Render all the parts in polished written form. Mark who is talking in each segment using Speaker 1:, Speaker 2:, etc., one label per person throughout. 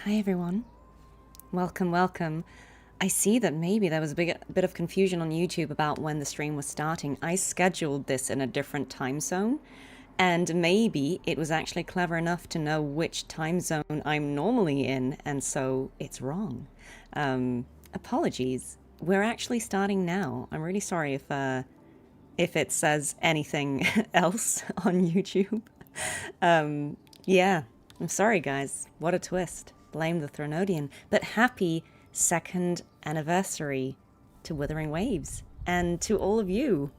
Speaker 1: Hi everyone. Welcome, welcome. I see that maybe there was a bit of confusion on YouTube about when the stream was starting. I scheduled this in a different time zone, and maybe it was actually clever enough to know which time zone I'm normally in, and so it's wrong. Apologies. We're actually starting now. I'm really sorry if it says anything else on YouTube. Yeah, I'm sorry, guys. What a twist. Blame the Thronodian. But happy second anniversary to Wuthering Waves and to all of you.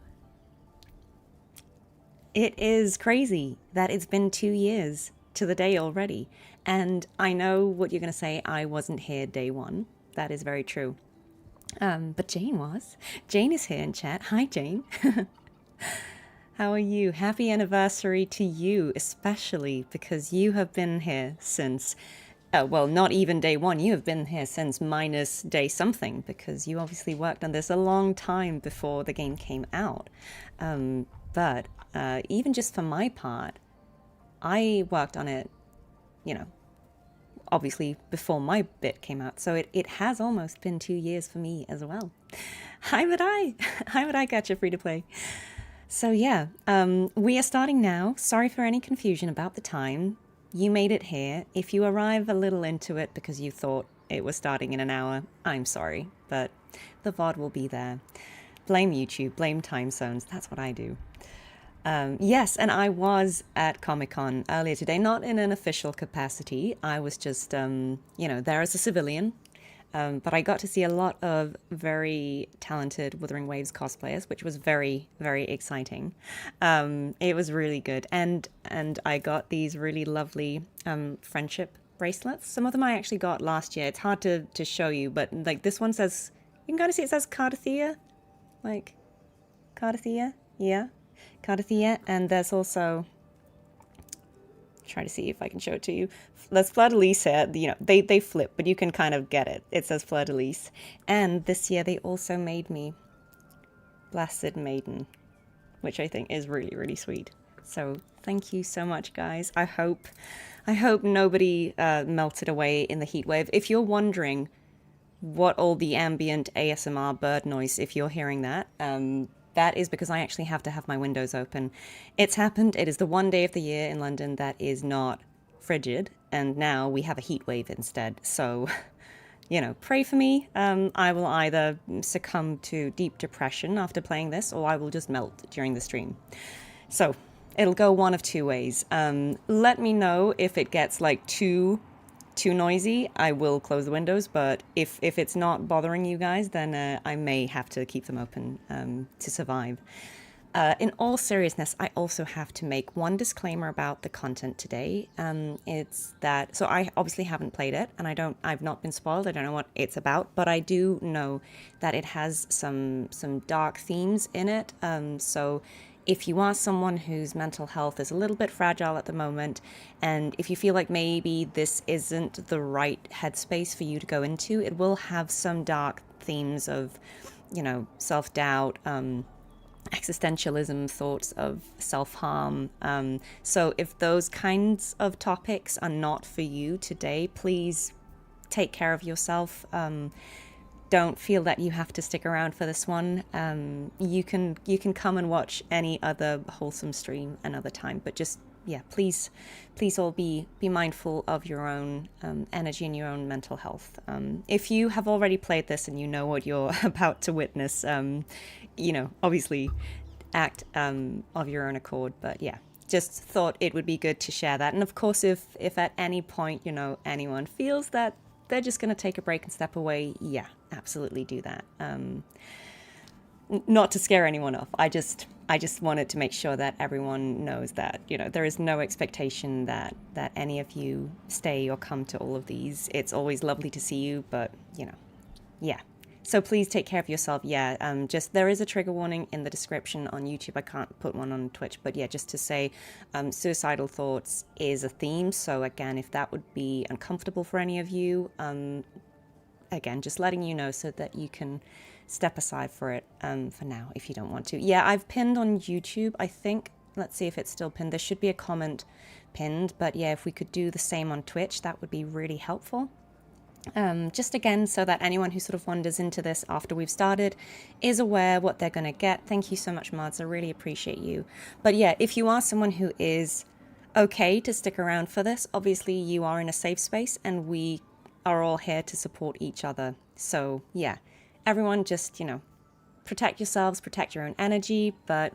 Speaker 1: It is crazy that it's been 2 years to the day already. And I know what you're going to say. I wasn't here day one. That is very true. But Jane was. Jane is here in chat. Hi, Jane. How are you? Happy anniversary to you, especially because you have been here since, well, not even day one. You have been here since minus day something because you obviously worked on this a long time before the game came out. But even just for my part, I worked on it, you know, obviously before my bit came out. So it has almost been 2 years for me as well. Hi, would I? Hi, would I catch a free to play? So yeah, we are starting now. Sorry for any confusion about the time. You made it here. If you arrive a little into it because you thought it was starting in an hour, I'm sorry, but the VOD will be there. Blame YouTube, blame time zones. That's what I do. Yes, and I was at Comic-Con earlier today, not in an official capacity. I was just, there as a civilian. But I got to see a lot of very talented Wuthering Waves cosplayers, which was very, very exciting. It was really good. And I got these really lovely friendship bracelets. Some of them I actually got last year. It's hard to show you, but like this one says, you can kind of see it says Cartethyia. Like, Cartethyia? Yeah. Cartethyia. And there's also, try to see if I can show it to you. There's Fleur de Lis here. You know, they flip, but you can kind of get it. It says Fleur de Lis. And this year they also made me Blasted Maiden, which I think is really, really sweet. So thank you so much, guys. I hope nobody melted away in the heat wave. If you're wondering what all the ambient ASMR bird noise, if you're hearing that, that is because I actually have to have my windows open. It's happened. It is the one day of the year in London that is not frigid, and now we have a heat wave instead. So, pray for me. I will either succumb to deep depression after playing this, or I will just melt during the stream. So, it'll go one of two ways. Let me know if it gets like too noisy. I will close the windows, but if it's not bothering you guys, then I may have to keep them open to survive. In all seriousness, I also have to make one disclaimer about the content today. It's that, so I obviously haven't played it, and I've not been spoiled. I don't know what it's about, but I do know that it has some dark themes in it. So if you are someone whose mental health is a little bit fragile at the moment, and if you feel like maybe this isn't the right headspace for you to go into, it will have some dark themes of, self-doubt, existentialism, thoughts of self-harm. So if those kinds of topics are not for you today, please take care of yourself. Don't feel that you have to stick around for this one. You can come and watch any other wholesome stream another time, but just please all be mindful of your own energy and your own mental health. If you have already played this and you know what you're about to witness, obviously act of your own accord. But just thought it would be good to share that. And of course, if at any point anyone feels that they're just going to take a break and step away, absolutely do that. Not to scare anyone off. I just wanted to make sure that everyone knows that there is no expectation that any of you stay or come to all of these. It's always lovely to see you, but so please take care of yourself. Just there is a trigger warning in the description on YouTube. I can't put one on Twitch, but just to say suicidal thoughts is a theme. So again, if that would be uncomfortable for any of you, again, just letting you know so that you can step aside for it for now if you don't want to. I've pinned on YouTube, I think, Let's see if it's still pinned. There should be a comment pinned, but yeah, if we could do the same on Twitch, that would be really helpful. Just again, so that anyone who sort of wanders into this after we've started is aware what they're going to get. Thank you so much, mods. I really appreciate you. But yeah, if you are someone who is okay to stick around for this, obviously you are in a safe space and we are all here to support each other. So yeah, everyone just, you know, protect yourselves, protect your own energy, but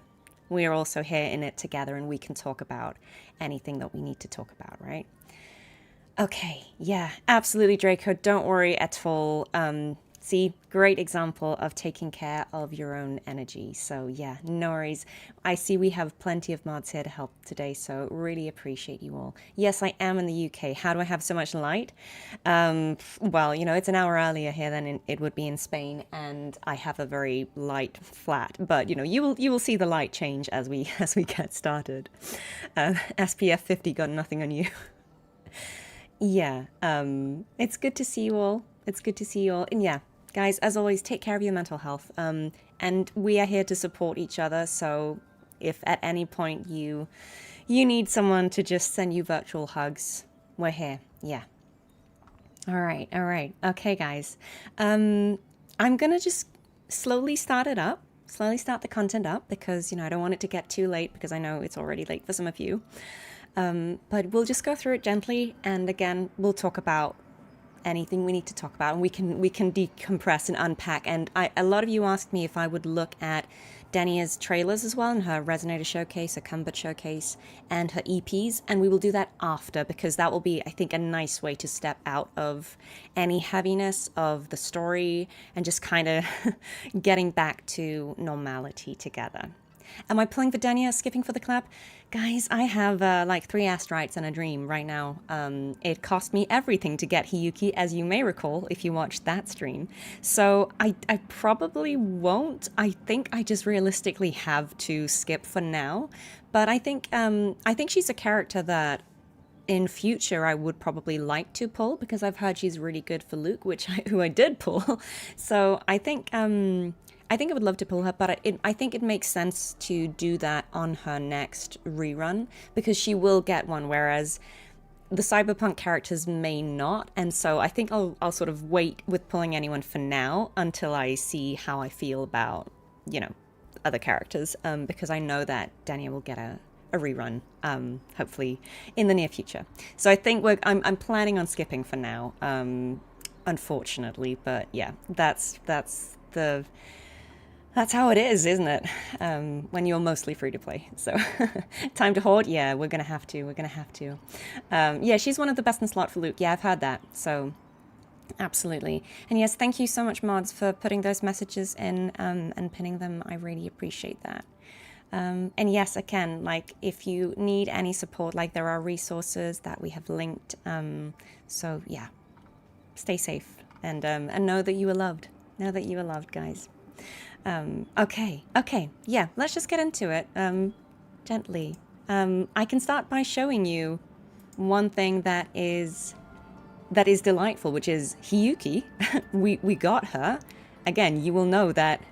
Speaker 1: we're also here in it together and we can talk about anything that we need to talk about, right? Okay, yeah, absolutely, Draco. Don't worry at all. See, great example of taking care of your own energy. So yeah, no worries. I see we have plenty of mods here to help today, so really appreciate you all. Yes, I am in the UK. How do I have so much light? Well, you know, it's an hour earlier here than it would be in Spain, and I have a very light flat. But you know, you will see the light change as we get started. SPF 50 got nothing on you. Yeah, it's good to see you all. It's good to see you all. And yeah, guys, as always, take care of your mental health. And we are here to support each other. So if at any point you need someone to just send you virtual hugs, we're here. Yeah. All right. All right. Okay, guys. I'm going to just slowly start it up. Slowly start the content up because, you know, I don't want it to get too late because I know it's already late for some of you. But we'll just go through it gently, and again, we'll talk about anything we need to talk about, and we can decompress and unpack. And a lot of you asked me if I would look at Denia's trailers as well, and her Resonator showcase, her Combat showcase, and her EPs, and we will do that after, because that will be, I think, a nice way to step out of any heaviness of the story and just kind of getting back to normality together. Am I pulling for Denia, skipping for the clap? Guys, I have like 3 asteroids and a dream right now. It cost me everything to get Hiyuki, as you may recall if you watched that stream. So I probably won't. I think I just realistically have to skip for now. But I think she's a character that in future I would probably like to pull, because I've heard she's really good for Luke, who I did pull. So I think I would love to pull her, but I think it makes sense to do that on her next rerun, because she will get one, whereas the cyberpunk characters may not. And so I think I'll sort of wait with pulling anyone for now until I see how I feel about, you know, other characters, because I know that Denia will get a rerun, hopefully in the near future. So I think I'm planning on skipping for now, unfortunately, but yeah, that's how it is, isn't it? When you're mostly free to play. So time to hoard? Yeah, we're going to have to. Yeah, she's one of the best in slot for Luke. Yeah, I've heard that. So absolutely. And yes, thank you so much, mods, for putting those messages in and pinning them. I really appreciate that. And yes, again, like if you need any support, like there are resources that we have linked. So yeah, stay safe and know that you are loved. Know that you are loved, guys. Okay, yeah, let's just get into it, gently. I can start by showing you one thing that is delightful, which is Hiyuki. we got her. Again, you will know that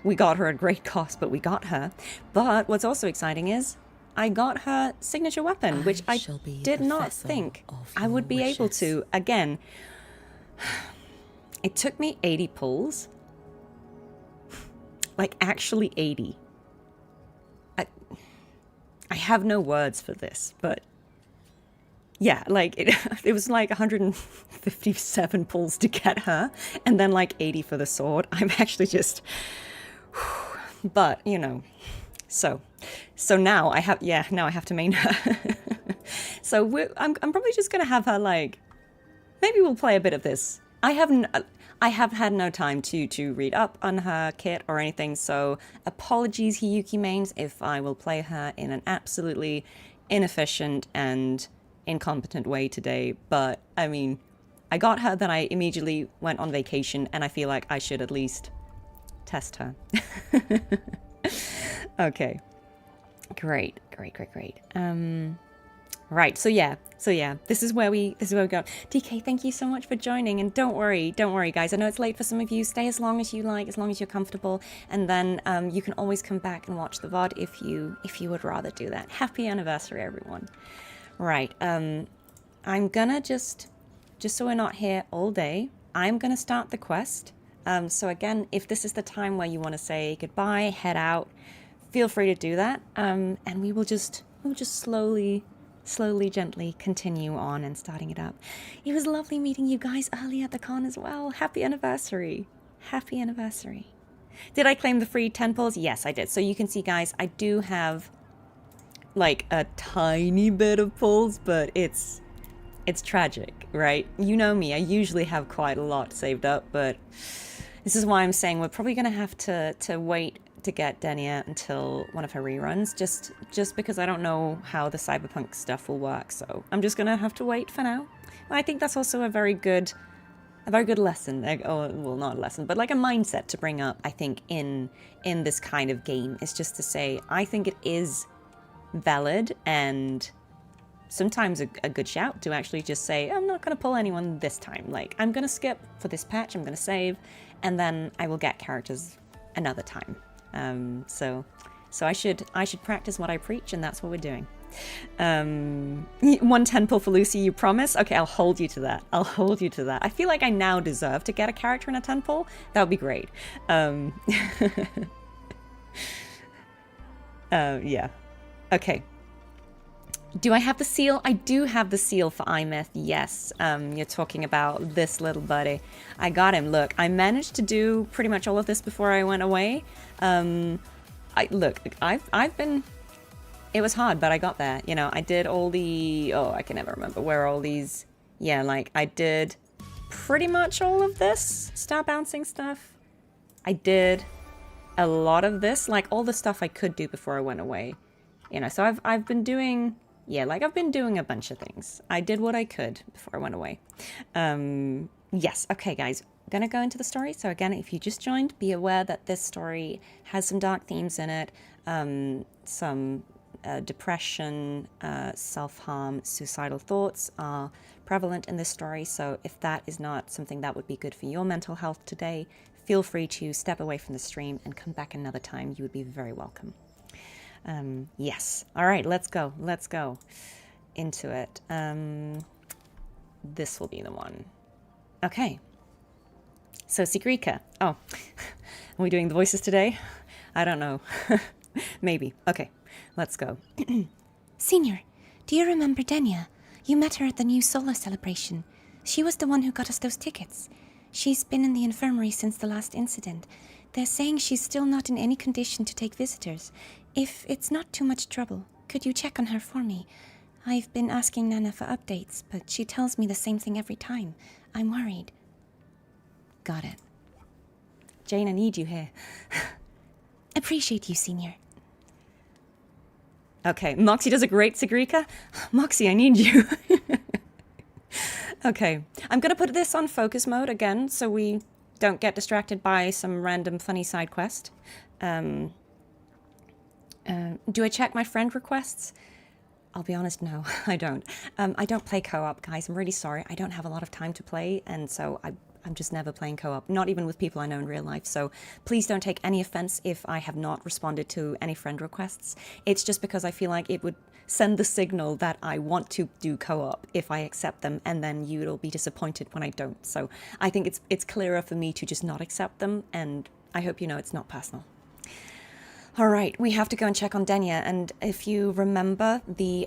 Speaker 1: we got her at great cost, but we got her. But what's also exciting is I got her signature weapon, which I did not think I would be able to. Again, it took me 80 pulls. Like, actually 80. I have no words for this, but yeah, like it was like 157 pulls to get her, and then like 80 for the sword. I'm actually just, but you know, so now I have to main her. So I'm probably just gonna have her, like, maybe we'll play a bit of this. I have had no time to read up on her kit or anything, so apologies, Hiyuki mains, if I will play her in an absolutely inefficient and incompetent way today. But I mean, I got her, then I immediately went on vacation, and I feel like I should at least test her. Okay, great. Right. So yeah. This is where we go. DK, thank you so much for joining. And don't worry, guys. I know it's late for some of you. Stay as long as you like, as long as you're comfortable, and then you can always come back and watch the VOD if you would rather do that. Happy anniversary, everyone. Right. I'm gonna just so we're not here all day, I'm gonna start the quest. So again, if this is the time where you want to say goodbye, head out, feel free to do that. And we'll just slowly, gently continue on and starting it up. It was lovely meeting you guys earlier at the con as well. Happy anniversary. Happy anniversary. Did I claim the free 10 pulls? Yes, I did. So you can see, guys, I do have like a tiny bit of pulls, but it's tragic, right? You know me, I usually have quite a lot saved up, but this is why I'm saying we're probably going to have to wait to get Denia until one of her reruns, just because I don't know how the cyberpunk stuff will work, so I'm just going to have to wait for now. I think that's also a very good lesson, like, oh, well, not a lesson, but like a mindset to bring up, I think, in this kind of game, is just to say, I think it is valid and sometimes a good shout to actually just say, I'm not going to pull anyone this time. Like, I'm going to skip for this patch, I'm going to save, and then I will get characters another time. So I should practice what I preach, and that's what we're doing. 110 pull for Lucy, you promise? Okay, I'll hold you to that. I feel like I now deserve to get a character in a 10 pull. That would be great. Yeah. Okay. Do I have the seal? I do have the seal for iMyth, yes. You're talking about this little buddy. I got him. Look, I managed to do pretty much all of this before I went away. I've been... It was hard, but I got there. You know, I did all the... Oh, I can never remember where all these... Yeah, like, I did pretty much all of this. Star bouncing stuff. I did a lot of this. Like, all the stuff I could do before I went away. You know, so I've been doing... Yeah, like I've been doing a bunch of things. I did what I could before I went away. Yes, okay guys, I'm gonna go into the story. So again, if you just joined, be aware that this story has some dark themes in it, some depression, self-harm, suicidal thoughts are prevalent in this story. So if that is not something that would be good for your mental health today, feel free to step away from the stream and come back another time. You would be very welcome. Yes. All right, let's go into it. This will be the one. Okay. So Sigrika. Oh, are we doing the voices today? I don't know. Maybe. Okay, let's go.
Speaker 2: Senior, do you remember Denia? You met her at the new solar celebration. She was the one who got us those tickets. She's been in the infirmary since the last incident. They're saying she's still not in any condition to take visitors. If it's not too much trouble, could you check on her for me? I've been asking Nana for updates, but she tells me the same thing every time. I'm worried.
Speaker 1: Got it. Jane, I need you here.
Speaker 2: Appreciate you, Senior.
Speaker 1: Okay, Moxie does a great Sigrika. Moxie, I need you. Okay, I'm going to put this on focus mode again so we don't get distracted by some random funny side quest. Do I check my friend requests? I'll be honest, no, I don't. I don't play co-op, guys. I'm really sorry. I don't have a lot of time to play, and so I'm just never playing co-op, not even with people I know in real life. So please don't take any offense if I have not responded to any friend requests. It's just because I feel like it would send the signal that I want to do co-op if I accept them, and then you'll be disappointed when I don't. So I think it's clearer for me to just not accept them, and I hope you know it's not personal. All right, we have to go and check on Denia, and if you remember the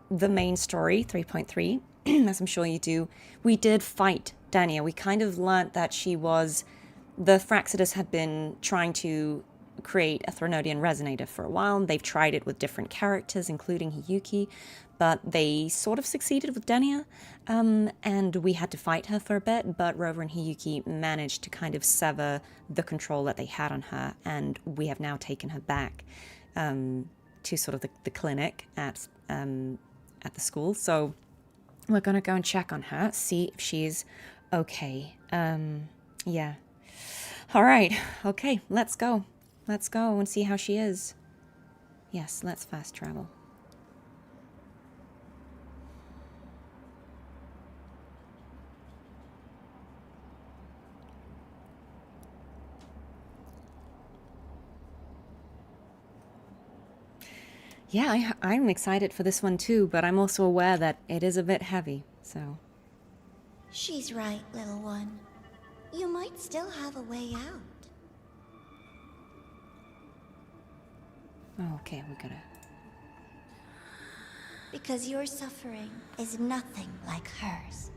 Speaker 1: main story, 3.3, as I'm sure you do, we did fight Denia. We kind of learnt that the Fraxidus had been trying to create a Threnodian Resonator for a while, and they've tried it with different characters, including Hiyuki, but they sort of succeeded with Denia, and we had to fight her for a bit, but Rover and Hiyuki managed to kind of sever the control that they had on her, and we have now taken her back to sort of the clinic at the school. So we're going to go and check on her, see if she's okay. Yeah. All right. Okay, let's go. Let's go and see how she is. Yes, let's fast travel. Yeah, I'm excited for this one too, but I'm also aware that it is a bit heavy, so...
Speaker 3: She's right, little one. You might still have a way out.
Speaker 1: Oh, okay, we gotta...
Speaker 3: Because your suffering is nothing like hers.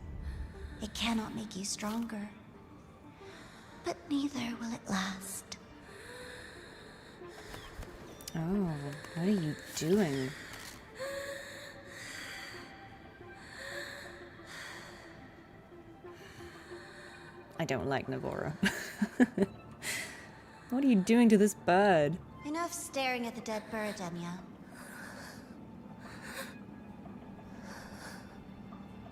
Speaker 3: It cannot make you stronger. But neither will it last.
Speaker 1: Oh, what are you doing? I don't like Navora. What are you doing to this bird?
Speaker 3: Enough staring at the dead bird, Denia.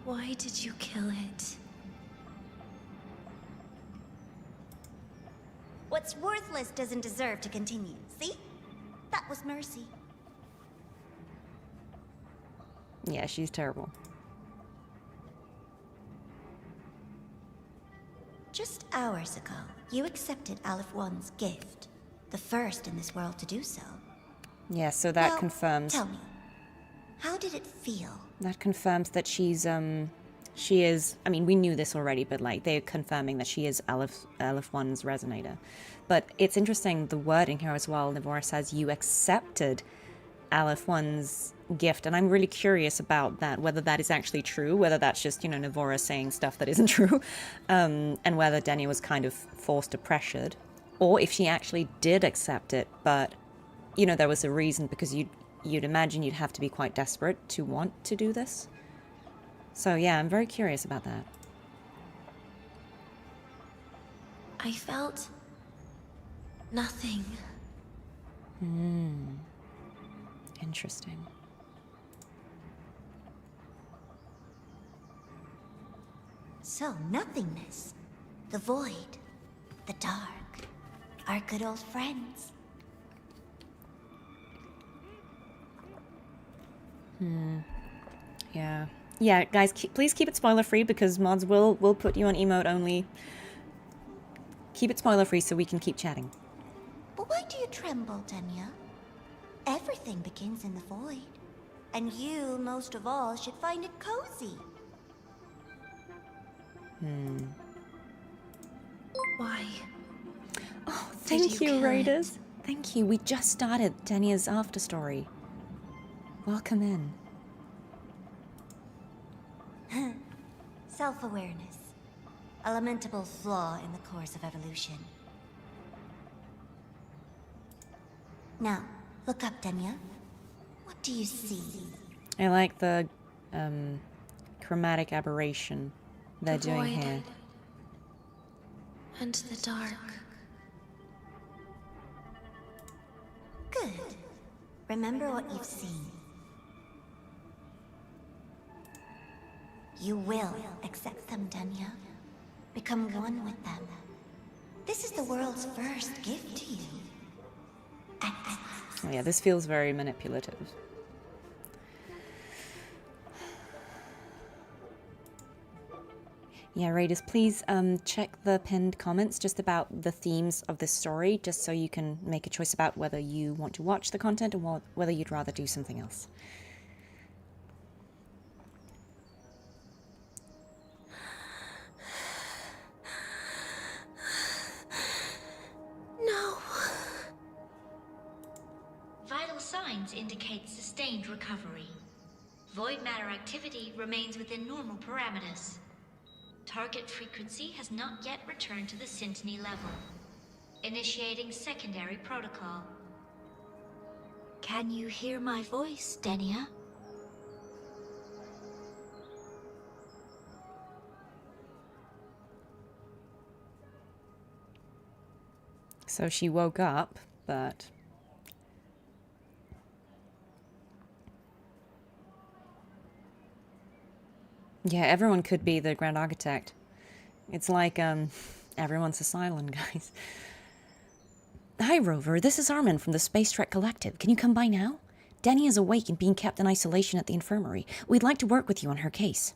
Speaker 3: Why did you kill it? What's worthless doesn't deserve to continue, see? That was mercy.
Speaker 1: Yeah, she's terrible.
Speaker 3: Just hours ago, you accepted Aleph One's gift. The first in this world to do so.
Speaker 1: Yeah, so that
Speaker 3: Well,
Speaker 1: confirms...
Speaker 3: Tell me, how did it feel?
Speaker 1: That confirms that she is... I mean, we knew this already, but, like, they're confirming that she is Aleph 1's Resonator. But it's interesting, the wording here as well. Navora says, you accepted Aleph 1's gift, and I'm really curious about that, whether that is actually true, whether that's just, you know, Navora saying stuff that isn't true, and whether Denia was kind of forced or pressured, or if she actually did accept it, but, you know, there was a reason, because you'd imagine you'd have to be quite desperate to want to do this. So yeah, I'm very curious about that.
Speaker 3: I felt... nothing.
Speaker 1: Interesting.
Speaker 3: So, nothingness. The void. The dark. Our good old friends.
Speaker 1: Yeah. Yeah, guys, please keep it spoiler-free, because mods will put you on emote only. Keep it spoiler-free so we can keep chatting.
Speaker 3: But why do you tremble, Denia? Everything begins in the void. And you, most of all, should find it cozy. Why?
Speaker 1: Oh,
Speaker 3: Did
Speaker 1: thank
Speaker 3: you
Speaker 1: you,
Speaker 3: kill
Speaker 1: Raiders. Thank you. We just started Denia's Afterstory. Welcome in.
Speaker 3: Self-awareness. A lamentable flaw in the course of evolution. Now, look up, Denia. What do you see?
Speaker 1: I like the chromatic aberration they're
Speaker 3: The
Speaker 1: doing
Speaker 3: void.
Speaker 1: here.
Speaker 3: And the dark. Good. Remember what you've seen. You will accept them, Denia. Become one with them. This is the world's first gift to you.
Speaker 1: Oh, yeah, this feels very manipulative. Yeah, Raiders, please check the pinned comments just about the themes of this story, just so you can make a choice about whether you want to watch the content or whether you'd rather do something else.
Speaker 3: No.
Speaker 4: Vital signs indicate sustained recovery. Void matter activity remains within normal parameters. Target frequency has not yet returned to the Syntony level. Initiating secondary protocol. Can you hear my voice, Denia?
Speaker 1: So she woke up, but... Yeah, everyone could be the Grand Architect. It's like, everyone's a Cylon, guys. Hi, Rover. This is Armin from the Space Trek Collective. Can you come by now? Denia is awake and being kept in isolation at the infirmary. We'd like to work with you on her case.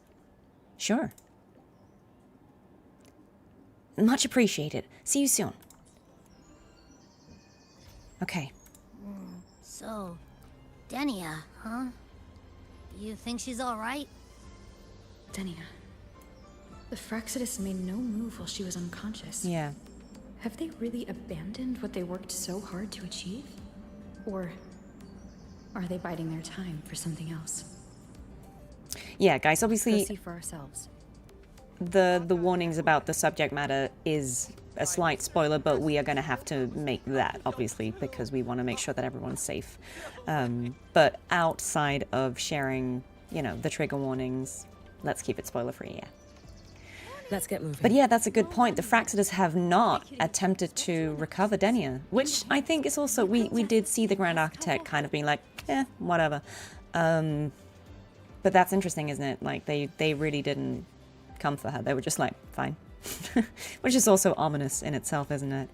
Speaker 1: Sure. Much appreciated. See you soon. Okay.
Speaker 3: So,
Speaker 5: Denia, huh? You think she's alright?
Speaker 6: Denia. The Fraxidus made no move while she was unconscious.
Speaker 1: Yeah.
Speaker 6: Have they really abandoned what they worked so hard to achieve? Or are they biding their time for something else?
Speaker 1: Yeah, guys,
Speaker 6: Go
Speaker 1: obviously
Speaker 6: see for ourselves.
Speaker 1: the warnings about the subject matter is a slight spoiler, but we are going to have to make that, obviously, because we want to make sure that everyone's safe. But outside of sharing, you know, the trigger warnings, let's keep it spoiler-free, yeah.
Speaker 7: Let's get moving.
Speaker 1: But yeah, that's a good point. The Fraxidus have not attempted to recover Denia, which I think is also, we did see the Grand Architect kind of being like, whatever. But that's interesting, isn't it? Like, they really didn't come for her. They were just like, fine. Which is also ominous in itself, isn't it?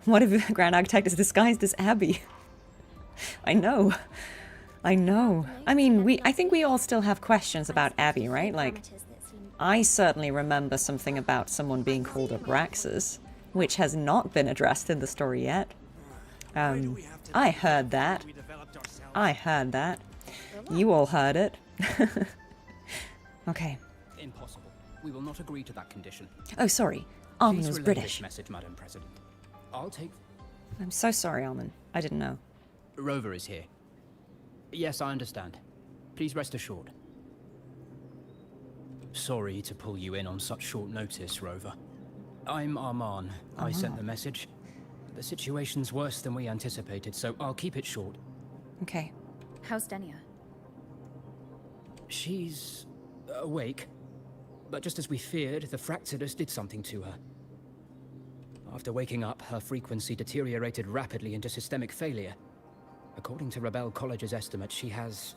Speaker 1: What if the Grand Architect is disguised as Abby? I know. I mean, I think we all still have questions about Abby, right? Like, I certainly remember something about someone being called Abraxas, which has not been addressed in the story yet. I heard that. You all heard it. Okay.
Speaker 8: Impossible. We will not agree to that condition.
Speaker 1: Oh, sorry. Armin
Speaker 8: Please
Speaker 1: was
Speaker 8: relay
Speaker 1: British.
Speaker 8: this message, Madam President. I'll take...
Speaker 1: I'm so sorry, Armin. I didn't know.
Speaker 8: Rover is here. Yes, I understand. Please rest assured. Sorry to pull you in on such short notice, Rover. I'm Arman. I sent the message. The situation's worse than we anticipated, so I'll keep it short.
Speaker 1: Okay.
Speaker 6: How's Denia?
Speaker 8: She's... awake. But just as we feared, the Fraxidus did something to her. After waking up, her frequency deteriorated rapidly into systemic failure. According to Rebel College's estimate, she has...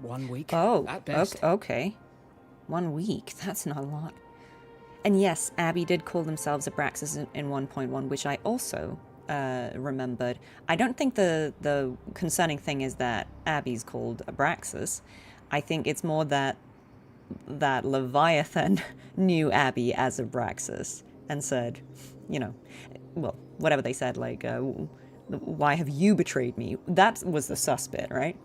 Speaker 8: 1 week at best.
Speaker 1: Okay. 1 week. That's not a lot. And yes, Abby did call themselves Abraxas in 1.1, which I also remembered. I don't think the concerning thing is that Abby's called Abraxas. I think it's more that Leviathan knew Abby as Abraxas and said, you know, well, whatever they said, like, why have you betrayed me? That was the sus bit, right?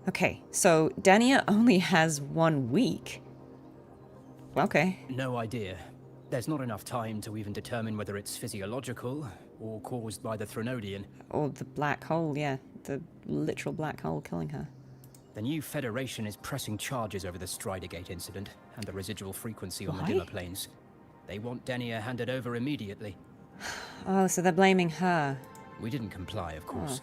Speaker 1: Okay, so Denia only has 1 week. Okay.
Speaker 8: No idea. There's not enough time to even determine whether it's physiological or caused by the Threnodian.
Speaker 1: Or the black hole, yeah. The literal black hole killing her.
Speaker 8: The new Federation is pressing charges over the Stridergate incident and the residual frequency on
Speaker 1: Why?
Speaker 8: the dimmer planes. They want Denia handed over immediately.
Speaker 1: Oh, so they're blaming her.
Speaker 8: We didn't comply, of course.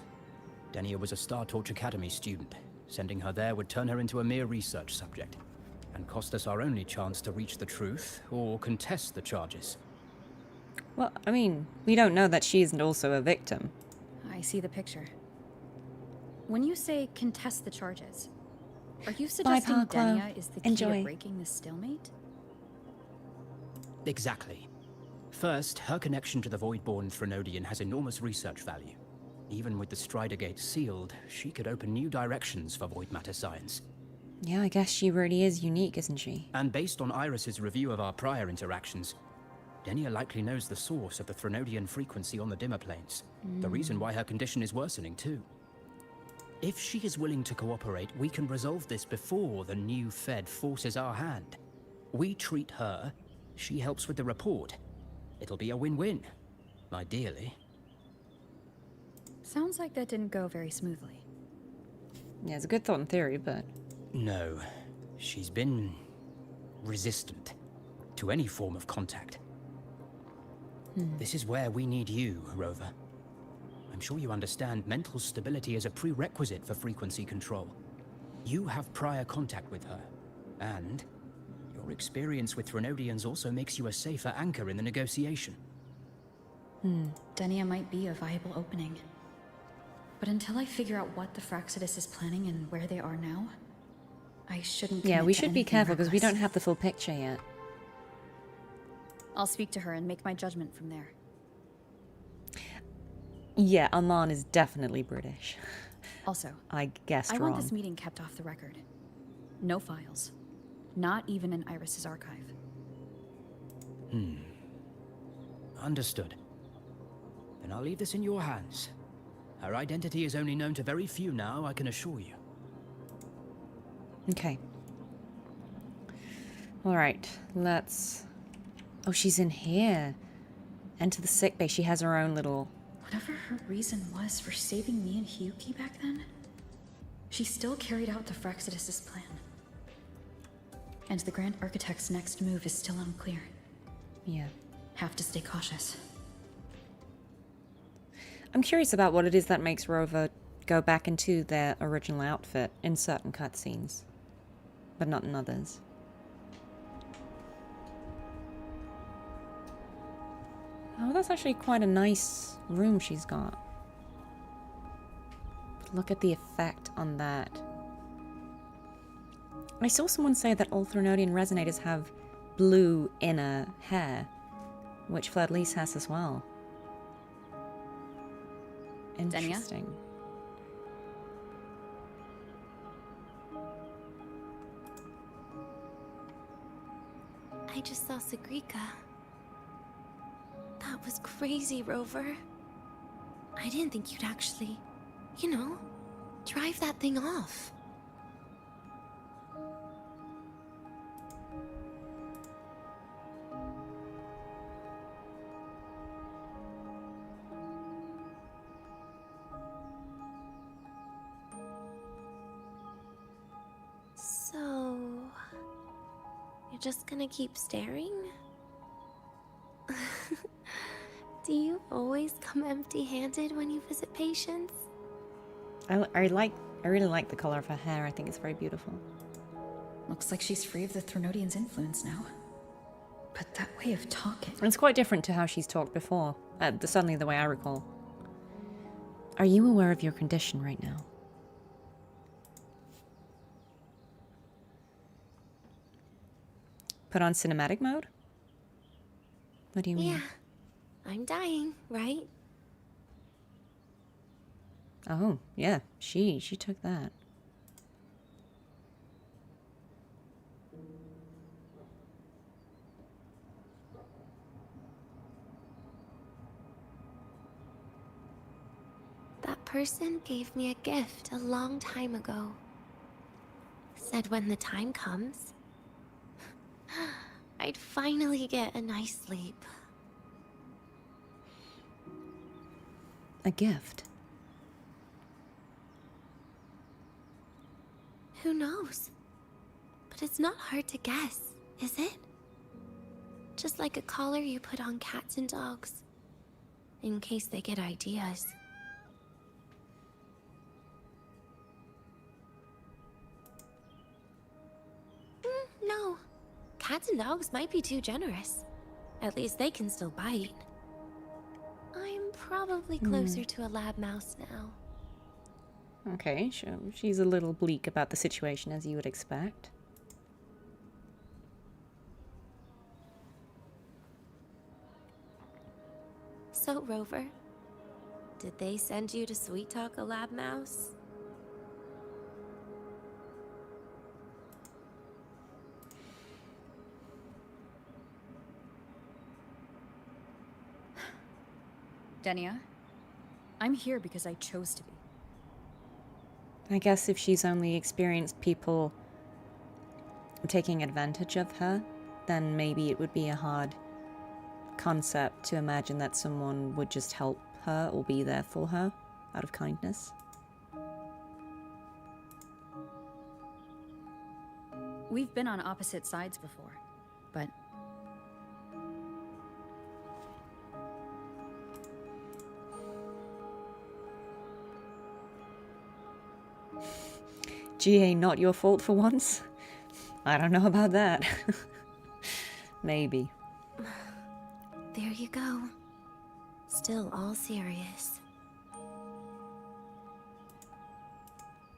Speaker 8: Denia was a Star Torch Academy student. Sending her there would turn her into a mere research subject, and cost us our only chance to reach the truth or contest the charges.
Speaker 1: Well, I mean, we don't know that she isn't also a victim.
Speaker 6: I see the picture. When you say contest the charges, are you suggesting
Speaker 1: Parker.
Speaker 6: Denia is the key
Speaker 1: Enjoy.
Speaker 6: to breaking this stalemate?
Speaker 8: Exactly. First, her connection to the Voidborn Threnodian has enormous research value. Even with the Stridergate sealed, she could open new directions for void matter science.
Speaker 1: Yeah, I guess she really is unique, isn't she?
Speaker 8: And based on Iris's review of our prior interactions, Denia likely knows the source of the Threnodian frequency on the dimmer planes. The reason why her condition is worsening, too. If she is willing to cooperate, we can resolve this before the new Fed forces our hand. We treat her, she helps with the report. It'll be a win-win, ideally.
Speaker 6: Sounds like that didn't go very smoothly.
Speaker 1: Yeah, it's a good thought in theory, but...
Speaker 8: No, she's been resistant to any form of contact. This is where we need you, Rover. I'm sure you understand mental stability is a prerequisite for frequency control. You have prior contact with her, and your experience with Threnodians also makes you a safer anchor in the negotiation.
Speaker 6: Denia might be a viable opening. But until I figure out what the Fraxidus is planning and where they are now, I shouldn't
Speaker 1: Yeah,
Speaker 6: commit
Speaker 1: we
Speaker 6: to
Speaker 1: should be
Speaker 6: anything
Speaker 1: careful because we
Speaker 6: reckless.
Speaker 1: don't have the full picture yet.
Speaker 6: I'll speak to her and make my judgment from there.
Speaker 1: Yeah, Aman is definitely British.
Speaker 6: Also,
Speaker 1: I guessed
Speaker 6: I
Speaker 1: wrong.
Speaker 6: want this meeting kept off the record. No files. Not even in Iris's archive.
Speaker 8: Understood. Then I'll leave this in your hands. Her identity is only known to very few now, I can assure you.
Speaker 1: Okay. Alright, let's... Oh, she's in here. Enter the sickbay. She has her own little...
Speaker 6: Whatever her reason was for saving me and Hyuki back then, she still carried out the Fraxidus' plan. And the Grand Architect's next move is still unclear.
Speaker 1: Yeah.
Speaker 6: Have to stay cautious.
Speaker 1: I'm curious about what it is that makes Rover go back into their original outfit in certain cutscenes, but not in others. Oh, that's actually quite a nice room she's got. Look at the effect on that. I saw someone say that all Threnodian resonators have blue inner hair, which Fleur-de-Lis has as well. Interesting.
Speaker 9: I just saw Sagrika. That was crazy, Rover. I didn't think you'd actually, you know, drive that thing off. So, you're just gonna keep staring? Do you always come empty-handed when you visit patients?
Speaker 1: I really like the color of her hair. I think it's very beautiful.
Speaker 6: Looks like she's free of the Threnodian's influence now. But that way of talking...
Speaker 1: It's quite different to how she's talked before. Certainly the way I recall. Are you aware of your condition right now? Put on cinematic mode? What do you mean?
Speaker 9: Yeah. I'm dying, right?
Speaker 1: Oh, yeah. She took that.
Speaker 9: That person gave me a gift a long time ago. Said when the time comes, I'd finally get a nice sleep.
Speaker 1: A gift?
Speaker 9: Who knows? But it's not hard to guess, is it? Just like a collar you put on cats and dogs, in case they get ideas. No. Cats and dogs might be too generous. At least they can still bite. I'm probably closer to a lab mouse now.
Speaker 1: Okay, sure. She's a little bleak about the situation, as you would expect.
Speaker 9: So, Rover, did they send you to sweet talk a lab mouse?
Speaker 6: Denia, I'm here because I chose to be.
Speaker 1: I guess if she's only experienced people taking advantage of her, then maybe it would be a hard concept to imagine that someone would just help her or be there for her out of kindness.
Speaker 6: We've been on opposite sides before, but...
Speaker 1: GA, not your fault for once? I don't know about that. Maybe.
Speaker 9: There you go. Still all serious.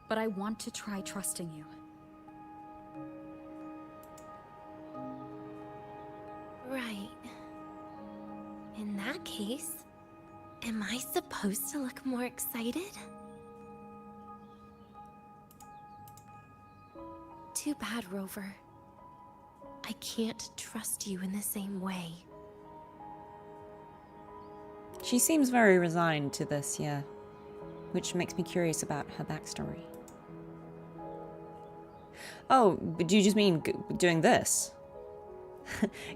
Speaker 6: But I want to try trusting you.
Speaker 9: Right. In that case, am I supposed to look more excited? Too bad, Rover. I can't trust you in the same way.
Speaker 1: She seems very resigned to this, yeah. which makes me curious about her backstory. Oh, but do you just mean doing this?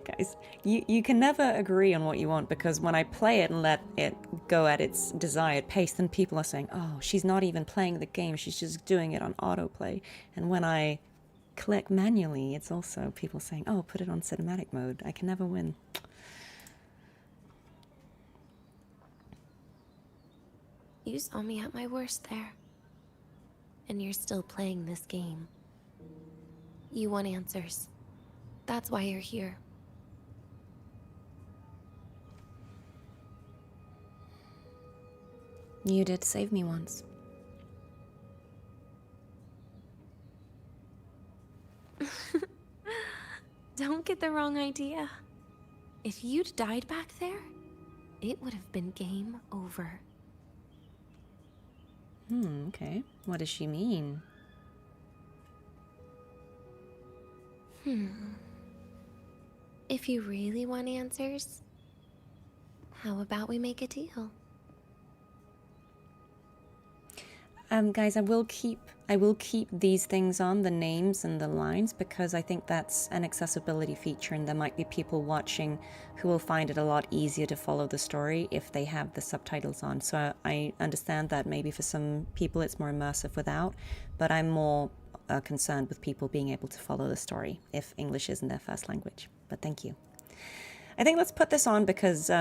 Speaker 1: Guys, you can never agree on what you want, because when I play it and let it go at its desired pace, then people are saying, oh, she's not even playing the game, she's just doing it on autoplay. And when I click manually, it's also people saying, oh, put it on cinematic mode. I can never win.
Speaker 9: You saw me at my worst there. And you're still playing this game. You want answers. That's why you're here.
Speaker 2: You did save me once.
Speaker 9: Don't get the wrong idea. If you'd died back there, it would have been game over.
Speaker 1: Okay. What does she mean?
Speaker 9: If you really want answers, how about we make a deal?
Speaker 1: Guys, I will keep these things on, the names and the lines, because I think that's an accessibility feature, and there might be people watching who will find it a lot easier to follow the story if they have the subtitles on. So I understand that maybe for some people it's more immersive without, but I'm more concerned with people being able to follow the story if English isn't their first language. But thank you. I think let's put this on because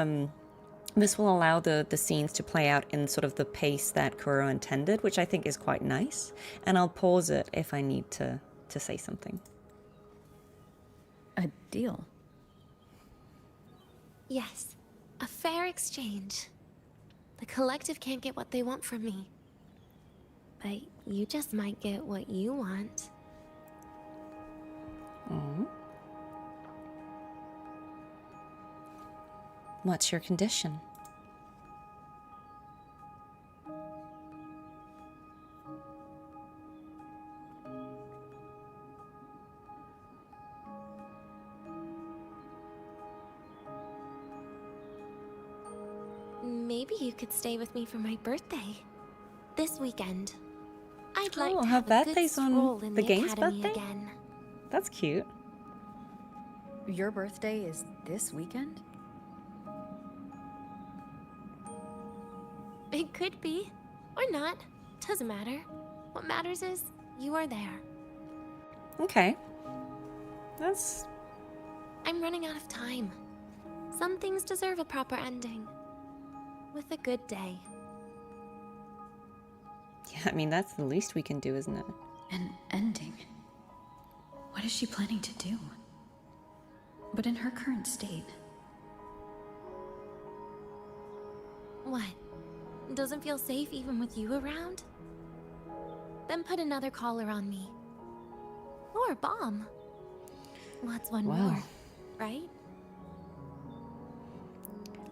Speaker 1: this will allow the scenes to play out in sort of the pace that Kuro intended, which I think is quite nice. And I'll pause it if I need to say something.
Speaker 6: A deal?
Speaker 9: Yes, a fair exchange. The collective can't get what they want from me. But you just might get what you want.
Speaker 1: What's your condition?
Speaker 9: Maybe you could stay with me for my birthday. This weekend. I'd like to
Speaker 1: her
Speaker 9: have a good
Speaker 1: birthday's
Speaker 9: stroll
Speaker 1: on
Speaker 9: in
Speaker 1: the
Speaker 9: the
Speaker 1: game's
Speaker 9: academy
Speaker 1: birthday?
Speaker 9: again.
Speaker 1: That's cute.
Speaker 6: Your birthday is this weekend?
Speaker 9: It could be, or not. Doesn't matter. What matters is you are there.
Speaker 1: Okay. That's...
Speaker 9: I'm running out of time. Some things deserve a proper ending. With a good day.
Speaker 1: Yeah, I mean, that's the least we can do, isn't it?
Speaker 6: An ending? What is she planning to do? But in her current state...
Speaker 9: What? Doesn't feel safe even with you around? Then put another collar on me. Or a bomb. What's one
Speaker 1: Wow.
Speaker 9: more, right?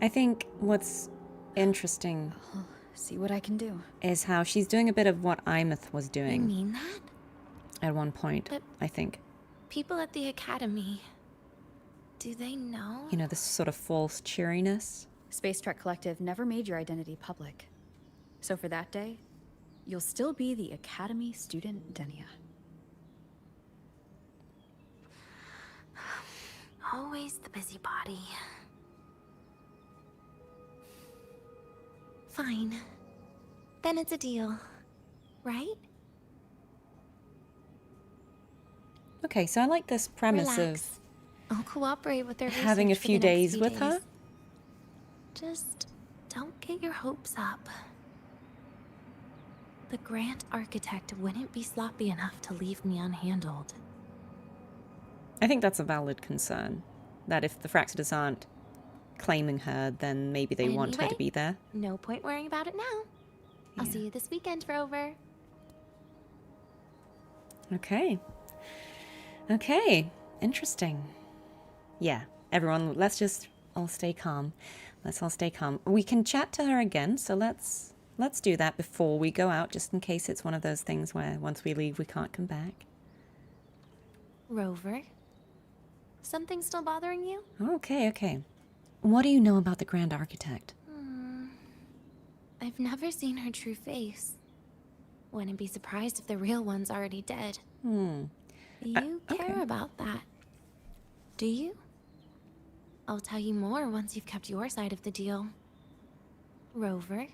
Speaker 1: I think what's interesting
Speaker 6: I'll see what I can do.
Speaker 1: is how she's doing a bit of what Imeth was
Speaker 9: You
Speaker 1: doing
Speaker 9: mean that?
Speaker 1: at one point,
Speaker 9: But-
Speaker 1: I think.
Speaker 9: People at the academy, do they know?
Speaker 1: You know, this sort of false cheeriness.
Speaker 6: Space Trek Collective never made your identity public. So for that day, you'll still be the Academy student Denia.
Speaker 9: Always the busybody. Fine. Then it's a deal, right?
Speaker 1: Okay, so I like this premise
Speaker 9: Relax. I'll cooperate with their
Speaker 1: of having a
Speaker 9: research for
Speaker 1: few
Speaker 9: the next
Speaker 1: days
Speaker 9: few
Speaker 1: with her.
Speaker 9: days. Just don't get your hopes up. The Grand Architect wouldn't be sloppy enough to leave me unhandled.
Speaker 1: I think that's a valid concern. That if the Fraxidus aren't claiming her, then maybe they want her to
Speaker 9: Anyway,
Speaker 1: be there.
Speaker 9: No point worrying about it now. I'll see you this weekend, Rover.
Speaker 1: Okay. Okay. Interesting. Yeah. Everyone, let's just all stay calm. Let's all stay calm. We can chat to her again, so let's do that before we go out, just in case it's one of those things where once we leave, we can't come back.
Speaker 9: Rover? Something still bothering you?
Speaker 1: Okay, okay. What do you know about the Grand Architect?
Speaker 9: I've never seen her true face. Wouldn't be surprised if the real one's already dead. You care about that, do you? I'll tell you more once you've kept your side of the deal. Rover?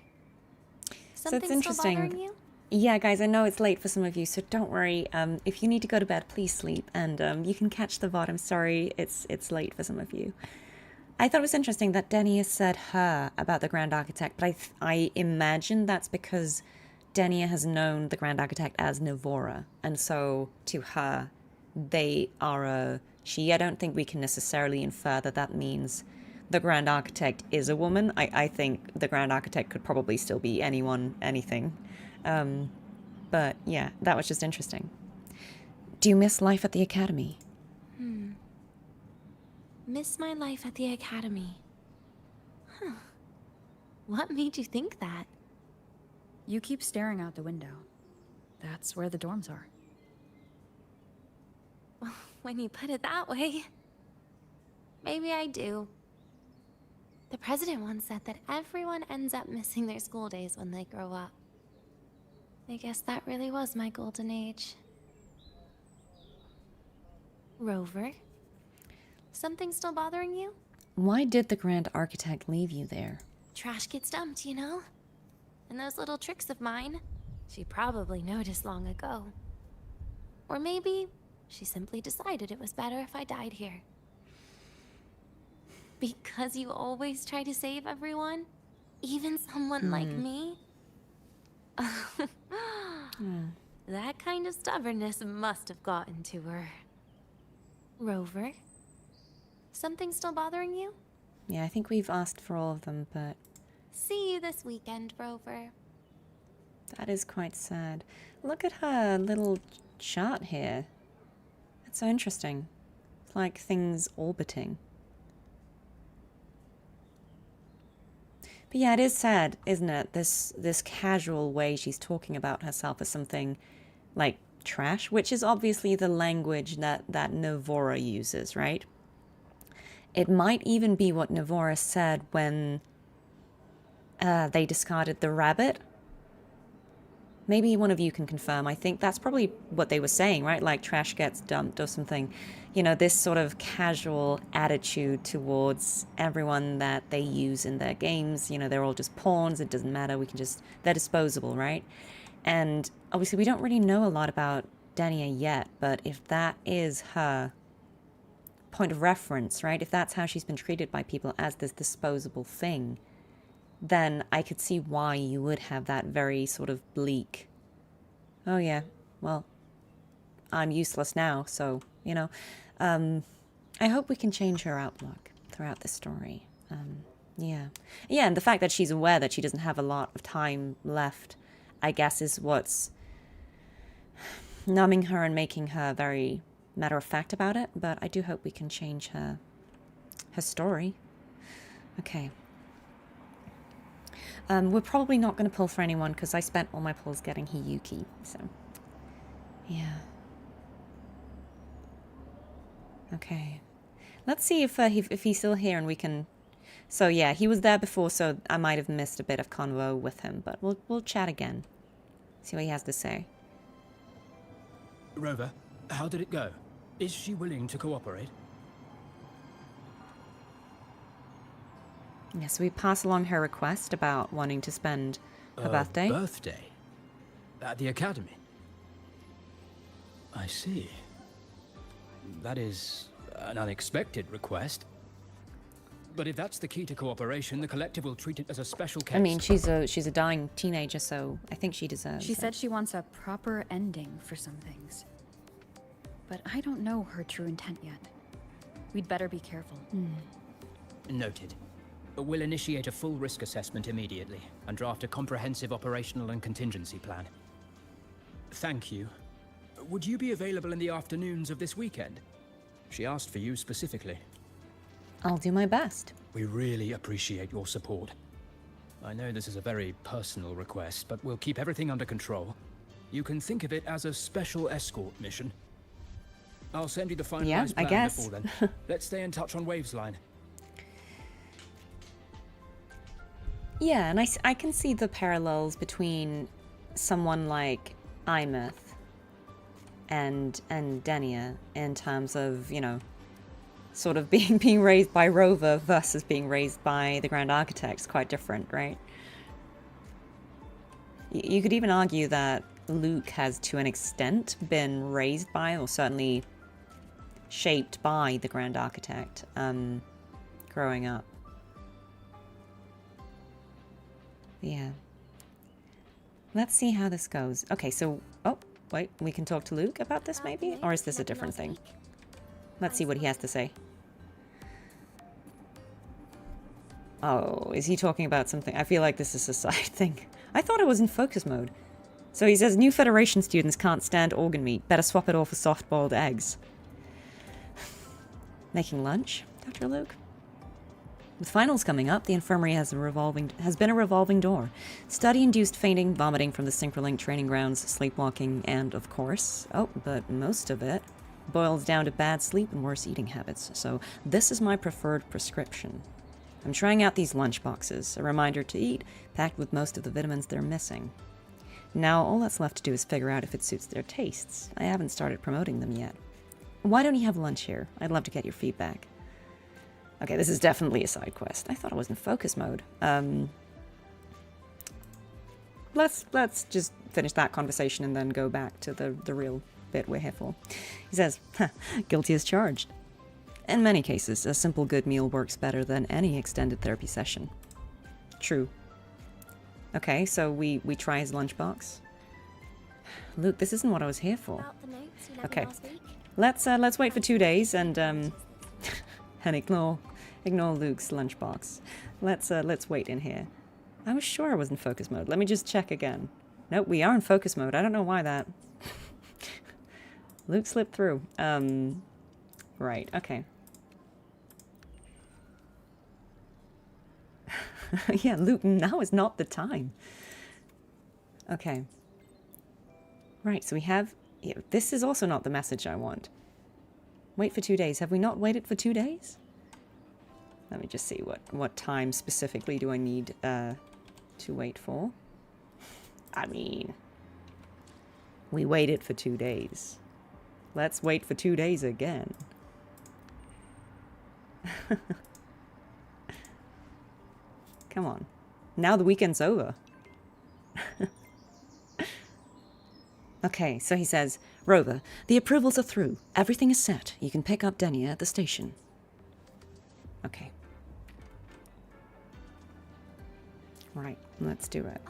Speaker 1: So it's
Speaker 9: Something still bothering
Speaker 1: interesting.
Speaker 9: you?
Speaker 1: Yeah, guys, I know it's late for some of you, so don't worry. If you need to go to bed, please sleep, and you can catch the VOD. I'm sorry, it's late for some of you. I thought it was interesting that Denia said her about the Grand Architect, but I imagine that's because Denia has known the Grand Architect as Nivora, and so to her, they are a she. I don't think we can necessarily infer that that means the Grand Architect is a woman. I think the Grand Architect could probably still be anyone, anything. But yeah, that was just interesting. Do you miss life at the Academy?
Speaker 9: Miss my life at the Academy. Huh. What made you think that?
Speaker 6: You keep staring out the window. That's where the dorms are.
Speaker 9: When you put it that way, maybe I do. The president once said that everyone ends up missing their school days when they grow up. I guess that really was my golden age. Rover? Something still bothering you?
Speaker 1: Why did the Grand Architect leave you there?
Speaker 9: Trash gets dumped, you know? And those little tricks of mine, she probably noticed long ago. Or maybe she simply decided it was better if I died here. Because you always try to save everyone? Even someone like me? That kind of stubbornness must have gotten to her. Rover? Something still bothering you?
Speaker 1: Yeah, I think we've asked for all of them, but
Speaker 9: See you this weekend, Rover.
Speaker 1: that is quite sad. Look at her little chart here. That's so interesting. It's like things orbiting. But yeah, it is sad, isn't it? This casual way she's talking about herself as something like trash, which is obviously the language that Nivora uses, right? It might even be what Nivora said when they discarded the rabbit. Maybe one of you can confirm. I think that's probably what they were saying, right? Like trash gets dumped or something. You know, this sort of casual attitude towards everyone that they use in their games. You know, they're all just pawns. It doesn't matter. They're disposable, right? And obviously we don't really know a lot about Denia yet, but if that is her point of reference, right? If that's how she's been treated by people, as this disposable thing, then I could see why you would have that very sort of bleak, oh yeah, well, I'm useless now, so, you know. I hope we can change her outlook throughout the story. Yeah, and the fact that she's aware that she doesn't have a lot of time left, I guess, is what's numbing her and making her very matter-of-fact about it, but I do hope we can change her story. Okay. We're probably not going to pull for anyone because I spent all my pulls getting Hiyuki, so yeah. Okay. Let's see if he's still here and we can... So yeah, he was there before, so I might have missed a bit of convo with him, but we'll chat again. See what he has to say.
Speaker 8: Rover, how did it go? Is she willing to cooperate?
Speaker 1: Yeah, so we pass along her request about wanting to spend her birthday.
Speaker 8: Birthday? At the Academy? I see. That is an unexpected request. But if that's the key to cooperation, the collective will treat it as a special case.
Speaker 1: I mean, she's a dying teenager, so I think she deserves
Speaker 6: She
Speaker 1: it.
Speaker 6: said she wants a proper ending for some things. But I don't know her true intent yet. We'd better be careful.
Speaker 8: Noted. We'll initiate a full risk assessment immediately and draft a comprehensive operational and contingency plan. Thank you. Would you be available in the afternoons of this weekend? She asked for you specifically.
Speaker 1: I'll do my best.
Speaker 8: We really appreciate your support. I know this is a very personal request, but we'll keep everything under control. You can think of it as a special escort mission. I'll send you the finalized
Speaker 1: I
Speaker 8: plan
Speaker 1: guess.
Speaker 8: before then. Let's stay in touch on Waves line.
Speaker 1: Yeah, and I can see the parallels between someone like Imeth and Denia in terms of, you know, sort of being raised by Rover versus being raised by the Grand Architects. Quite different, right? You could even argue that Luke has, to an extent, been raised by, or certainly shaped by, the Grand Architect growing up. Yeah. Let's see how this goes. Okay, so... Oh, wait. We can talk to Luke about this, maybe? Or is this a different thing? Let's see what he has to say. Oh, is he talking about something? I feel like this is a side thing. I thought I was in focus mode. So he says, new Federation students can't stand organ meat. Better swap it all for soft-boiled eggs. Making lunch, Dr. Luke? With finals coming up, the infirmary has been a revolving door. Study-induced fainting, vomiting from the Synchrolinc training grounds, sleepwalking, and, of course, but most of it boils down to bad sleep and worse eating habits. So this is my preferred prescription. I'm trying out these lunch boxes, a reminder to eat, packed with most of the vitamins they're missing. Now, all that's left to do is figure out if it suits their tastes. I haven't started promoting them yet. Why don't you have lunch here? I'd love to get your feedback. Okay, this is definitely a side quest. I thought I was in focus mode. Let's just finish that conversation and then go back to the real bit we're here for. He says, guilty as charged. In many cases, a simple good meal works better than any extended therapy session. True. Okay, so we try his lunchbox. Luke, this isn't what I was here for. Okay, let's wait for 2 days and and ignore Luke's lunchbox. Let's wait in here. I was sure I was in focus mode. Let me just check again. Nope, we are in focus mode. I don't know why that. Luke slipped through. Right. Okay. Yeah, Luke, now is not the time. Okay. Right, so we have... Yeah, this is also not the message I want. Wait for 2 days. Have we not waited for 2 days? Let me just see what time specifically do I need to wait for. I mean... We waited for 2 days. Let's wait for 2 days again. Come on. Now the weekend's over. Okay, so he says, Rover, the approvals are through. Everything is set. You can pick up Denia at the station. Okay. Right, let's do it.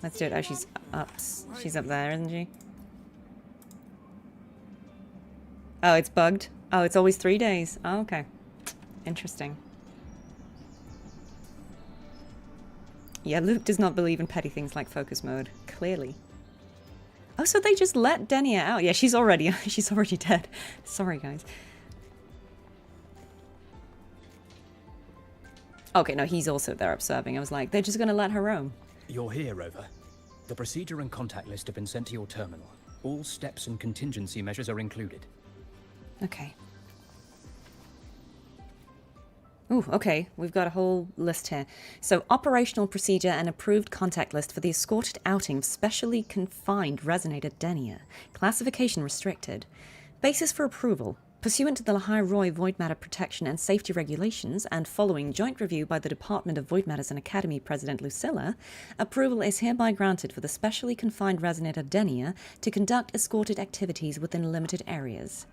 Speaker 1: Let's do it. Oh, she's up. She's up there, isn't she? Oh, it's bugged? Oh, it's always 3 days. Oh, okay. Interesting. Yeah, Luke does not believe in petty things like focus mode. Clearly. Oh, so they just let Denia out. Yeah, she's already dead. Sorry, guys. Okay, no, he's also there observing. I was like, they're just going to let her roam.
Speaker 8: You're here, Rover. The procedure and contact list have been sent to your terminal. All steps and contingency measures are included.
Speaker 1: Okay. Ooh, okay. We've got a whole list here. So, operational procedure and approved contact list for the escorted outing of specially confined Resonator Denia. Classification restricted. Basis for approval. Pursuant to the Lahai Roy Void Matter Protection and Safety Regulations, and following joint review by the Department of Void Matters and Academy President Lucilla, approval is hereby granted for the specially confined Resonator Denia to conduct escorted activities within limited areas.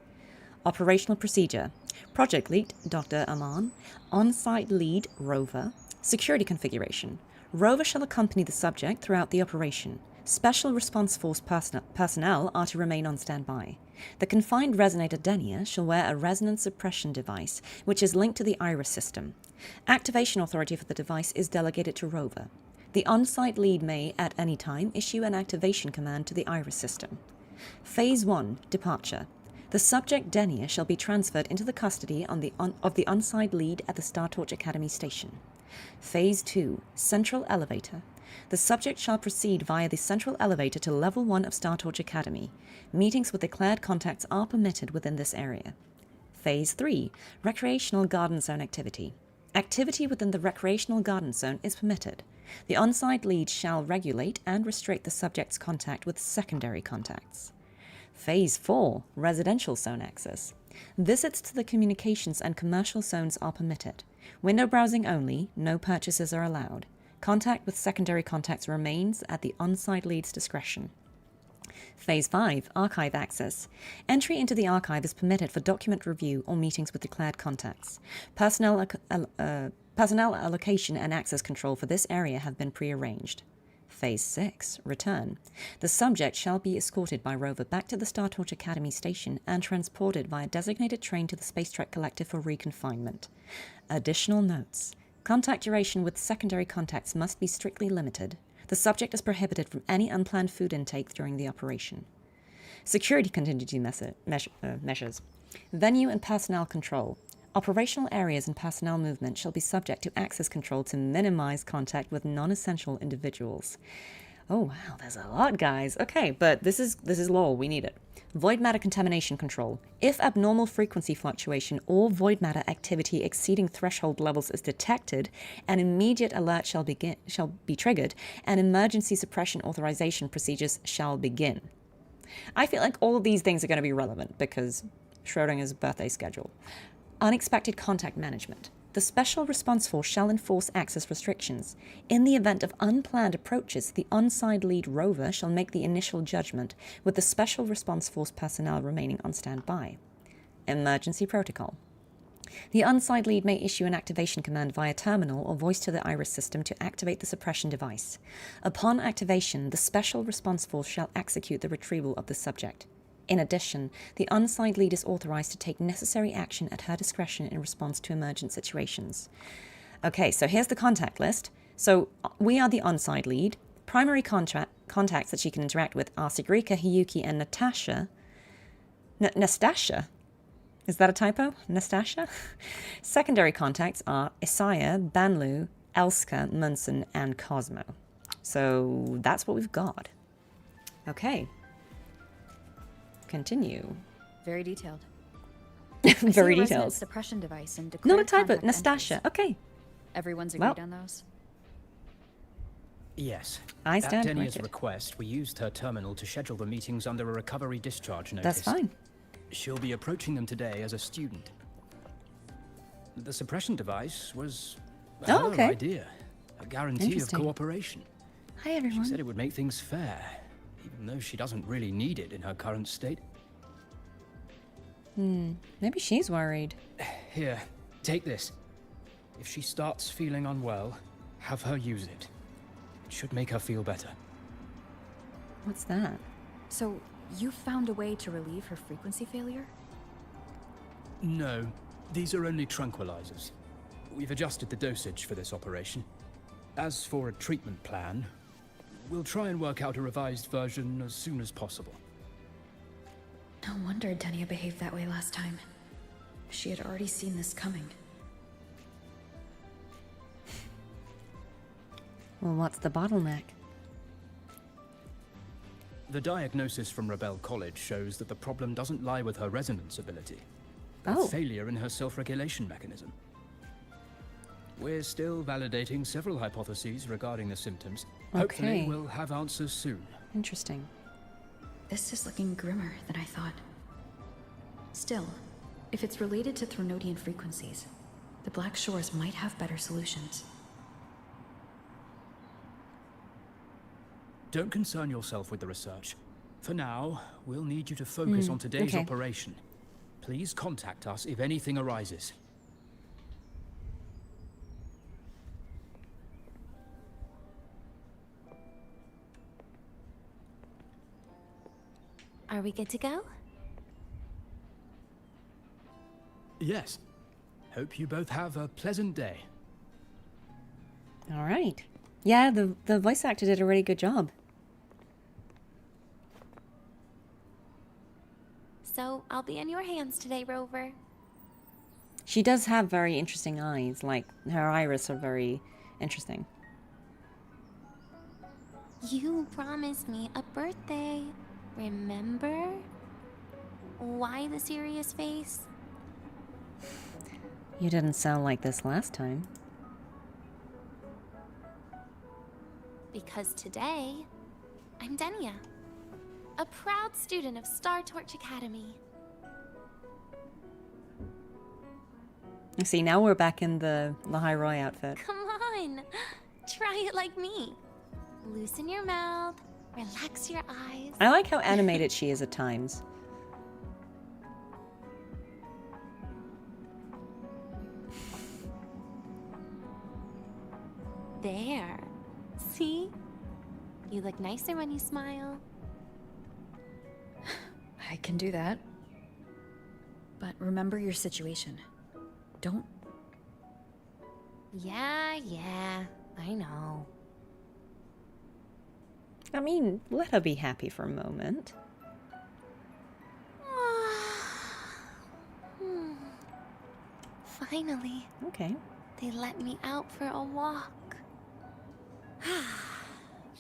Speaker 1: Operational procedure. Project lead, Dr. Aman. On-site lead, Rover. Security configuration. Rover shall accompany the subject throughout the operation. Special Response Force personnel are to remain on standby. The confined Resonator Denia shall wear a resonance suppression device, which is linked to the iris system. Activation authority for the device is delegated to Rover. The on-site lead may, at any time, issue an activation command to the iris system. Phase 1, Departure. The subject Denia shall be transferred into the custody of the on-site lead at the Startorch Academy station. Phase 2, Central Elevator. The subject shall proceed via the central elevator to Level 1 of Startorch Academy. Meetings with declared contacts are permitted within this area. Phase 3, Recreational Garden Zone activity. Activity within the recreational garden zone is permitted. The on-site lead shall regulate and restrict the subject's contact with secondary contacts. Phase 4, residential zone access. Visits to the communications and commercial zones are permitted. Window browsing only, no purchases are allowed. Contact with secondary contacts remains at the on-site lead's discretion. Phase 5, archive access. Entry into the archive is permitted for document review or meetings with declared contacts. Personnel allocation and access control for this area have been prearranged. Phase 6, return. The subject shall be escorted by rover back to the Startorch Academy station and transported via designated train to the Space Trek Collective for reconfinement. Additional notes. Contact duration with secondary contacts must be strictly limited. The subject is prohibited from any unplanned food intake during the operation. Security contingency measures. Venue and personnel control. Operational areas and personnel movement shall be subject to access control to minimize contact with non-essential individuals. Oh wow, there's a lot, guys. Okay, but this is law. We need it. Void matter contamination control. If abnormal frequency fluctuation or void matter activity exceeding threshold levels is detected, an immediate alert shall be triggered, and emergency suppression authorization procedures shall begin. I feel like all of these things are going to be relevant because Schrodinger's birthday schedule. Unexpected contact management. The Special Response Force shall enforce access restrictions. In the event of unplanned approaches, the on-site lead rover shall make the initial judgment, with the Special Response Force personnel remaining on standby. Emergency protocol. The on-site lead may issue an activation command via terminal or voice to the iris system to activate the suppression device. Upon activation, the Special Response Force shall execute the retrieval of the subject. In addition, the on-site lead is authorized to take necessary action at her discretion in response to emergent situations. Okay, so here's the contact list. So we are the on-site lead. Primary contacts that she can interact with are Sigrika, Hiyuki, and Natasha. Nastasha? Is that a typo? Nastasha? Secondary contacts are Isaiah, Banlu, Elska, Munson, and Cosmo. So that's what we've got. Okay. Continue.
Speaker 6: Very detailed.
Speaker 1: Very
Speaker 6: I see a
Speaker 1: detailed.
Speaker 6: suppression device and
Speaker 1: Not a typo.
Speaker 6: contact
Speaker 1: Nastasha.
Speaker 6: entries.
Speaker 1: Okay.
Speaker 6: Everyone's agreed on those?
Speaker 8: Yes.
Speaker 1: I
Speaker 8: At
Speaker 1: stand
Speaker 8: Denia's
Speaker 1: corrected.
Speaker 8: request, we used her terminal to schedule the meetings under a recovery discharge notice.
Speaker 1: That's fine.
Speaker 8: She'll be approaching them today as a student. The suppression device was her
Speaker 1: okay.
Speaker 8: idea. A guarantee of
Speaker 1: Interesting.
Speaker 8: cooperation.
Speaker 2: Hi, everyone.
Speaker 8: She said it would make things fair, even though she doesn't really need it in her current state.
Speaker 1: Maybe she's worried.
Speaker 8: Here, take this. If she starts feeling unwell, have her use it. It should make her feel better.
Speaker 1: What's that?
Speaker 6: So, you found a way to relieve her frequency failure?
Speaker 8: No, these are only tranquilizers. We've adjusted the dosage for this operation. As for a treatment plan, we'll try and work out a revised version as soon as possible.
Speaker 6: No wonder Denia behaved that way last time. She had already seen this coming.
Speaker 1: Well, what's the bottleneck?
Speaker 8: The diagnosis from Rebel College shows that the problem doesn't lie with her resonance ability, but
Speaker 1: Oh.
Speaker 8: failure in her self-regulation mechanism. We're still validating several hypotheses regarding the symptoms. Hopefully,
Speaker 1: Okay.
Speaker 8: we'll have answers soon.
Speaker 1: Interesting.
Speaker 6: This is looking grimmer than I thought. Still, if it's related to Thronodian frequencies, the Black Shores might have better solutions.
Speaker 8: Don't concern yourself with the research. For now, we'll need you to focus on today's
Speaker 1: okay.
Speaker 8: operation. Please contact us if anything arises.
Speaker 9: Are we good to go?
Speaker 8: Yes. Hope you both have a pleasant day.
Speaker 1: All right. Yeah, the voice actor did a really good job.
Speaker 9: So I'll be in your hands today, Rover.
Speaker 1: She does have very interesting eyes. Like, her iris are very interesting.
Speaker 9: You promised me a birthday. Remember? Why the serious face?
Speaker 1: You didn't sound like this last time.
Speaker 9: Because today, I'm Denia, a proud student of Star Torch Academy.
Speaker 1: See, now we're back in the Lahai outfit.
Speaker 9: Come on, try it like me. Loosen your mouth, relax your eyes.
Speaker 1: I like how animated she is at times.
Speaker 9: There. See? You look nicer when you smile.
Speaker 6: I can do that. But remember your situation. Don't...
Speaker 9: Yeah, I know.
Speaker 1: I mean, let her be happy for a moment.
Speaker 9: Finally,
Speaker 1: Okay.
Speaker 9: they let me out for a walk.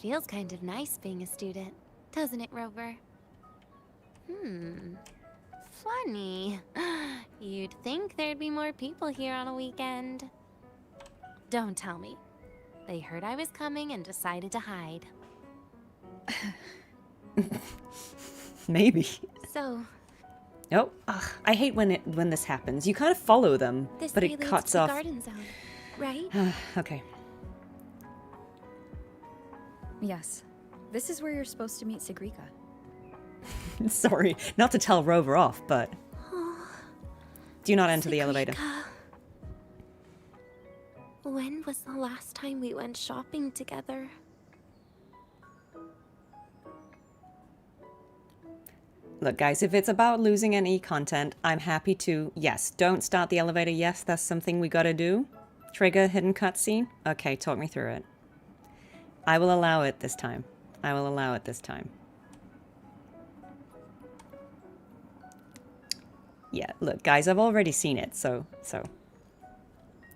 Speaker 9: Feels kind of nice being a student, doesn't it, Rover? Funny. You'd think there'd be more people here on a weekend. Don't tell me. They heard I was coming and decided to hide.
Speaker 1: Maybe.
Speaker 9: So,
Speaker 1: Oh, ugh, I hate when this happens. You kind of follow them,
Speaker 9: this
Speaker 1: but
Speaker 9: way
Speaker 1: it
Speaker 9: leads
Speaker 1: cuts
Speaker 9: to the
Speaker 1: off.
Speaker 9: garden zone, right?
Speaker 1: Okay.
Speaker 6: Yes. This is where you're supposed to meet Sigrika.
Speaker 1: Sorry, not to tell Rover off, but do not enter the elevator.
Speaker 9: Sigrika. When was the last time we went shopping together?
Speaker 1: Look, guys, if it's about losing any content, I'm happy to... Yes, don't start the elevator. Yes, that's something we gotta do. Trigger hidden cutscene. Okay, talk me through it. I will allow it this time. I will allow it this time. Yeah, look, guys, I've already seen it, so...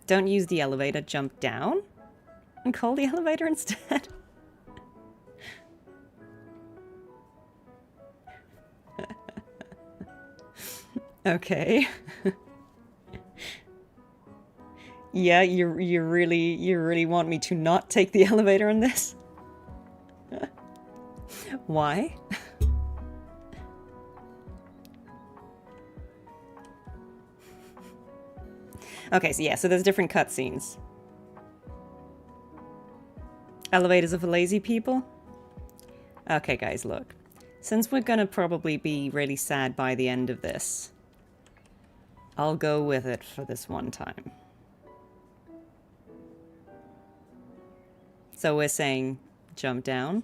Speaker 1: Don't use the elevator, jump down and call the elevator instead. Okay. Yeah, you really want me to not take the elevator in this? Why? Okay, so yeah, so there's different cutscenes. Elevators are for lazy people? Okay, guys, look. Since we're gonna probably be really sad by the end of this, I'll go with it for this one time. So we're saying jump down.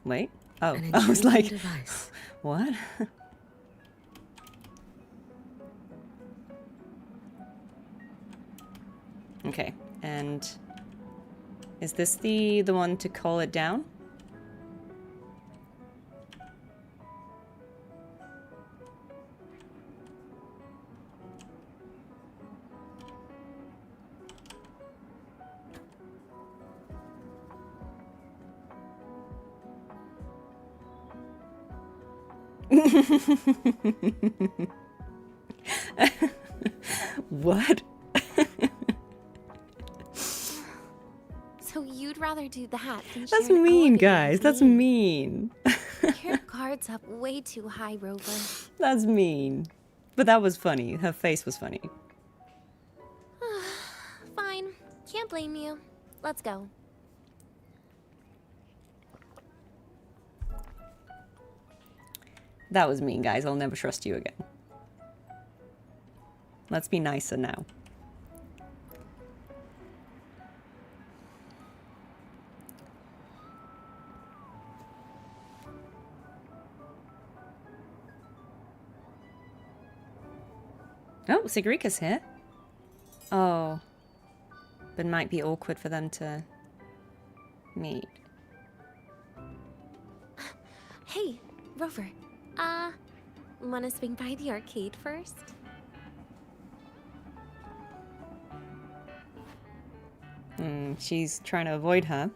Speaker 1: Wait. Oh, I was like,
Speaker 7: device.
Speaker 1: what? Okay, and is this the one to call it down? What?
Speaker 9: So you'd rather do that than
Speaker 1: That's
Speaker 9: share an
Speaker 1: mean,
Speaker 9: elevator
Speaker 1: guys.
Speaker 9: with
Speaker 1: That's
Speaker 9: me?
Speaker 1: mean.
Speaker 9: Your guard's up way too high, Rover.
Speaker 1: That's mean. But that was funny. Her face was funny.
Speaker 9: Fine. Can't blame you. Let's go.
Speaker 1: That was mean, guys. I'll never trust you again. Let's be nicer now. Oh, Sigrika's here. Oh. But it might be awkward for them to meet.
Speaker 9: Hey, Rover. Wanna swing by the arcade first?
Speaker 1: She's trying to avoid her.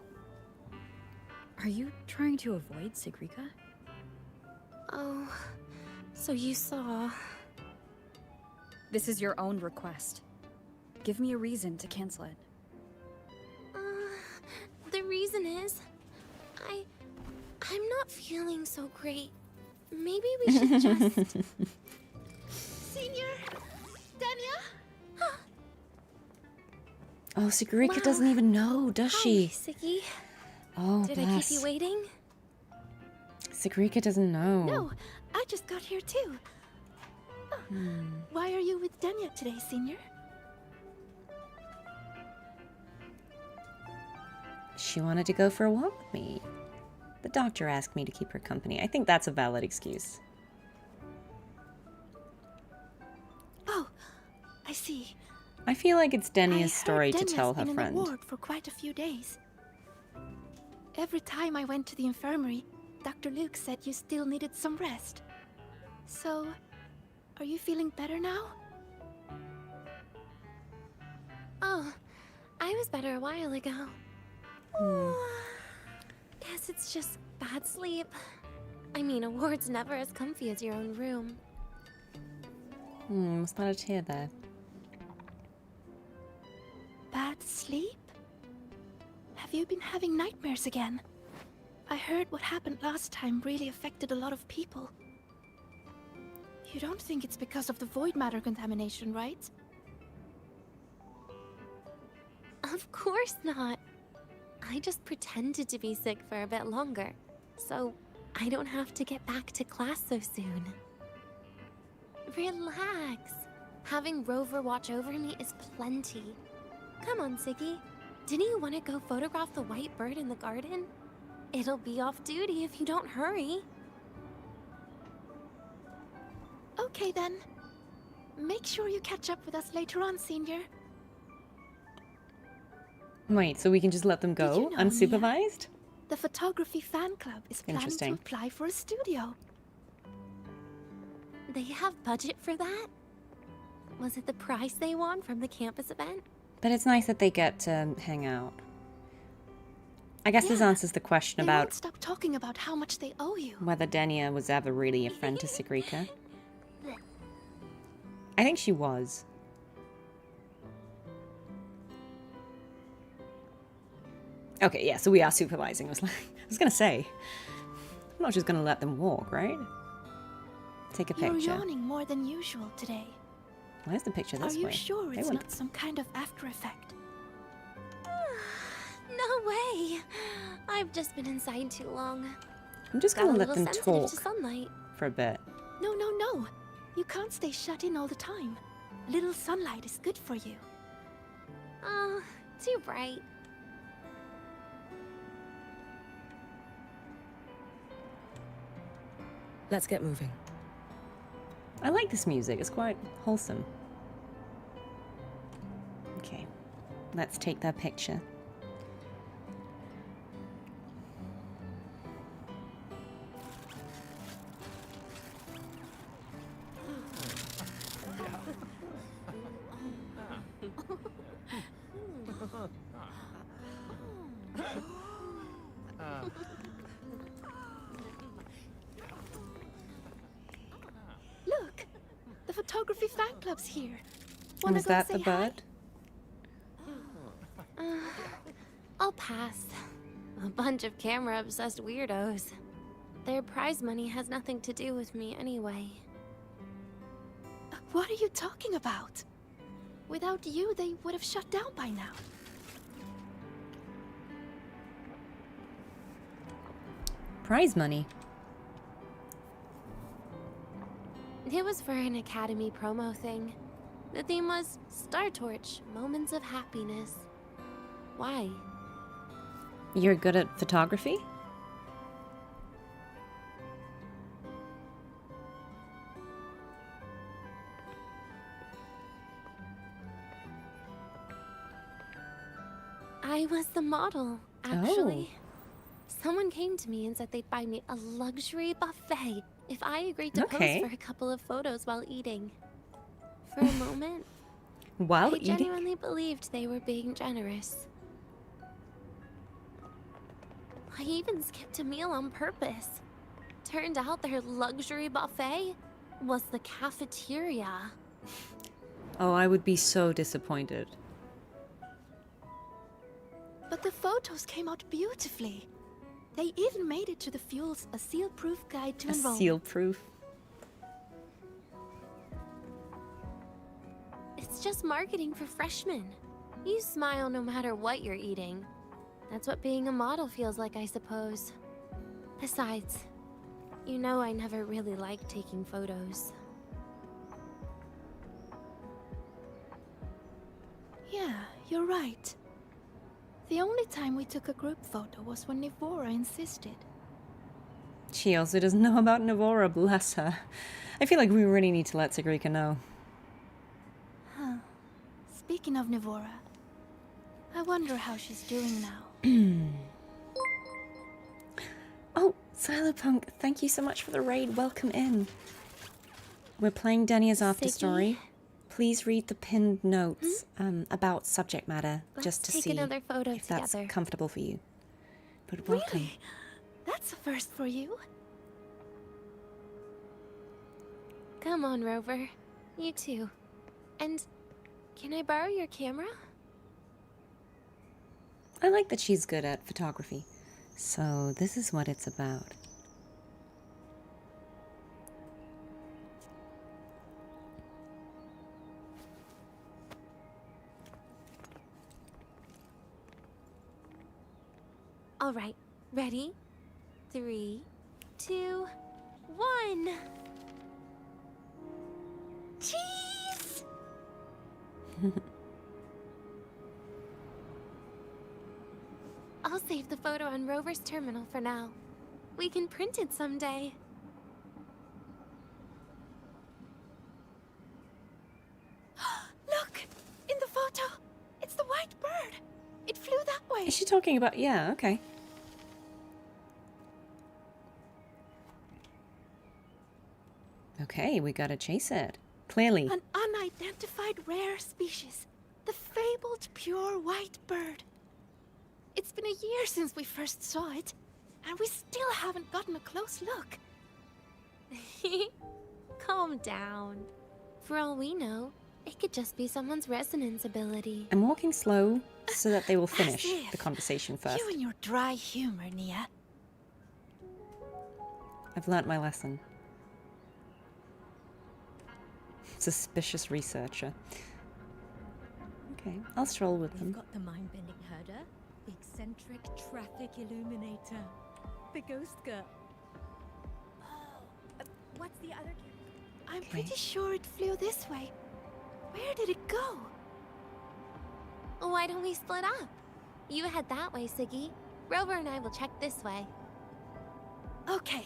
Speaker 6: Are you trying to avoid Sigrika?
Speaker 9: Oh, so you saw.
Speaker 6: This is your own request. Give me a reason to cancel it.
Speaker 9: The reason is, I'm not feeling so great. Maybe we should just...
Speaker 10: Senior? Denia?
Speaker 1: Oh, Sigrika doesn't even know, does she?
Speaker 9: Siggy.
Speaker 1: Oh,
Speaker 9: Did I
Speaker 1: bless.
Speaker 9: keep you waiting?
Speaker 1: Sigrika doesn't know.
Speaker 10: No, I just got here too. Why are you with Denia today, Senior?
Speaker 1: She wanted to go for a walk with me. The doctor asked me to keep her company. I think that's a valid excuse.
Speaker 10: Oh, I see.
Speaker 1: I feel like it's Denia's
Speaker 10: I heard
Speaker 1: story to
Speaker 10: Denia's
Speaker 1: tell her
Speaker 10: been
Speaker 1: friend.
Speaker 10: in the ward for quite a few days. Every time I went to the infirmary, Dr. Luke said you still needed some rest. So, are you feeling better now?
Speaker 9: Oh, I was better a while ago. Guess it's just bad sleep. I mean, a ward's never as comfy as your own room.
Speaker 1: Was that a tear there?
Speaker 10: Bad sleep? Have you been having nightmares again? I heard what happened last time really affected a lot of people. You don't think it's because of the void matter contamination, right?
Speaker 9: Of course not. I just pretended to be sick for a bit longer, so I don't have to get back to class so soon. Relax. Having Rover watch over me is plenty. Come on, Siggy. Didn't you want to go photograph the white bird in the garden? It'll be off duty if you don't hurry.
Speaker 10: Okay then. Make sure you catch up with us later on, Senior.
Speaker 1: Wait, so we can just let them
Speaker 10: Did
Speaker 1: go
Speaker 10: you know,
Speaker 1: unsupervised?
Speaker 10: The photography fan club is planning to
Speaker 1: Interesting.
Speaker 10: apply for a studio.
Speaker 9: They have budget for that? Was it the prize they won from the campus event?
Speaker 1: But it's nice that they get to hang out. I guess this
Speaker 10: Yeah,
Speaker 1: answers the question
Speaker 10: They won't
Speaker 1: about
Speaker 10: stop talking about how much they owe you.
Speaker 1: whether Denia was ever really a friend to Sigrika. I think she was. Okay, yeah, so we are supervising. I was gonna say, I'm not just gonna let them walk, right? Take a
Speaker 10: You're
Speaker 1: picture.
Speaker 10: yawning more than usual today.
Speaker 1: Why is the picture
Speaker 10: Are
Speaker 1: this
Speaker 10: you
Speaker 1: way?
Speaker 10: sure
Speaker 1: They
Speaker 10: it's
Speaker 1: went-
Speaker 10: not some kind of after effect?
Speaker 9: No way! I've just been inside too long.
Speaker 1: I'm just
Speaker 9: Got
Speaker 1: gonna
Speaker 9: a
Speaker 1: let
Speaker 9: little
Speaker 1: them
Speaker 9: sensitive
Speaker 1: talk
Speaker 9: to sunlight.
Speaker 1: for a bit.
Speaker 10: No, no, no. You can't stay shut in all the time. Little sunlight is good for you.
Speaker 9: Oh, too bright.
Speaker 7: Let's get moving.
Speaker 1: I like this music. It's quite wholesome. Okay, let's take that picture.
Speaker 10: Look, the photography fan club's here. Wanna
Speaker 1: Was
Speaker 10: go
Speaker 1: that
Speaker 10: say
Speaker 1: the
Speaker 10: hi?
Speaker 1: bird?
Speaker 9: I'll pass. A bunch of camera-obsessed weirdos. Their prize money has nothing to do with me anyway.
Speaker 10: What are you talking about? Without you, they would have shut down by now.
Speaker 1: Prize money.
Speaker 9: It was for an Academy promo thing. The theme was Star Torch, Moments of Happiness. Why?
Speaker 1: You're good at photography?
Speaker 9: I was the model, actually. Someone came to me and said they'd buy me a luxury buffet if I agreed to
Speaker 1: Okay.
Speaker 9: pose for a couple of photos while eating. For a moment,
Speaker 1: While
Speaker 9: I
Speaker 1: eating?
Speaker 9: genuinely believed they were being generous. I even skipped a meal on purpose. Turned out their luxury buffet was the cafeteria.
Speaker 1: Oh, I would be so disappointed.
Speaker 10: But the photos came out beautifully. They even made it to the Fuel's A Seal-Proof Guide to
Speaker 1: A
Speaker 10: Enrollment.
Speaker 1: seal-proof.
Speaker 9: It's just marketing for freshmen. You smile no matter what you're eating. That's what being a model feels like, I suppose. Besides, you know I never really liked taking photos.
Speaker 10: Yeah, you're right. The only time we took a group photo was when Nivora insisted.
Speaker 1: She also doesn't know about Navora, bless her. I feel like we really need to let Sigrika know.
Speaker 10: Huh. Speaking of Nivora, I wonder how she's doing now.
Speaker 1: Oh, Silopunk, thank you so much for the raid. Welcome in. We're playing Denia's Afterstory. Please read the pinned notes about subject matter, just to
Speaker 9: take
Speaker 1: see
Speaker 9: another photo
Speaker 1: if that's
Speaker 9: together.
Speaker 1: comfortable for you. But welcome.
Speaker 10: Really? That's a first for you.
Speaker 9: Come on, Rover. You too. And can I borrow your camera?
Speaker 1: I like that she's good at photography. So this is what it's about.
Speaker 9: All right, ready? 3, 2, 1. Cheese! I'll save the photo on Rover's terminal for now. We can print it someday.
Speaker 10: Look! In the photo! It's the white bird! It flew that way!
Speaker 1: Is she talking about... Yeah, okay. Okay, we gotta chase it. Clearly.
Speaker 10: An unidentified rare species. The fabled pure white bird. It's been a year since we first saw it, and we still haven't gotten a close look.
Speaker 9: Calm down. For all we know, it could just be someone's resonance ability.
Speaker 1: I'm walking slow so that they will finish
Speaker 10: As if.
Speaker 1: the conversation first.
Speaker 10: You and your dry humor, Nia.
Speaker 1: I've learnt my lesson. Suspicious researcher. Okay, I'll stroll with them.
Speaker 7: We've got the mind-bending herder, the eccentric traffic illuminator, the ghost girl. Oh, what's the other character?
Speaker 10: I'm pretty sure it flew this way. Where did it go?
Speaker 9: Why don't we split up? You head that way, Siggy. Rover and I will check this way.
Speaker 10: Okay.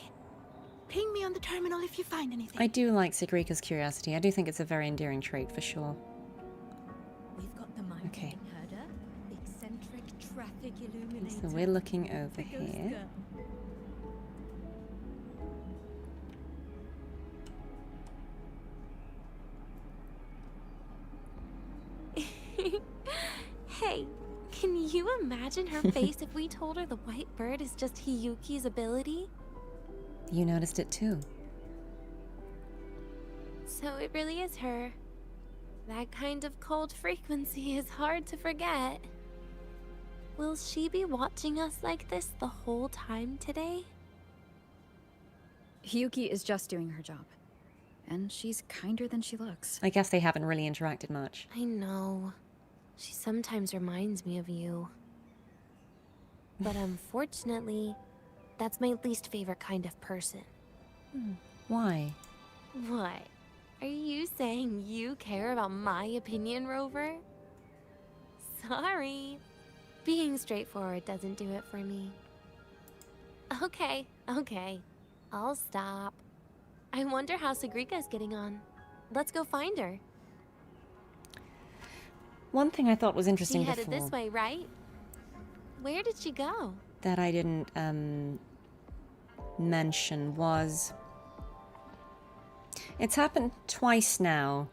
Speaker 10: Ping me on the terminal if you find anything.
Speaker 1: I do like Sigrika's curiosity. I do think it's a very endearing trait, for sure.
Speaker 7: We've got the mind-bending herder, the eccentric traffic illuminator.
Speaker 1: So we're looking over
Speaker 7: the ghost
Speaker 1: here.
Speaker 7: girl.
Speaker 9: Hey, can you imagine her face if we told her the white bird is just Hiyuki's ability?
Speaker 1: You noticed it too.
Speaker 9: So it really is her. That kind of cold frequency is hard to forget. Will she be watching us like this the whole time today?
Speaker 6: Hiyuki is just doing her job. And she's kinder than she looks.
Speaker 1: I guess they haven't really interacted much.
Speaker 9: I know. She sometimes reminds me of you. But unfortunately, that's my least favorite kind of person.
Speaker 1: Why?
Speaker 9: What? Are you saying you care about my opinion, Rover? Sorry. Being straightforward doesn't do it for me. Okay. I'll stop. I wonder how Sigrika's getting on. Let's go find her.
Speaker 1: One thing I thought was interesting
Speaker 9: She headed
Speaker 1: before
Speaker 9: this way, right? Where did she go?
Speaker 1: that I didn't mention was... It's happened twice now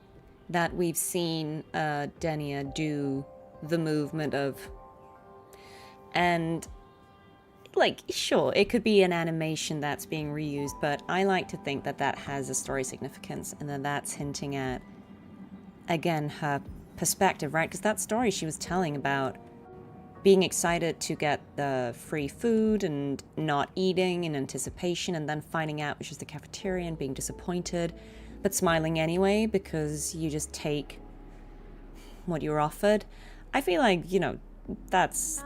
Speaker 1: that we've seen Denia do the movement of... And like, sure, it could be an animation that's being reused, but I like to think that that has a story significance, and then that's hinting at, again, her perspective, right? Because that story she was telling about being excited to get the free food and not eating in anticipation, and then finding out which is the cafeteria and being disappointed, but smiling anyway because you just take what you're offered. I feel like, you know, that's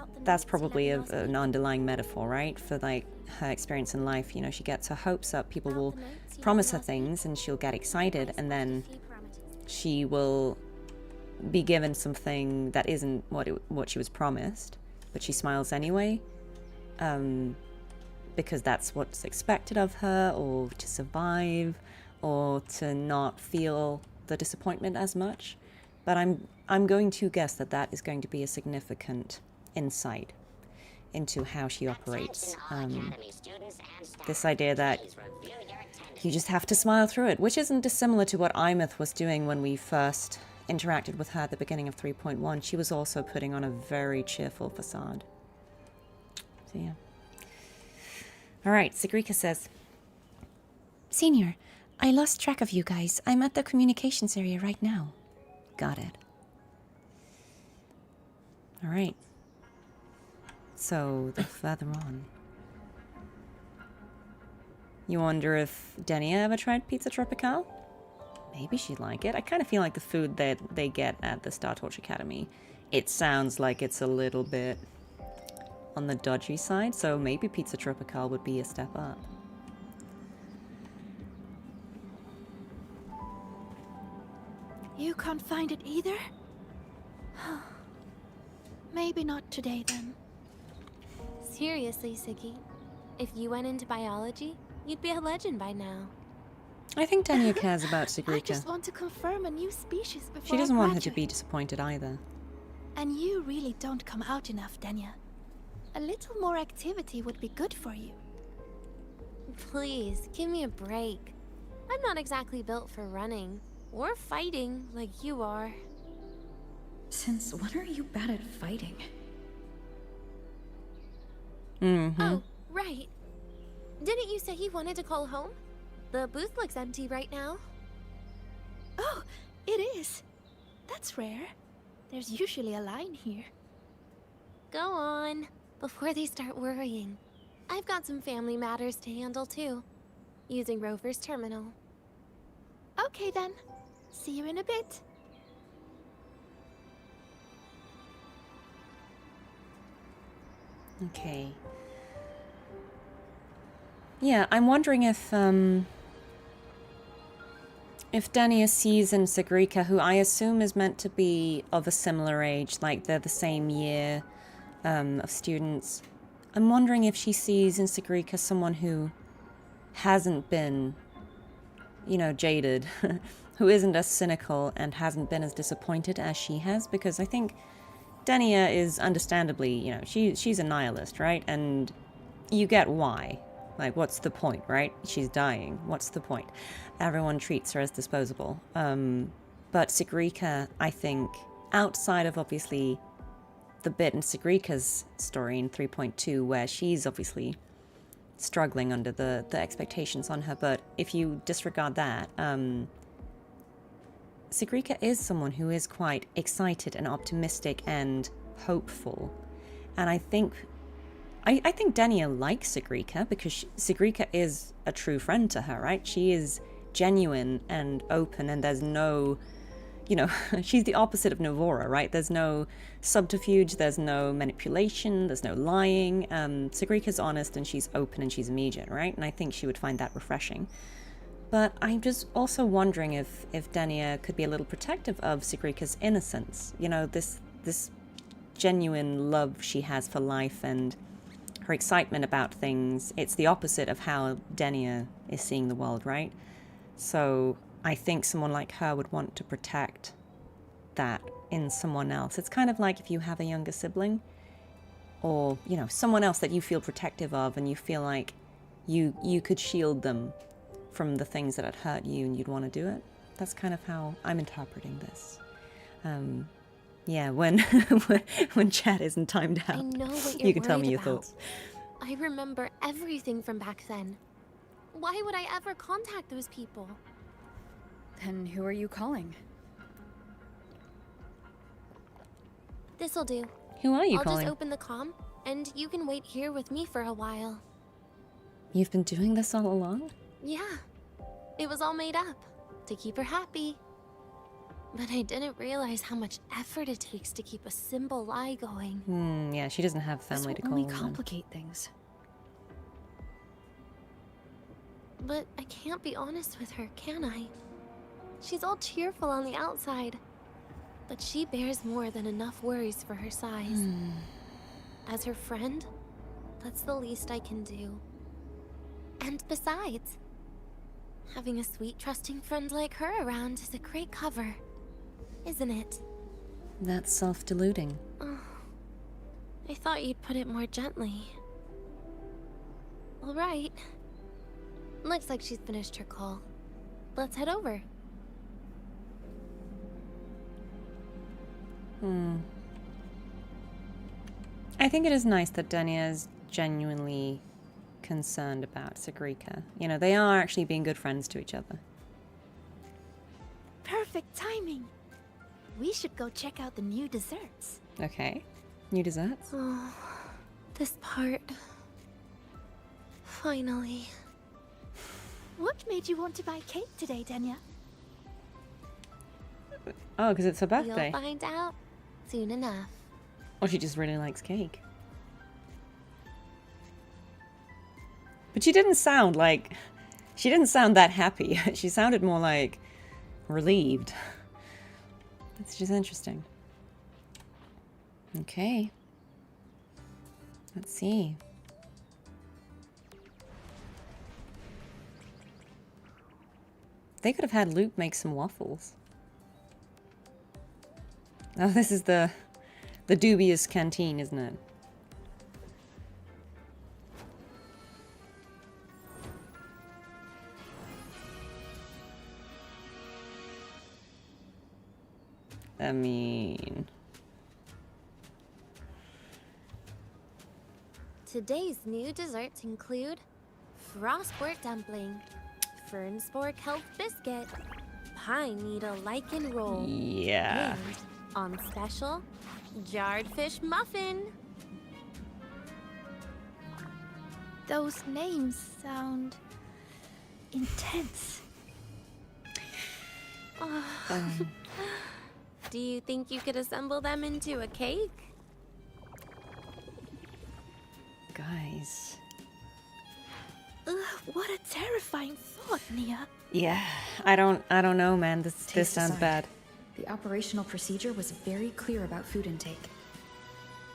Speaker 1: probably an underlying metaphor, right? For like her experience in life. You know, she gets her hopes up, people will promise her things and she'll get excited, and then she will be given something that isn't what she was promised, but she smiles anyway, because that's what's expected of her, or to survive, or to not feel the disappointment as much. But I'm going to guess that that is going to be a significant insight into how she operates. This idea that you just have to smile through it, which isn't dissimilar to what Imeth was doing when we first interacted with her at the beginning of 3.1. She was also putting on a very cheerful facade. So yeah. Alright, Sigrika says,
Speaker 2: Senior, I lost track of you guys. I'm at the communications area right now.
Speaker 1: got it. Alright. So, the further on. You wonder if Denia ever tried Pizza Tropical? Maybe she'd like it. I kind of feel like the food that they get at the Star Torch Academy, it sounds like it's a little bit on the dodgy side, so maybe Pizza Tropical would be a step up.
Speaker 10: You can't find it either? Maybe not today then.
Speaker 9: Seriously, Siggy. If you went into biology, you'd be a legend by now.
Speaker 1: I think Denia cares about
Speaker 10: I
Speaker 1: Sigrika.
Speaker 10: just want to confirm a new species before
Speaker 1: She doesn't
Speaker 10: I
Speaker 1: want her to
Speaker 10: graduate.
Speaker 1: be disappointed either.
Speaker 10: And you really don't come out enough, Denia. A little more activity would be good for you.
Speaker 9: Please, give me a break. I'm not exactly built for running or fighting like you are.
Speaker 6: Since when are you bad at fighting?
Speaker 1: Mm-hmm.
Speaker 9: Oh, right. Didn't you say you wanted to call home? The booth looks empty right now.
Speaker 10: Oh, it is. That's rare. There's usually a line here.
Speaker 9: Go on, before they start worrying. I've got some family matters to handle too, using Rover's terminal.
Speaker 10: Okay then. See you in a bit.
Speaker 1: Okay. Yeah, I'm wondering if Denia sees in Sigrika, who I assume is meant to be of a similar age, like they're the same year of students. I'm wondering if she sees in Sigrika someone who hasn't been, you know, jaded, who isn't as cynical and hasn't been as disappointed as she has, because I think Denia is understandably, you know, she's a nihilist, right? And you get why. Like, what's the point, right? She's dying. What's the point? Everyone treats her as disposable. But Sigrika, I think, outside of obviously the bit in Sigrika's story in 3.2, where she's obviously struggling under the expectations on her, but if you disregard that, Sigrika is someone who is quite excited and optimistic and hopeful. And I think Denia likes Sigrika because Sigrika is a true friend to her, right? She is genuine and open, and there's no, you know, she's the opposite of Novora, right? There's no subterfuge, there's no manipulation, there's no lying. Sigrika's honest and she's open and she's immediate, right? And I think she would find that refreshing. But I'm just also wondering if Denia could be a little protective of Sigrika's innocence. You know, this genuine love she has for life and her excitement about things. It's the opposite of how Denia is seeing the world, right? So I think someone like her would want to protect that in someone else. It's kind of like if you have a younger sibling, or, you know, someone else that you feel protective of and you feel like you could shield them from the things that had hurt you and you'd want to do it. That's kind of how I'm interpreting this. Yeah, when chat isn't timed out,
Speaker 9: I know what
Speaker 1: you
Speaker 9: you're
Speaker 1: can tell me your
Speaker 9: worried about.
Speaker 1: thoughts.
Speaker 9: I remember everything from back then. Why would I ever contact those people?
Speaker 6: Then who are you calling?
Speaker 9: This'll do.
Speaker 1: Who are you
Speaker 9: I'll
Speaker 1: calling?
Speaker 9: just open the comm, and you can wait here with me for a while.
Speaker 1: You've been doing this all along?
Speaker 9: Yeah. It was all made up, to keep her happy. But I didn't realize how much effort it takes to keep a simple lie going.
Speaker 1: Yeah, she doesn't have family
Speaker 6: This
Speaker 1: to
Speaker 6: will
Speaker 1: call.
Speaker 6: only complicate things.
Speaker 9: But I can't be honest with her, can I? She's all cheerful on the outside, but she bears more than enough worries for her size. As her friend, that's the least I can do. And besides, having a sweet, trusting friend like her around is a great cover, isn't it?
Speaker 1: That's self-deluding.
Speaker 9: Oh, I thought you'd put it more gently. All right. Looks like she's finished her call. Let's head over.
Speaker 1: I think it is nice that Denia is genuinely concerned about Segrika. You know, they are actually being good friends to each other.
Speaker 10: Perfect timing. We should go check out the new desserts.
Speaker 1: Okay. New desserts?
Speaker 9: Oh, this part. Finally.
Speaker 10: What made you want to buy cake today, Denia?
Speaker 1: Oh, because it's her birthday.
Speaker 9: You'll find out soon enough.
Speaker 1: Or she just really likes cake. But she didn't sound like... She didn't sound that happy. She sounded more like... relieved. It's just interesting. Okay. Let's see. They could have had Luke make some waffles. Oh, this is the dubious canteen, isn't it? I mean...
Speaker 9: Today's new desserts include frostwort dumpling, fern spore kelp biscuit, pine needle lichen roll,
Speaker 1: Yeah.
Speaker 9: and, on special, jarred fish muffin.
Speaker 10: Those names sound intense.
Speaker 9: Do you think you could assemble them into a cake?
Speaker 1: Guys.
Speaker 10: Ugh, what a terrifying thought, Nia.
Speaker 1: Yeah, I don't know, man. This sounds
Speaker 6: aside,
Speaker 1: bad.
Speaker 6: The operational procedure was very clear about food intake.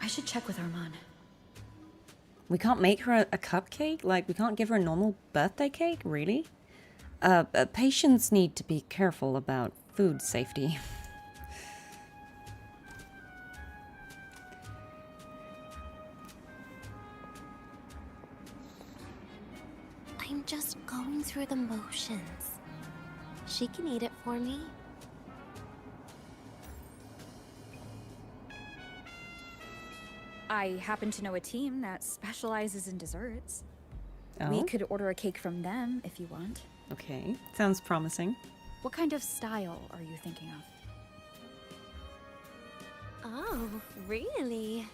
Speaker 6: I should check with Arman.
Speaker 1: We can't make her a cupcake? Like, we can't give her a normal birthday cake? Really? Patients need to be careful about food safety.
Speaker 9: I'm just going through the motions. She can eat it for me.
Speaker 6: I happen to know a team that specializes in desserts.
Speaker 1: Oh?
Speaker 6: We could order a cake from them if you want.
Speaker 1: Okay, sounds promising.
Speaker 6: What kind of style are you thinking of?
Speaker 9: Oh, really?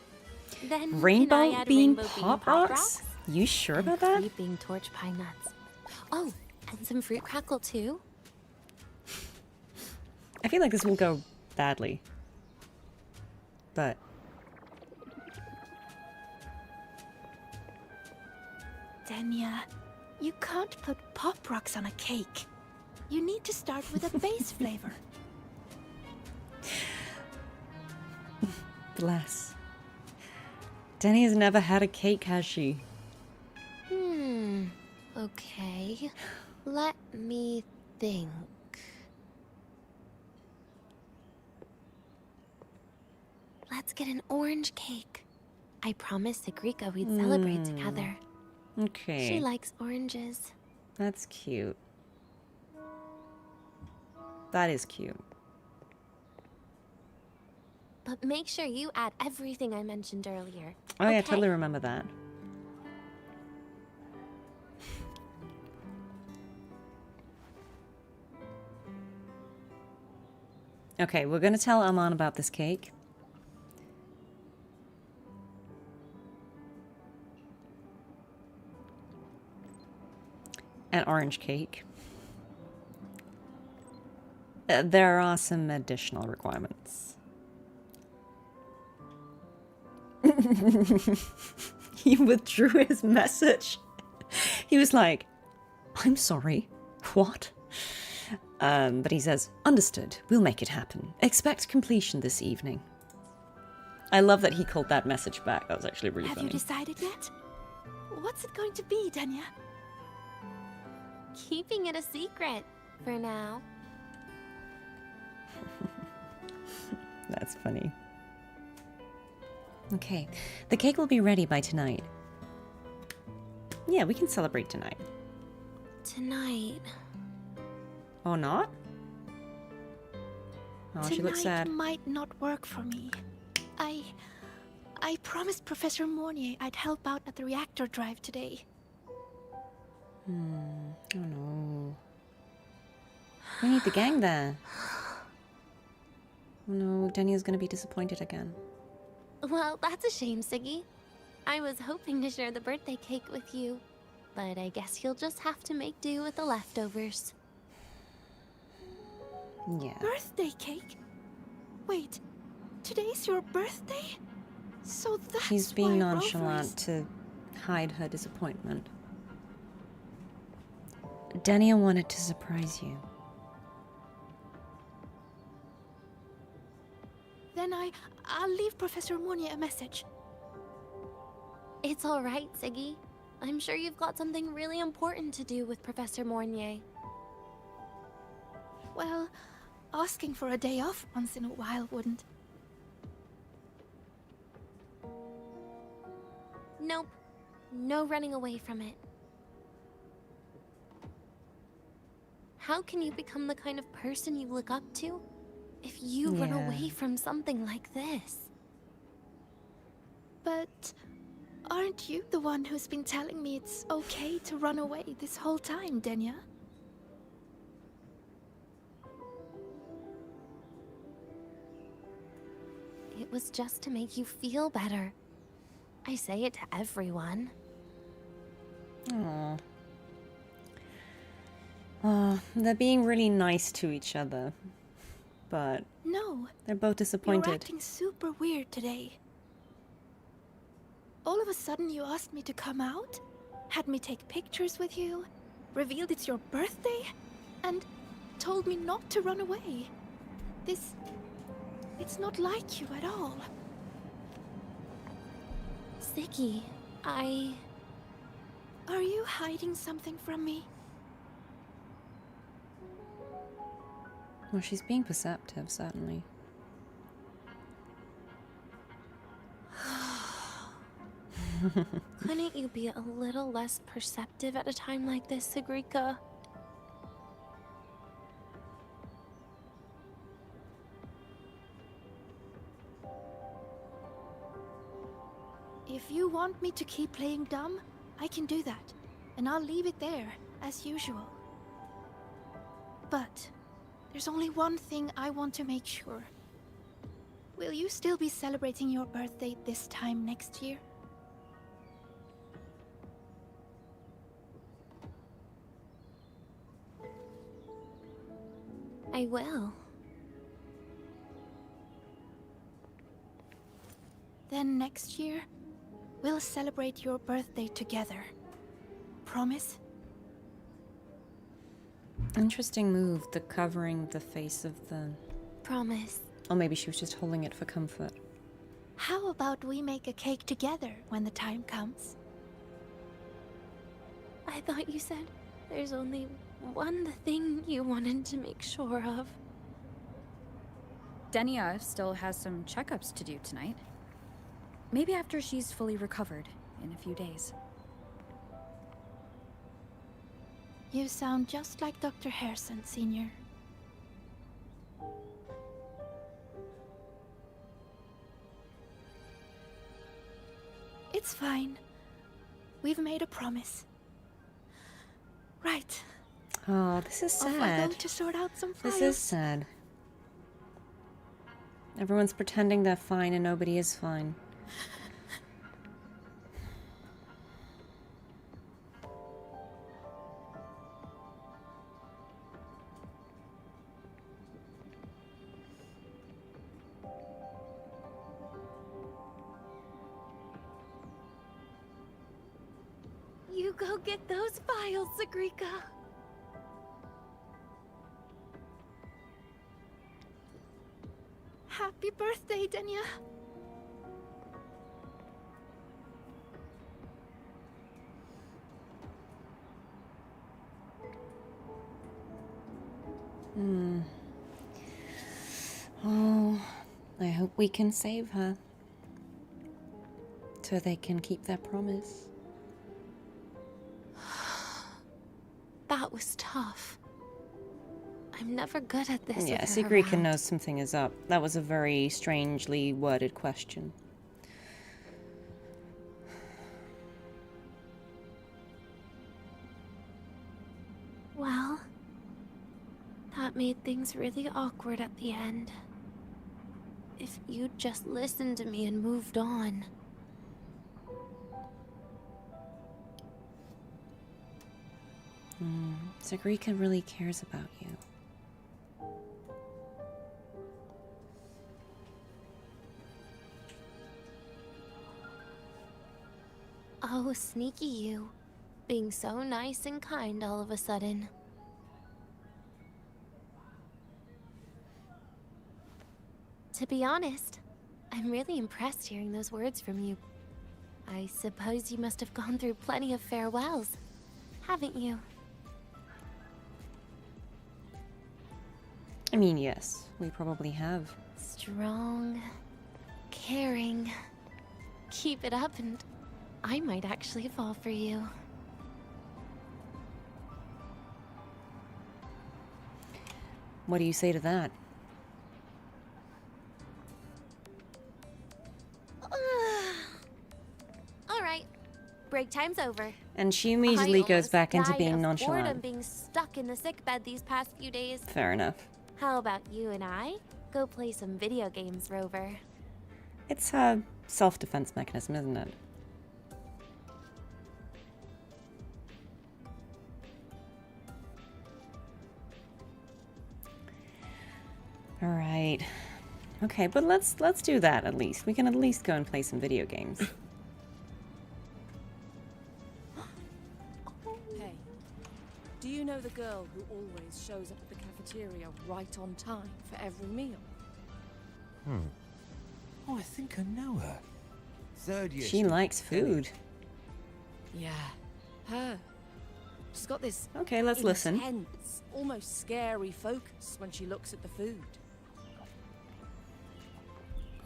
Speaker 9: Then
Speaker 1: Rainbow
Speaker 9: can I add
Speaker 1: bean
Speaker 9: rainbow
Speaker 1: pop rocks? You sure
Speaker 9: and
Speaker 1: about that?
Speaker 9: creeping torch pine nuts. Oh, and some fruit crackle too.
Speaker 1: I feel like this will go badly. But...
Speaker 10: Denia, you can't put pop rocks on a cake. You need to start with a base flavor.
Speaker 1: Bless. Denia's never had a cake, has she?
Speaker 9: Okay. Let me think. Let's get an orange cake. I promised Segrika we'd celebrate together.
Speaker 1: Okay.
Speaker 9: She likes oranges.
Speaker 1: That's cute. That is cute.
Speaker 9: But make sure you add everything I mentioned earlier.
Speaker 1: Oh yeah,
Speaker 9: okay?
Speaker 1: totally remember that. Okay, we're gonna tell Aman about this cake. An orange cake. There are some additional requirements. He withdrew his message. He was like, I'm sorry. What? But he says, understood. We'll make it happen. Expect completion this evening. I love that he called that message back. That was actually really
Speaker 10: Have
Speaker 1: funny.
Speaker 10: you decided yet? What's it going to be, Denia?
Speaker 9: Keeping it a secret for now.
Speaker 1: That's funny. Okay, the cake will be ready by tonight. Yeah, we can celebrate tonight.
Speaker 9: Tonight.
Speaker 1: Or not? Oh, she looks
Speaker 10: Tonight
Speaker 1: sad.
Speaker 10: might not work for me. I promised Professor Mornier I'd help out at the reactor drive today.
Speaker 1: Oh no. We need the gang there. Oh no, Denia's gonna be disappointed again.
Speaker 9: Well, that's a shame, Siggy. I was hoping to share the birthday cake with you, but I guess you'll just have to make do with the leftovers.
Speaker 1: Yeah.
Speaker 10: Birthday cake? Wait, today's your birthday? So that's
Speaker 1: She's being
Speaker 10: why
Speaker 1: nonchalant to hide her disappointment. Denia wanted to surprise you.
Speaker 10: Then I'll leave Professor Mornier a message.
Speaker 9: It's all right, Siggy. I'm sure you've got something really important to do with Professor Mornier.
Speaker 10: Well, asking for a day off once in a while wouldn't.
Speaker 9: Nope. No running away from it. How can you become the kind of person you look up to if you run away from something like this?
Speaker 10: But aren't you the one who's been telling me it's okay to run away this whole time, Denia?
Speaker 9: It was just to make you feel better. I say it to everyone.
Speaker 1: Aww. Oh, they're being really nice to each other. But
Speaker 10: No,
Speaker 1: they're both disappointed.
Speaker 10: you're acting super weird today. All of a sudden you asked me to come out, had me take pictures with you, revealed it's your birthday, and told me not to run away. It's not like you at all.
Speaker 9: Siggy,
Speaker 10: Are you hiding something from me?
Speaker 1: Well, she's being perceptive, certainly.
Speaker 9: Couldn't you be a little less perceptive at a time like this, Sigrika?
Speaker 10: If you want me to keep playing dumb, I can do that, and I'll leave it there, as usual. But there's only one thing I want to make sure. Will you still be celebrating your birthday this time next year?
Speaker 9: I will.
Speaker 10: Then next year, we'll celebrate your birthday together. Promise?
Speaker 1: Interesting move, the covering the face of the...
Speaker 9: Promise.
Speaker 1: Or maybe she was just holding it for comfort.
Speaker 10: How about we make a cake together when the time comes?
Speaker 9: I thought you said there's only one thing you wanted to make sure of.
Speaker 6: Denia still has some checkups to do tonight. Maybe after she's fully recovered in a few days.
Speaker 10: You sound just like Dr. Harrison, Senior. It's fine. We've made a promise. Right.
Speaker 1: Oh, this is
Speaker 10: Off I go
Speaker 1: sad.
Speaker 10: to sort out some files.
Speaker 1: This is sad. Everyone's pretending they're fine and nobody is fine.
Speaker 9: You go get those files, Sagrika.
Speaker 10: Happy birthday, Denia.
Speaker 1: Oh, I hope we can save her. So they can keep their promise.
Speaker 9: That was tough. I'm never good at this.
Speaker 1: Yeah,
Speaker 9: with her
Speaker 1: Sagrika
Speaker 9: around.
Speaker 1: knows something is up. That was a very strangely worded question.
Speaker 9: Well, that made things really awkward at the end. If you'd just listened to me and moved on.
Speaker 1: Sagrika really cares about you.
Speaker 9: Oh, sneaky you. Being so nice and kind all of a sudden. To be honest, I'm really impressed hearing those words from you. I suppose you must have gone through plenty of farewells, haven't you?
Speaker 1: I mean, yes, we probably have.
Speaker 9: Strong, caring. Keep it up and I might actually fall for you.
Speaker 1: What do you say to that?
Speaker 9: Alright, break time's over.
Speaker 1: And she immediately
Speaker 9: I
Speaker 1: goes
Speaker 9: almost
Speaker 1: back into
Speaker 9: died
Speaker 1: being
Speaker 9: of
Speaker 1: nonchalant.
Speaker 9: boredom being stuck in the sickbed these past few days.
Speaker 1: Fair enough.
Speaker 9: How about you and I go play some video games, Rover?
Speaker 1: It's a self-defense mechanism, isn't it? All right. Okay, but let's do that at least. We can at least go and play some video games.
Speaker 7: Hey, do you know the girl who always shows up at the cafeteria right on time for every meal?
Speaker 11: Oh, I think I know her. Third year.
Speaker 1: She likes food.
Speaker 7: Yeah, her. She's got this
Speaker 1: Okay, let's listen.
Speaker 7: intense, almost scary focus when she looks at the food.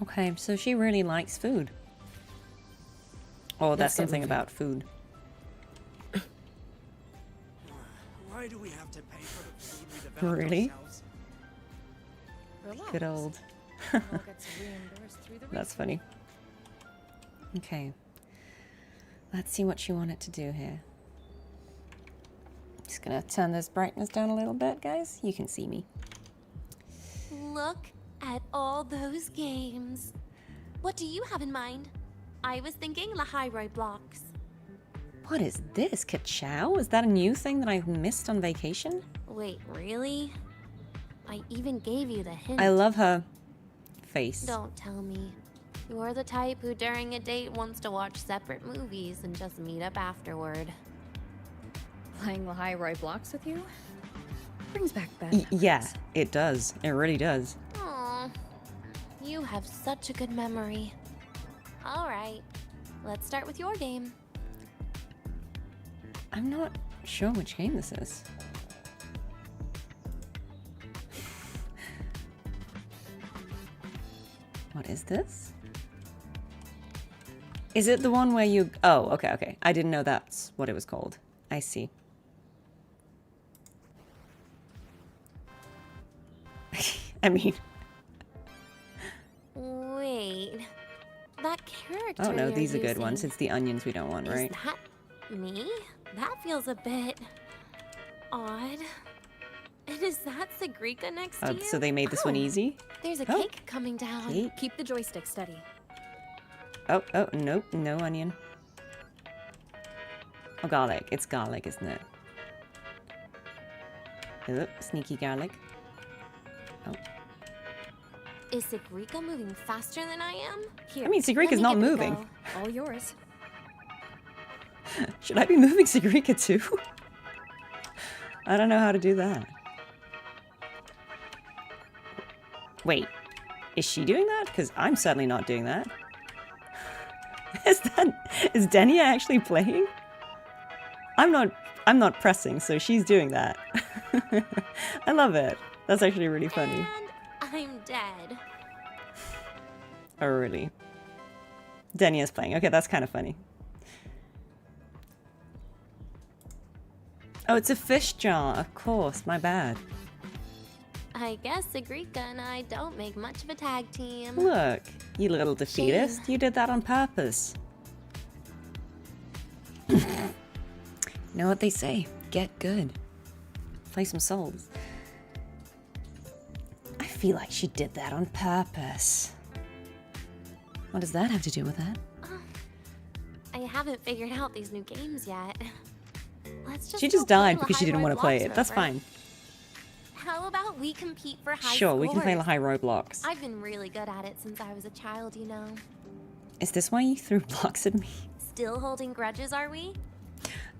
Speaker 1: Okay, so she really likes food. Oh, that's
Speaker 7: Let's get
Speaker 1: something
Speaker 7: moving.
Speaker 1: about food.
Speaker 11: Why do we have to pay for the food we develop
Speaker 1: Really?
Speaker 11: ourselves?
Speaker 7: Relax.
Speaker 1: Good old.
Speaker 7: All gets reimbursed through the
Speaker 1: That's funny. Okay. Let's see what you want it to do here. Just gonna turn this brightness down a little bit, guys. You can see me.
Speaker 9: Look at all those games. What do you have in mind? I was thinking Lahiroi blocks.
Speaker 1: What is this, Ka-chow? Is that a new thing that I missed on vacation?
Speaker 9: Wait, really? I even gave you the hint.
Speaker 1: I love her face.
Speaker 9: Don't tell me. You're the type who during a date wants to watch separate movies and just meet up afterward.
Speaker 6: Playing Lahiroi blocks with you? Brings back bad
Speaker 1: Yeah,
Speaker 6: memories.
Speaker 1: it does. It really does.
Speaker 9: Aw, you have such a good memory. Alright, let's start with your game.
Speaker 1: I'm not sure which game this is. What is this? Is it the one where you... Oh, okay, okay. I didn't know that's what it was called. I see. I mean...
Speaker 9: Wait, that character.
Speaker 1: Oh no,
Speaker 9: you're
Speaker 1: these are good
Speaker 9: using,
Speaker 1: ones. It's the onions we don't want, right?
Speaker 9: Is that me? That feels a bit odd. And is that Segrika next to you?
Speaker 1: So they made this one easy?
Speaker 9: There's a
Speaker 1: Oh.
Speaker 9: cake coming down.
Speaker 1: Cake.
Speaker 6: Keep the joystick steady.
Speaker 1: Oh, nope, no onion. Oh, garlic. It's garlic, isn't it? Oh, sneaky garlic. Oh.
Speaker 9: Is Segrika moving faster than I am?
Speaker 6: Here,
Speaker 1: I mean, Segrika's
Speaker 9: Let me
Speaker 1: not
Speaker 9: give it a
Speaker 1: moving.
Speaker 9: go.
Speaker 6: all yours.
Speaker 1: Should I be moving Segrika too? I don't know how to do that. Wait, is she doing that? Because I'm certainly not doing that. Is Denia actually playing? I'm not pressing, so she's doing that. I love it. That's actually really funny.
Speaker 9: And I'm dead.
Speaker 1: Oh, really? Denia's playing. Okay, that's kind of funny. Oh, it's a fish jar. Of course, my bad.
Speaker 9: I guess Segrika and I don't make much of a tag team.
Speaker 1: Look, you little defeatist.
Speaker 9: Shame.
Speaker 1: You did that on purpose. You know what they say? Get good. Play some souls. I feel like she did that on purpose. What does that have to do with that?
Speaker 9: I haven't figured out these new games yet. Let's just
Speaker 1: She
Speaker 9: go
Speaker 1: just
Speaker 9: play
Speaker 1: died
Speaker 9: the
Speaker 1: because she
Speaker 9: high
Speaker 1: didn't want to
Speaker 9: road
Speaker 1: play
Speaker 9: blocks
Speaker 1: it. That's
Speaker 9: over.
Speaker 1: fine.
Speaker 9: How about we compete for high
Speaker 1: Sure, we can play the
Speaker 9: scores?
Speaker 1: high Roblox.
Speaker 9: I've been really good at it since I was a child, you know.
Speaker 1: Is this why you threw blocks at me?
Speaker 9: Still holding grudges, are we?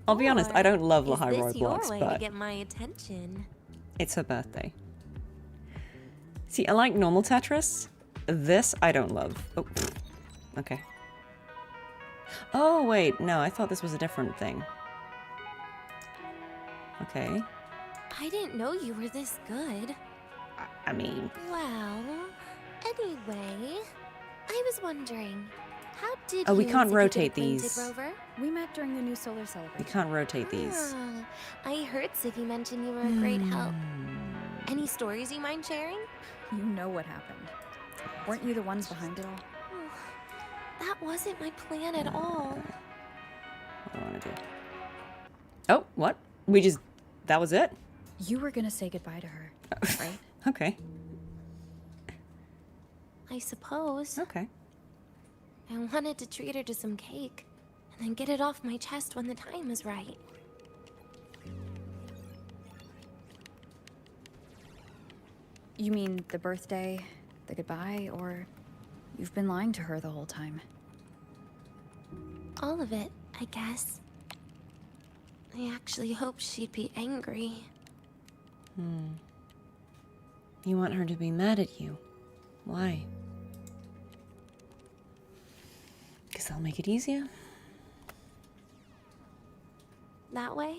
Speaker 1: I'll be honest, I don't love the
Speaker 9: Is
Speaker 1: high
Speaker 9: this your
Speaker 1: Roblox,
Speaker 9: way to
Speaker 1: but
Speaker 9: get my attention?
Speaker 1: it's her birthday. See, I like normal Tetris. This I don't love. Oh, okay. Oh, wait, no, I thought this was a different thing. Okay.
Speaker 9: I didn't know you were this good.
Speaker 1: I mean,
Speaker 9: Well, anyway, I was wondering, how did
Speaker 1: Oh, we
Speaker 9: you
Speaker 1: can't
Speaker 9: and Ziggy
Speaker 1: rotate
Speaker 9: get acquainted,
Speaker 1: these.
Speaker 9: Rover?
Speaker 6: We met during the new solar
Speaker 1: we
Speaker 6: celebration.
Speaker 1: can't rotate these.
Speaker 9: Ah, I heard Ziggy mention you were a great help. Any stories you mind sharing?
Speaker 6: You know what happened. Weren't you the ones behind it all?
Speaker 9: That wasn't my plan at all.
Speaker 1: What do I want to do? Oh, what? That was it?
Speaker 6: You were gonna say goodbye to her, right?
Speaker 1: Okay.
Speaker 9: I suppose.
Speaker 1: Okay.
Speaker 9: I wanted to treat her to some cake, and then get it off my chest when the time was right.
Speaker 6: You mean the birthday, the goodbye, or you've been lying to her the whole time?
Speaker 9: All of it, I guess. I actually hoped she'd be angry.
Speaker 1: You want her to be mad at you. Why? Because that'll make it easier.
Speaker 9: That way,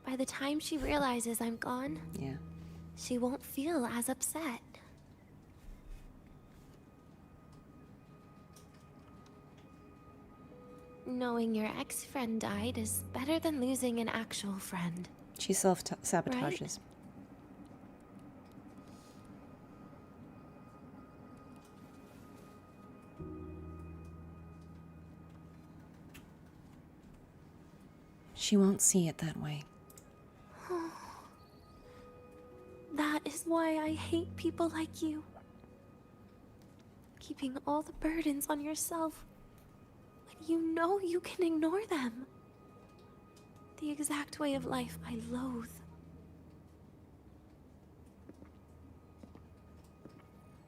Speaker 9: by the time she realizes I'm gone,
Speaker 1: Yeah.
Speaker 9: she won't feel as upset. Knowing your ex-friend died is better than losing an actual friend.
Speaker 1: She self-sabotages. She won't see it that way.
Speaker 9: That is why I hate people like you. Keeping all the burdens on yourself when you know you can ignore them. The exact way of life I loathe.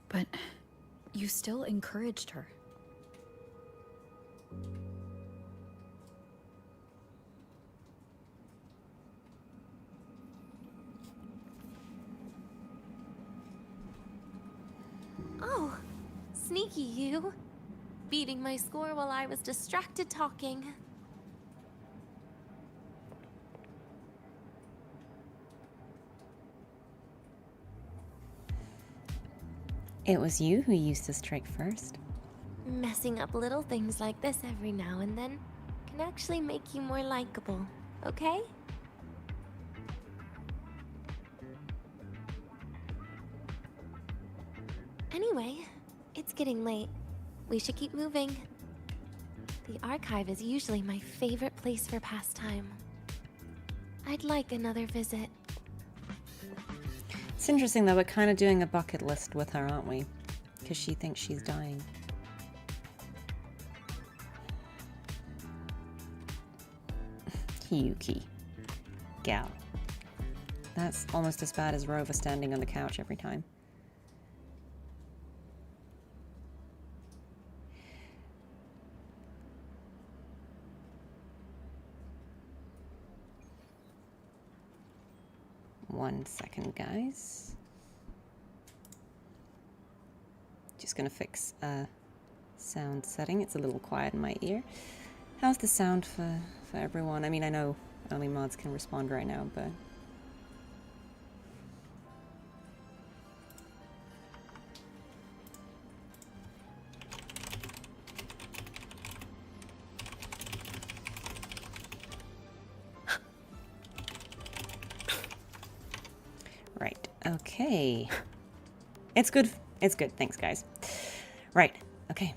Speaker 6: But you still encouraged her.
Speaker 9: Oh, sneaky you. Beating my score while I was distracted talking.
Speaker 1: It was you who used this trick first.
Speaker 9: Messing up little things like this every now and then can actually make you more likable, okay? Anyway, it's getting late. We should keep moving. The archive is usually my favorite place for pastime. I'd like another visit.
Speaker 1: It's interesting though, we're kind of doing a bucket list with her, aren't we? Because she thinks she's dying. Yuki. Gal. That's almost as bad as Rover standing on the couch every time. One second, guys. Just gonna fix sound setting. It's a little quiet in my ear. How's the sound for everyone? I mean, I know only mods can respond right now, but... Right, okay. It's good. It's good. Thanks, guys. Right, okay.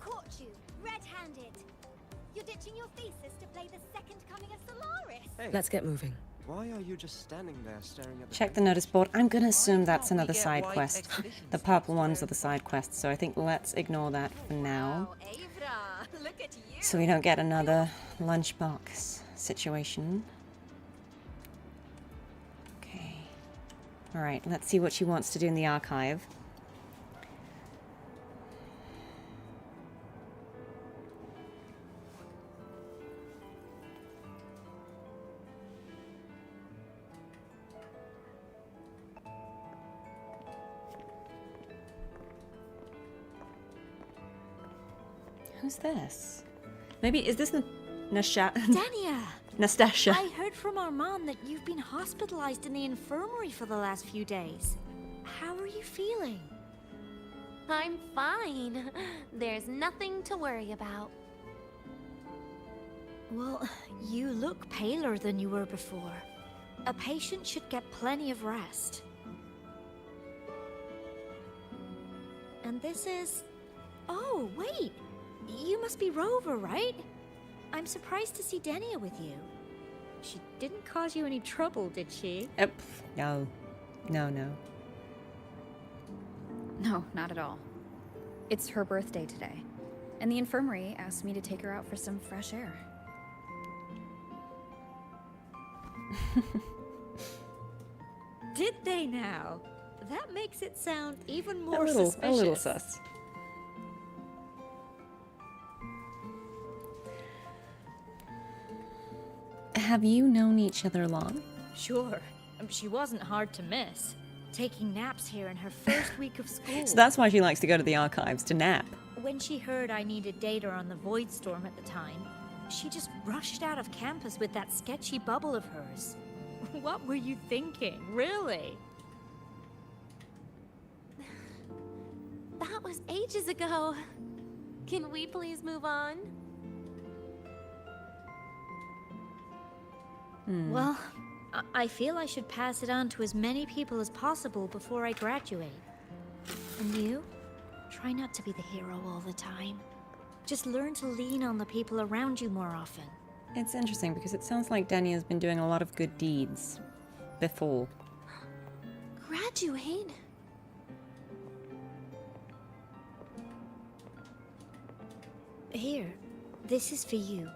Speaker 3: Caught you, red-handed. You're ditching your thesis to play the second coming of Solaris.
Speaker 11: Hey,
Speaker 12: Let's get moving.
Speaker 11: why are you just standing there staring at the
Speaker 1: Check the notice board. I'm gonna assume that's another side quest. The purple ones are the side quests, so I think let's ignore that for now.
Speaker 3: Look at you.
Speaker 1: So we don't get another lunchbox situation. Okay. Alright, let's see what she wants to do in the archive. Who's this? Maybe, is this
Speaker 4: Denia!
Speaker 1: Nastasia?
Speaker 4: I heard from Armand that you've been hospitalized in the infirmary for the last few days. How are you feeling?
Speaker 9: I'm fine. There's nothing to worry about.
Speaker 4: Well, you look paler than you were before. A patient should get plenty of rest. And this is... Oh, wait! You must be Rover, right? I'm surprised to see Denia with you. She didn't cause you any trouble, did she?
Speaker 1: No. No, no.
Speaker 6: No, not at all. It's her birthday today, and the infirmary asked me to take her out for some fresh air.
Speaker 4: Did they now? That makes it sound even more suspicious.
Speaker 1: A little sus. Have you known each other long?
Speaker 4: Sure. She wasn't hard to miss. Taking naps here in her first week of school.
Speaker 1: So that's why she likes to go to the archives, to nap.
Speaker 4: When she heard I needed data on the Void Storm at the time, she just rushed out of campus with that sketchy bubble of hers. What were you thinking, really?
Speaker 9: That was ages ago. Can we please move on?
Speaker 4: Well, I feel I should pass it on to as many people as possible before I graduate. And you? Try not to be the hero all the time. Just learn to lean on the people around you more often.
Speaker 1: It's interesting because it sounds like Denia's been doing a lot of good deeds before.
Speaker 9: Graduate?
Speaker 4: Here, this is for you.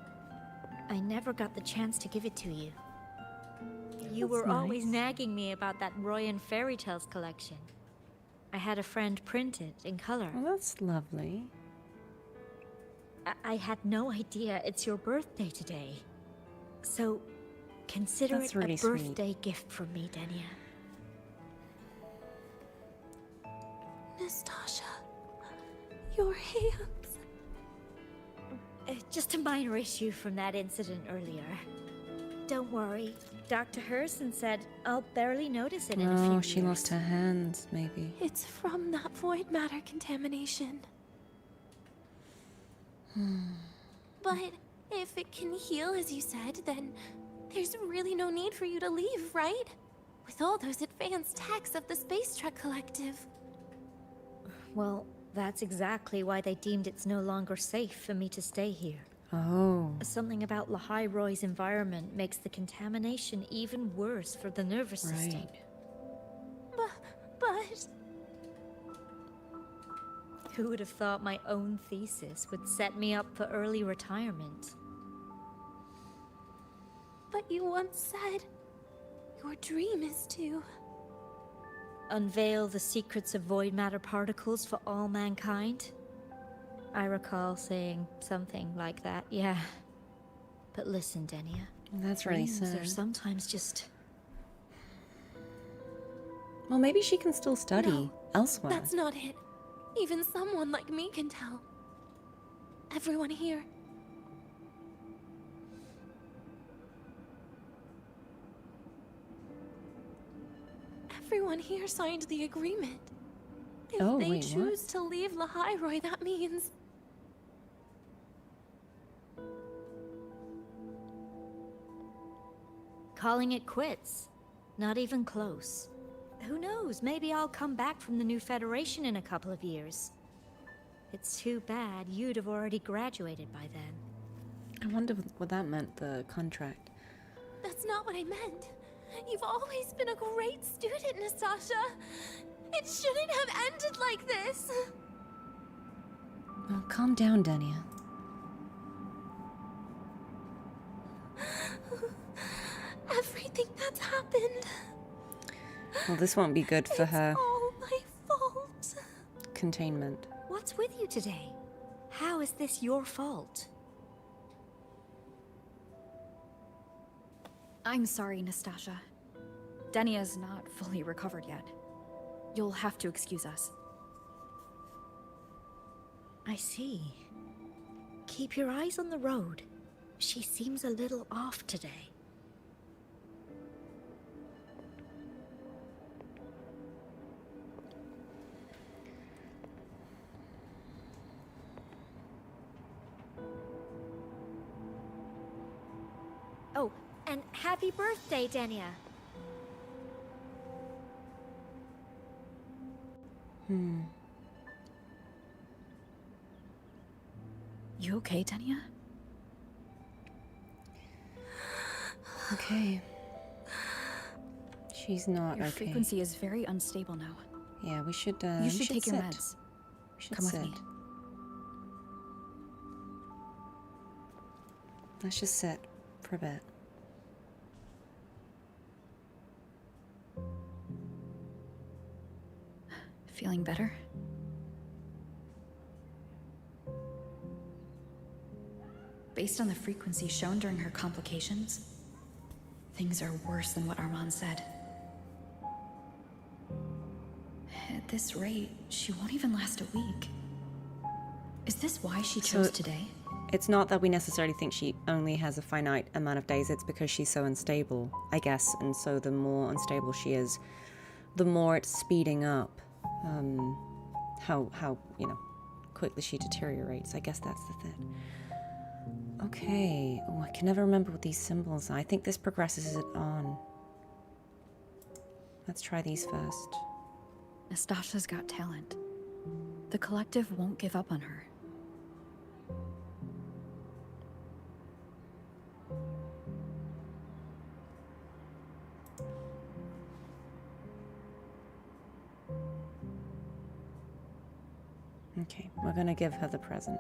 Speaker 4: I never got the chance to give it to you. You
Speaker 1: That's
Speaker 4: were always
Speaker 1: nice.
Speaker 4: nagging me about that Royan Fairy Tales collection. I had a friend print it in color.
Speaker 1: Well, that's lovely.
Speaker 4: I had no idea it's your birthday today. So, consider
Speaker 1: That's
Speaker 4: it
Speaker 1: really
Speaker 4: a
Speaker 1: sweet.
Speaker 4: birthday gift from me, Denia.
Speaker 9: Nastasia, your hands.
Speaker 4: Just a minor issue from that incident earlier. Don't worry. Dr. Herson said I'll barely notice it in a few
Speaker 1: Oh,
Speaker 4: years.
Speaker 1: she lost her hands, maybe.
Speaker 9: It's from that void matter contamination. But if it can heal, as you said, then there's really no need for you to leave, right? With all those advanced techs of the Space Trek Collective.
Speaker 4: Well, that's exactly why they deemed it's no longer safe for me to stay here.
Speaker 1: Oh.
Speaker 12: Something about Lahai-Roy's environment makes the contamination even worse for the nervous system.
Speaker 1: Right.
Speaker 9: But...
Speaker 12: Who would have thought my own thesis would set me up for early retirement?
Speaker 9: But you once said your dream is to...
Speaker 12: Unveil the secrets of void matter particles for all mankind? I recall saying something like that, yeah. But listen, Denia.
Speaker 1: That's really
Speaker 12: dreams
Speaker 1: sad.
Speaker 12: are sometimes just...
Speaker 1: Well, maybe she can still study
Speaker 9: No,
Speaker 1: elsewhere.
Speaker 9: That's not it. Even someone like me can tell. Everyone here. Everyone here signed the agreement. If
Speaker 1: Oh,
Speaker 9: they
Speaker 1: wait,
Speaker 9: choose to leave Lahai-Roy, that means...
Speaker 12: Calling it quits. Not even close. Who knows, maybe I'll come back from the new Federation in a couple of years. It's too bad you'd have already graduated by then.
Speaker 1: I wonder what that meant, the contract.
Speaker 9: That's not what I meant. You've always been a great student, Nastasha. It shouldn't have ended like this.
Speaker 1: Oh, calm down, Denia.
Speaker 9: Everything that's happened.
Speaker 1: Well, this won't be good for her
Speaker 9: It's all my fault.
Speaker 1: containment.
Speaker 12: What's with you today? How is this your fault?
Speaker 6: I'm sorry, Nastasha. Denia's not fully recovered yet. You'll have to excuse us.
Speaker 12: I see. Keep your eyes on the road. She seems a little off today. Oh, and happy birthday, Denia.
Speaker 6: You okay, Denia?
Speaker 1: Okay. She's not
Speaker 6: Your
Speaker 1: okay.
Speaker 6: frequency is very unstable now.
Speaker 1: Yeah, we should,
Speaker 6: You should take your
Speaker 1: sit.
Speaker 6: meds.
Speaker 1: We should
Speaker 6: Come
Speaker 1: sit.
Speaker 6: with me.
Speaker 1: Let's just sit for a bit.
Speaker 6: Feeling better? Based on the frequency shown during her complications, things are worse than what Armand said. At this rate, she won't even last a week. Is this why she chose today?
Speaker 1: It's not that we necessarily think she only has a finite amount of days, it's because she's so unstable, I guess, and so the more unstable she is, the more it's speeding up how you know, quickly she deteriorates. I guess that's the thing. Okay. Oh, I can never remember what these symbols are. I think this progresses it on. Let's try these first.
Speaker 6: Nastasha's got talent. The collective won't give up on her.
Speaker 1: Okay, we're gonna give her the present.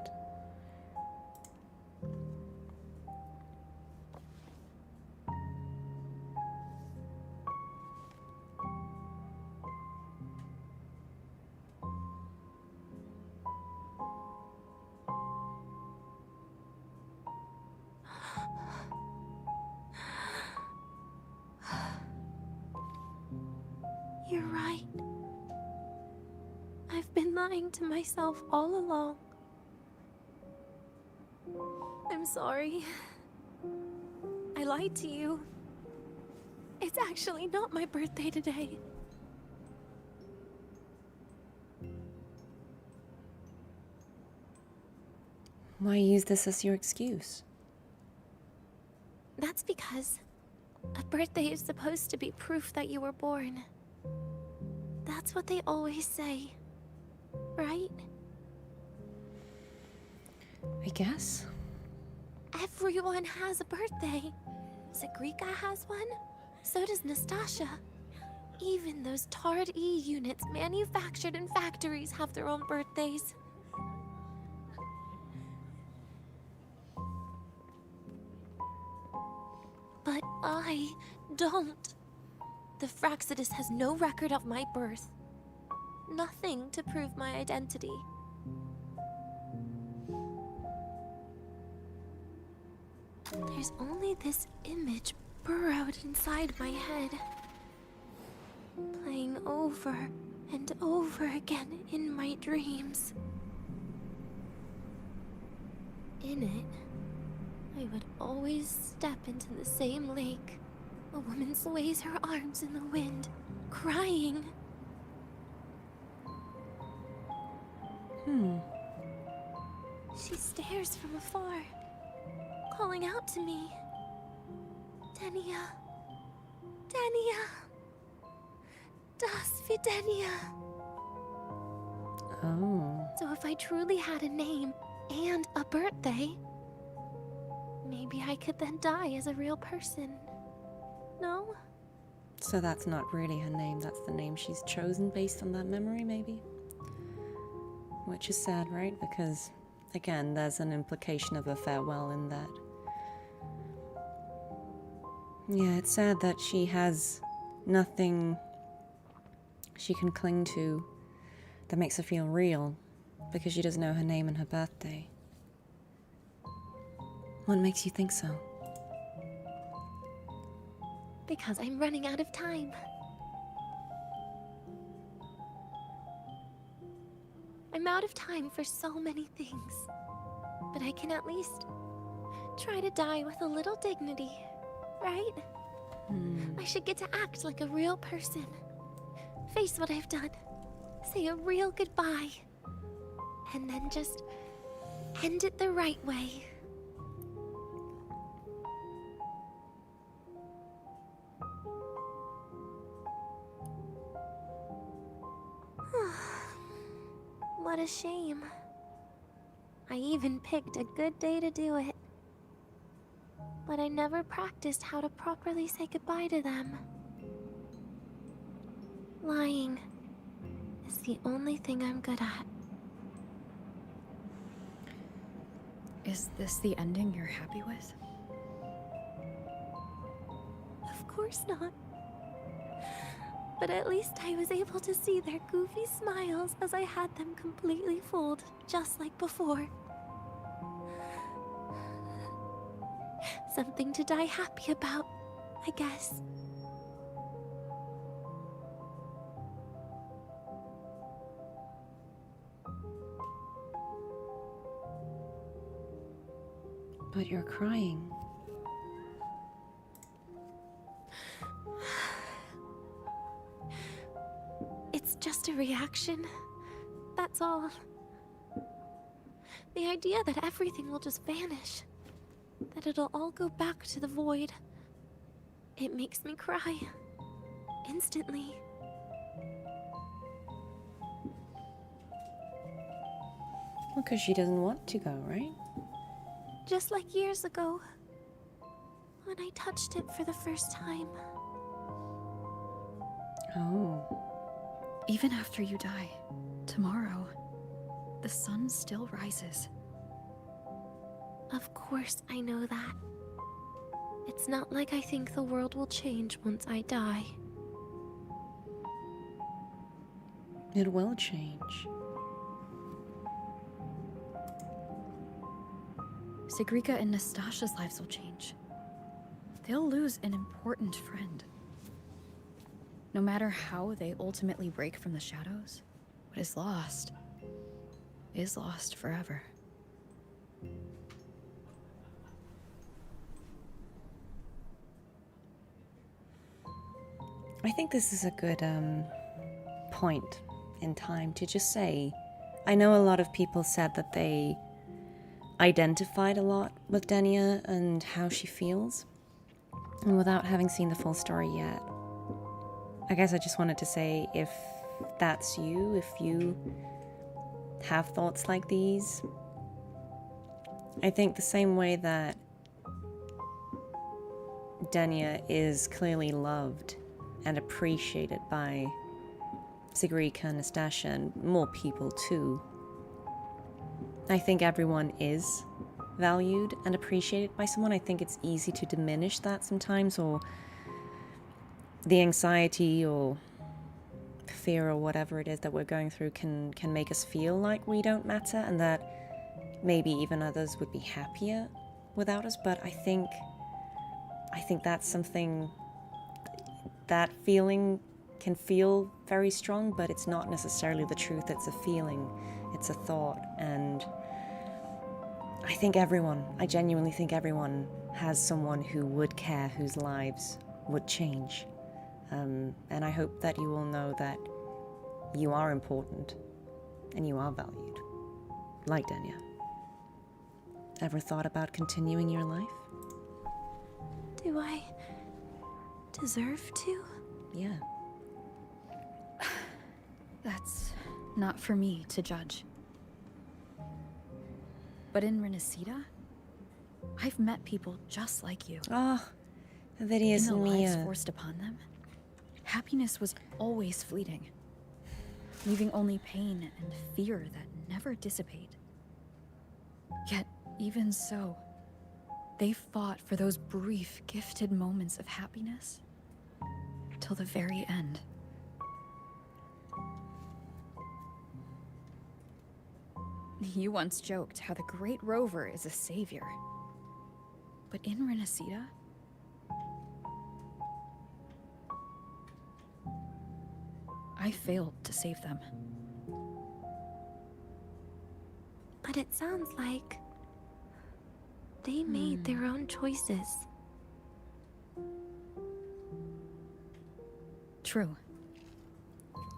Speaker 9: You're right. I've been lying to myself all along. I'm sorry. I lied to you. It's actually not my birthday today.
Speaker 1: Why use this as your excuse?
Speaker 9: That's because a birthday is supposed to be proof that you were born. That's what they always say, right?
Speaker 1: I guess.
Speaker 9: Everyone has a birthday. Segrika has one. So does Nastasha. Even those Tard E units manufactured in factories have their own birthdays. But I don't. The Fractsidus has no record of my birth. Nothing to prove my identity. There's only this image burrowed inside my head, playing over and over again in my dreams. In it, I would always step into the same lake. A woman sways her arms in the wind, crying. She stares from afar, calling out to me. Denia. Denia. Dasvidanya.
Speaker 1: Oh.
Speaker 9: So if I truly had a name and a birthday, maybe I could then die as a real person. No?
Speaker 1: So that's not really her name, that's the name she's chosen based on that memory, maybe? Which is sad, right? Because, again, there's an implication of a farewell in that. Yeah, it's sad that she has nothing she can cling to that makes her feel real, because she doesn't know her name and her birthday. What makes you think so?
Speaker 9: Because I'm running out of time. I'm out of time for so many things, but I can at least try to die with a little dignity, right? I should get to act like a real person. Face what I've done. Say a real goodbye. And then just end it the right way. What a shame. I even picked a good day to do it. But I never practiced how to properly say goodbye to them. Lying is the only thing I'm good at.
Speaker 6: Is this the ending you're happy with?
Speaker 9: Of course not. But at least I was able to see their goofy smiles as I had them completely fooled, just like before. Something to die happy about, I guess.
Speaker 1: But you're crying.
Speaker 9: It's just a reaction. That's all. The idea that everything will just vanish. That it'll all go back to the void. It makes me cry. Instantly.
Speaker 1: Well, because she doesn't want to go, right?
Speaker 9: Just like years ago. When I touched it for the first time.
Speaker 1: Oh.
Speaker 6: Even after you die, tomorrow, the sun still rises.
Speaker 9: Of course I know that. It's not like I think the world will change once I die.
Speaker 1: It will change.
Speaker 6: Segrika and Nastasha's lives will change. They'll lose an important friend. No matter how they ultimately break from the shadows, what is lost forever.
Speaker 1: I think this is a good point in time to just say, I know a lot of people said that they identified a lot with Denia and how she feels, and without having seen the full story yet, I guess I just wanted to say, if that's you, if you have thoughts like these, I think the same way that Denia is clearly loved and appreciated by Sigurika and Nastasha and more people too. I think everyone is valued and appreciated by someone. I think it's easy to diminish that sometimes, or the anxiety or fear or whatever it is that we're going through can make us feel like we don't matter and that maybe even others would be happier without us. But I think that's something, that feeling can feel very strong, but it's not necessarily the truth. It's a feeling, it's a thought, and I genuinely think everyone has someone who would care, whose lives would change. And I hope that you all know that you are important and you are valued, like Denia. Ever thought about continuing your life?
Speaker 10: Do I deserve to?
Speaker 1: Yeah.
Speaker 6: That's not for me to judge. But in Resonator, I've met people just like you.
Speaker 1: Oh, Vidius
Speaker 6: in the
Speaker 1: and
Speaker 6: lives
Speaker 1: Mia.
Speaker 6: forced upon them, happiness was always fleeting, leaving only pain and fear that never dissipate. Yet, even so, they fought for those brief, gifted moments of happiness till the very end. You once joked how the Great Rover is a savior. But in Resonator, I failed to save them.
Speaker 10: But it sounds like they made their own choices.
Speaker 6: True.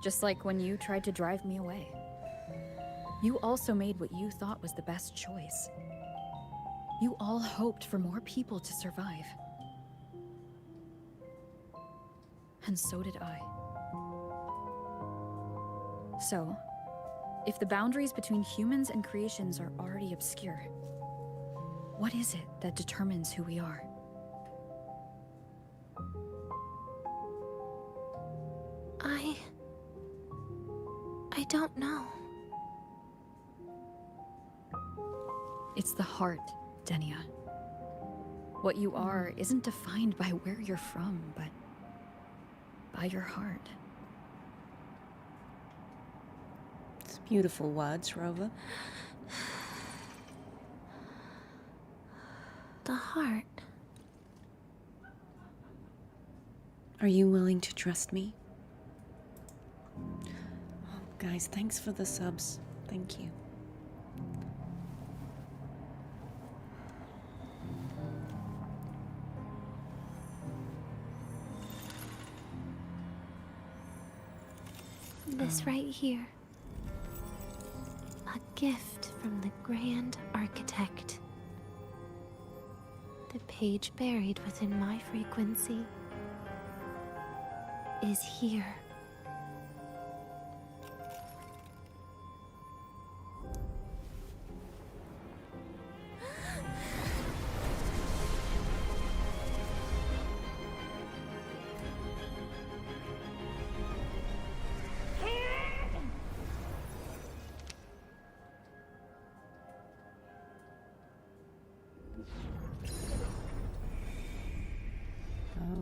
Speaker 6: Just like when you tried to drive me away. You also made what you thought was the best choice. You all hoped for more people to survive. And so did I. So, if the boundaries between humans and creations are already obscure, what is it that determines who we are?
Speaker 10: I don't know.
Speaker 6: It's the heart, Denia. What you are isn't defined by where you're from, but by your heart.
Speaker 1: It's beautiful words, Rover.
Speaker 10: The heart.
Speaker 1: Are you willing to trust me? Oh, guys, thanks for the subs. Thank you.
Speaker 10: This right here. A gift from the Grand Architect. The page buried within my frequency is here.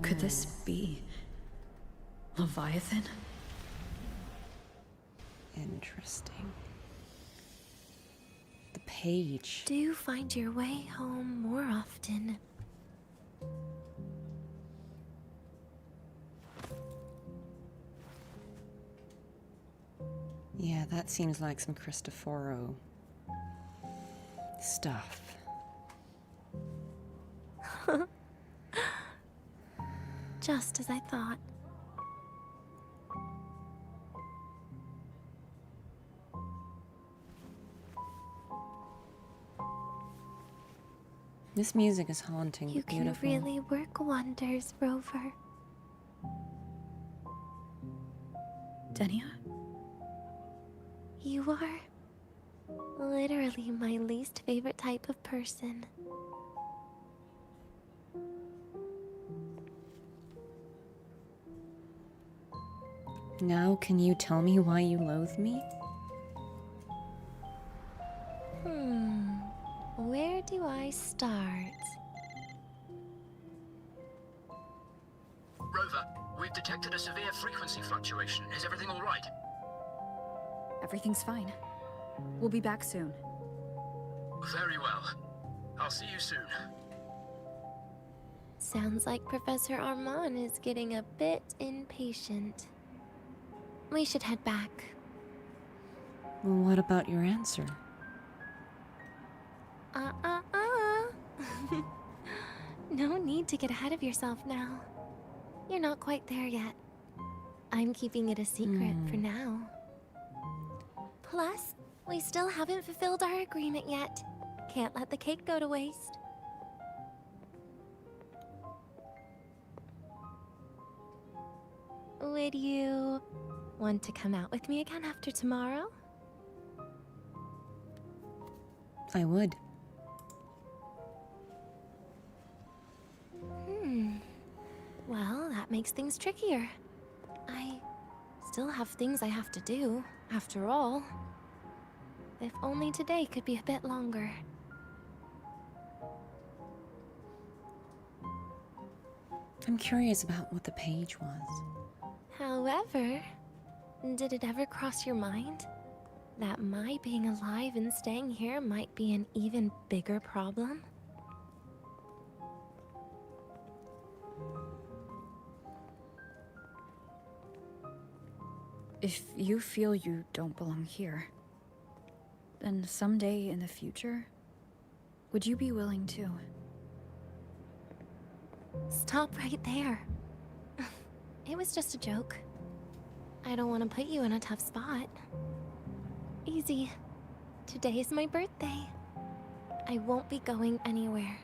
Speaker 6: Could this be Leviathan?
Speaker 1: Interesting. The page.
Speaker 10: Do you find your way home more often?
Speaker 1: Yeah, that seems like some Cristoforo stuff.
Speaker 10: Just as I thought.
Speaker 1: This music is haunting,
Speaker 10: You can
Speaker 1: beautiful.
Speaker 10: really work wonders, Rover.
Speaker 6: Denia?
Speaker 10: You are literally my least favorite type of person.
Speaker 1: Now can you tell me why you loathe me?
Speaker 9: Where do I start?
Speaker 8: Rover, we've detected a severe frequency fluctuation. Is everything all right?
Speaker 6: Everything's fine. We'll be back soon.
Speaker 8: Very well. I'll see you soon.
Speaker 9: Sounds like Professor Armand is getting a bit impatient. We should head back.
Speaker 1: Well, what about your answer?
Speaker 9: No need to get ahead of yourself now. You're not quite there yet. I'm keeping it a secret for now. Plus, we still haven't fulfilled our agreement yet. Can't let the cake go to waste. Would you want to come out with me again after tomorrow?
Speaker 1: I would.
Speaker 9: Well, that makes things trickier. I still have things I have to do, after all. If only today could be a bit longer.
Speaker 1: I'm curious about what the page was.
Speaker 9: However, did it ever cross your mind that my being alive and staying here might be an even bigger problem?
Speaker 6: If you feel you don't belong here, then someday in the future, would you be willing to?
Speaker 9: Stop right there. It was just a joke. I don't want to put you in a tough spot. Easy. Today is my birthday. I won't be going anywhere.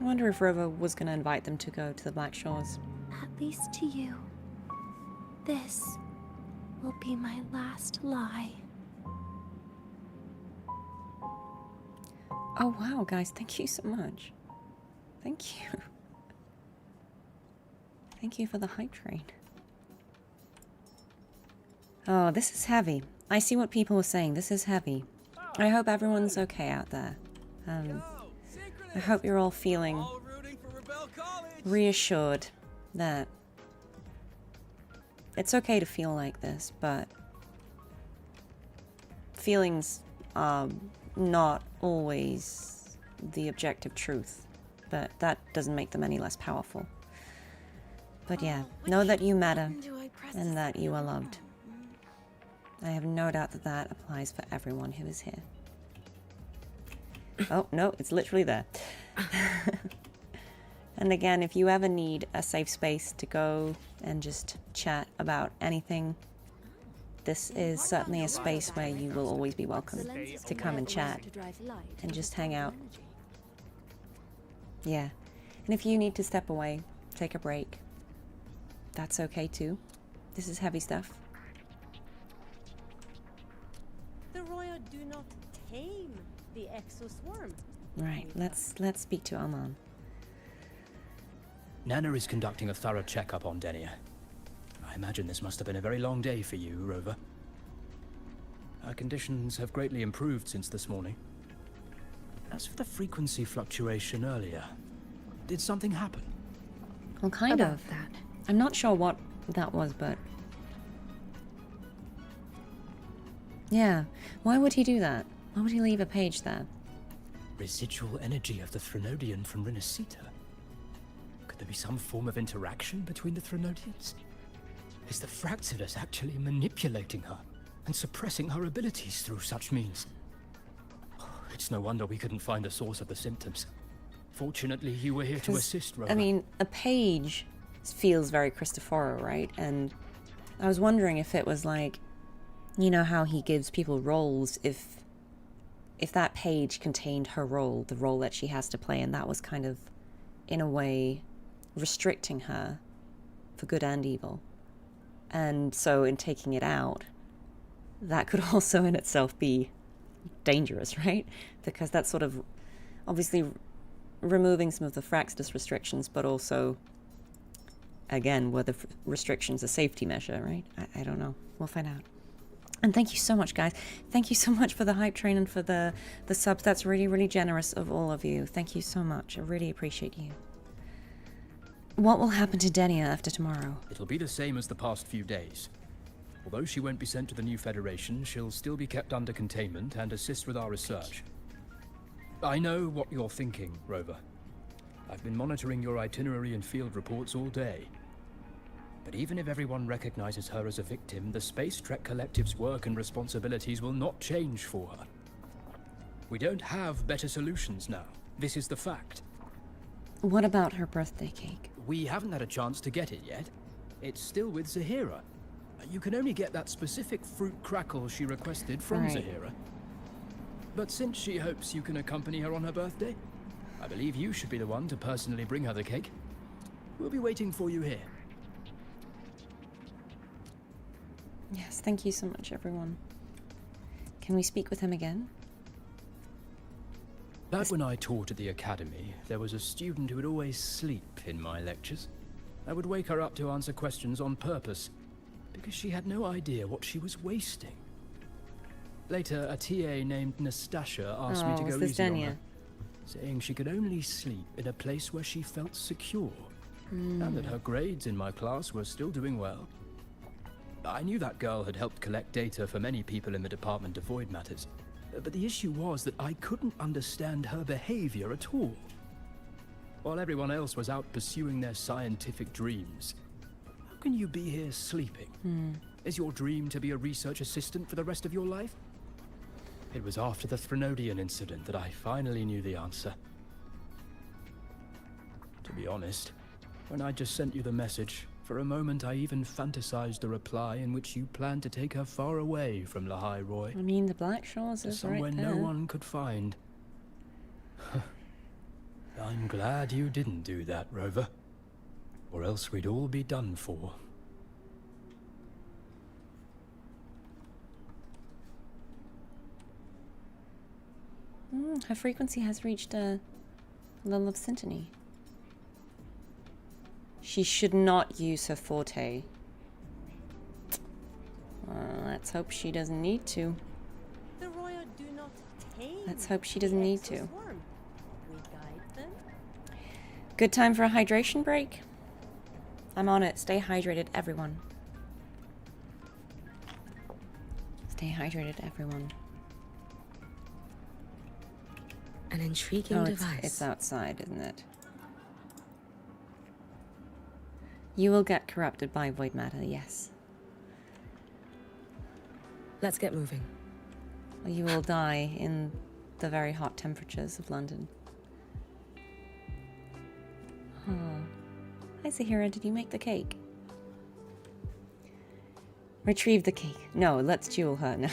Speaker 1: I wonder if Rover was going to invite them to go to the Black Shores.
Speaker 9: At least to you. This will be my last lie.
Speaker 1: Oh wow, guys, thank you so much. Thank you. Thank you for the hype train. Oh, this is heavy. I see what people are saying. This is heavy. I hope everyone's okay out there. I hope you're all feeling reassured that it's okay to feel like this, but feelings are not always the objective truth, but that doesn't make them any less powerful. But yeah, know that you matter and that you are loved. I have no doubt that that applies for everyone who is here. Oh, no, it's literally there. And again, if you ever need a safe space to go and just chat about anything, this is certainly a space where you will always be welcome to come and chat and just hang out. Yeah. And if you need to step away, take a break, that's okay too. This is heavy stuff.
Speaker 13: The royal do not tame the exoswarm.
Speaker 1: Right, let's speak to Armand.
Speaker 8: Nana is conducting a thorough checkup on Denia. I imagine this must have been a very long day for you, Rover. Her conditions have greatly improved since this morning. As for the frequency fluctuation earlier, did something happen?
Speaker 1: Well, kind of.
Speaker 6: That.
Speaker 1: I'm not sure what that was, but... yeah, why would he do that? Why would he leave a page there?
Speaker 8: Residual energy of the Threnodian from Resonator. Could there be some form of interaction between the Threnodians? Is the Fractidus actually manipulating her and suppressing her abilities through such means? Oh, it's no wonder we couldn't find the source of the symptoms. Fortunately, you were here to assist, Rover.
Speaker 1: I mean, a page feels very Christophoro, right? And I was wondering if it was like, you know how he gives people roles, if that page contained her role, the role that she has to play, and that was kind of, in a way, restricting her for good and evil. And so in taking it out, that could also in itself be dangerous, right? Because that's sort of obviously removing some of the Fractidus restrictions, but also again, were the restrictions a safety measure, right? I don't know. We'll find out. And thank you so much, guys. Thank you so much for the hype train and for the subs. That's really, really generous of all of you. Thank you so much. I really appreciate you. What will happen to Denia after tomorrow?
Speaker 8: It'll be the same as the past few days. Although she won't be sent to the new Federation, she'll still be kept under containment and assist with our research. I know what you're thinking, Rover. I've been monitoring your itinerary and field reports all day. But even if everyone recognizes her as a victim, the Space Trek Collective's work and responsibilities will not change for her. We don't have better solutions now. This is the fact.
Speaker 1: What about her birthday cake?
Speaker 8: We haven't had a chance to get it yet. It's still with Zahira. You can only get that specific fruit crackle she requested from Zahira. But since she hopes you can accompany her on her birthday, I believe you should be the one to personally bring her the cake. We'll be waiting for you here.
Speaker 1: Yes, thank you so much, everyone. Can we speak with him again?
Speaker 8: Back when I taught at the academy, there was a student who would always sleep in my lectures. I would wake her up to answer questions on purpose, because she had no idea what she was wasting. Later, a TA named Nastasha asked me to go easy on her, saying she could only sleep in a place where she felt secure, and that her grades in my class were still doing well. I knew that girl had helped collect data for many people in the Department of Void Matters, but the issue was that I couldn't understand her behavior at all. While everyone else was out pursuing their scientific dreams, how can you be here sleeping? Is your dream to be a research assistant for the rest of your life? It was after the Threnodian incident that I finally knew the answer. To be honest, when I just sent you the message, for a moment I even fantasized a reply in which you planned to take her far away from Lahai Roy.
Speaker 1: I mean, the Black Shores is right there.
Speaker 8: Somewhere no one could find. I'm glad you didn't do that, Rover. Or else we'd all be done for.
Speaker 1: Her frequency has reached a level of syntony. She should not use her forte. Let's hope she doesn't need to.
Speaker 13: The Royal do not tame.
Speaker 1: Let's hope she doesn't need to.
Speaker 13: We guide them.
Speaker 1: Good time for a hydration break. I'm on it. Stay hydrated, everyone. Stay hydrated, everyone.
Speaker 14: An intriguing device.
Speaker 1: It's outside, isn't it? You will get corrupted by void matter, yes.
Speaker 14: Let's get moving.
Speaker 1: Or you will die in the very hot temperatures of London. Oh. Hi, Zahira. Did you make the cake? Retrieve the cake. No, let's duel her now.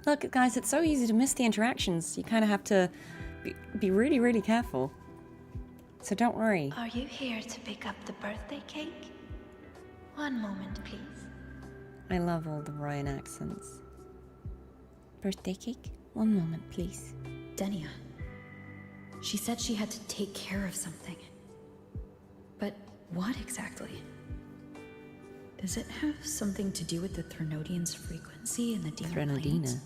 Speaker 1: Look, guys, it's so easy to miss the interactions. You kind of have to be really, really careful. So don't worry.
Speaker 10: Are you here to pick up the birthday cake? One moment, please.
Speaker 1: I love all the Royan accents. Birthday cake? One moment, please.
Speaker 6: Denia. She said she had to take care of something. But what exactly? Does it have something to do with the Threnodian's frequency and the Demon Planes?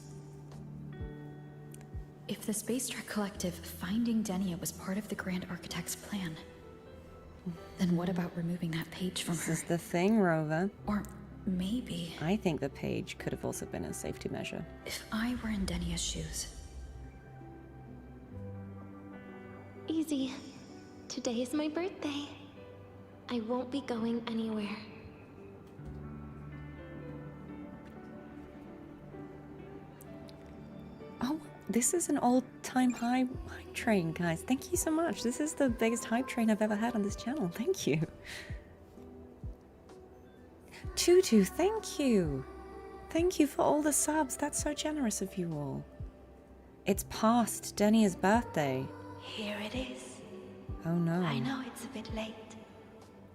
Speaker 6: If the Space Trek Collective finding Denia was part of the Grand Architect's plan, then what about removing that page from her?
Speaker 1: This is the thing, Rover.
Speaker 6: Or maybe...
Speaker 1: I think the page could have also been a safety measure.
Speaker 6: If I were in Denia's shoes...
Speaker 15: Easy. Today is my birthday. I won't be going anywhere.
Speaker 1: Oh, this is an all-time hype train, guys. Thank you so much. This is the biggest hype train I've ever had on this channel. Thank you. Tutu, thank you. Thank you for all the subs. That's so generous of you all. It's past Denia's birthday.
Speaker 10: Here it is.
Speaker 1: Oh no.
Speaker 10: I know it's a bit late,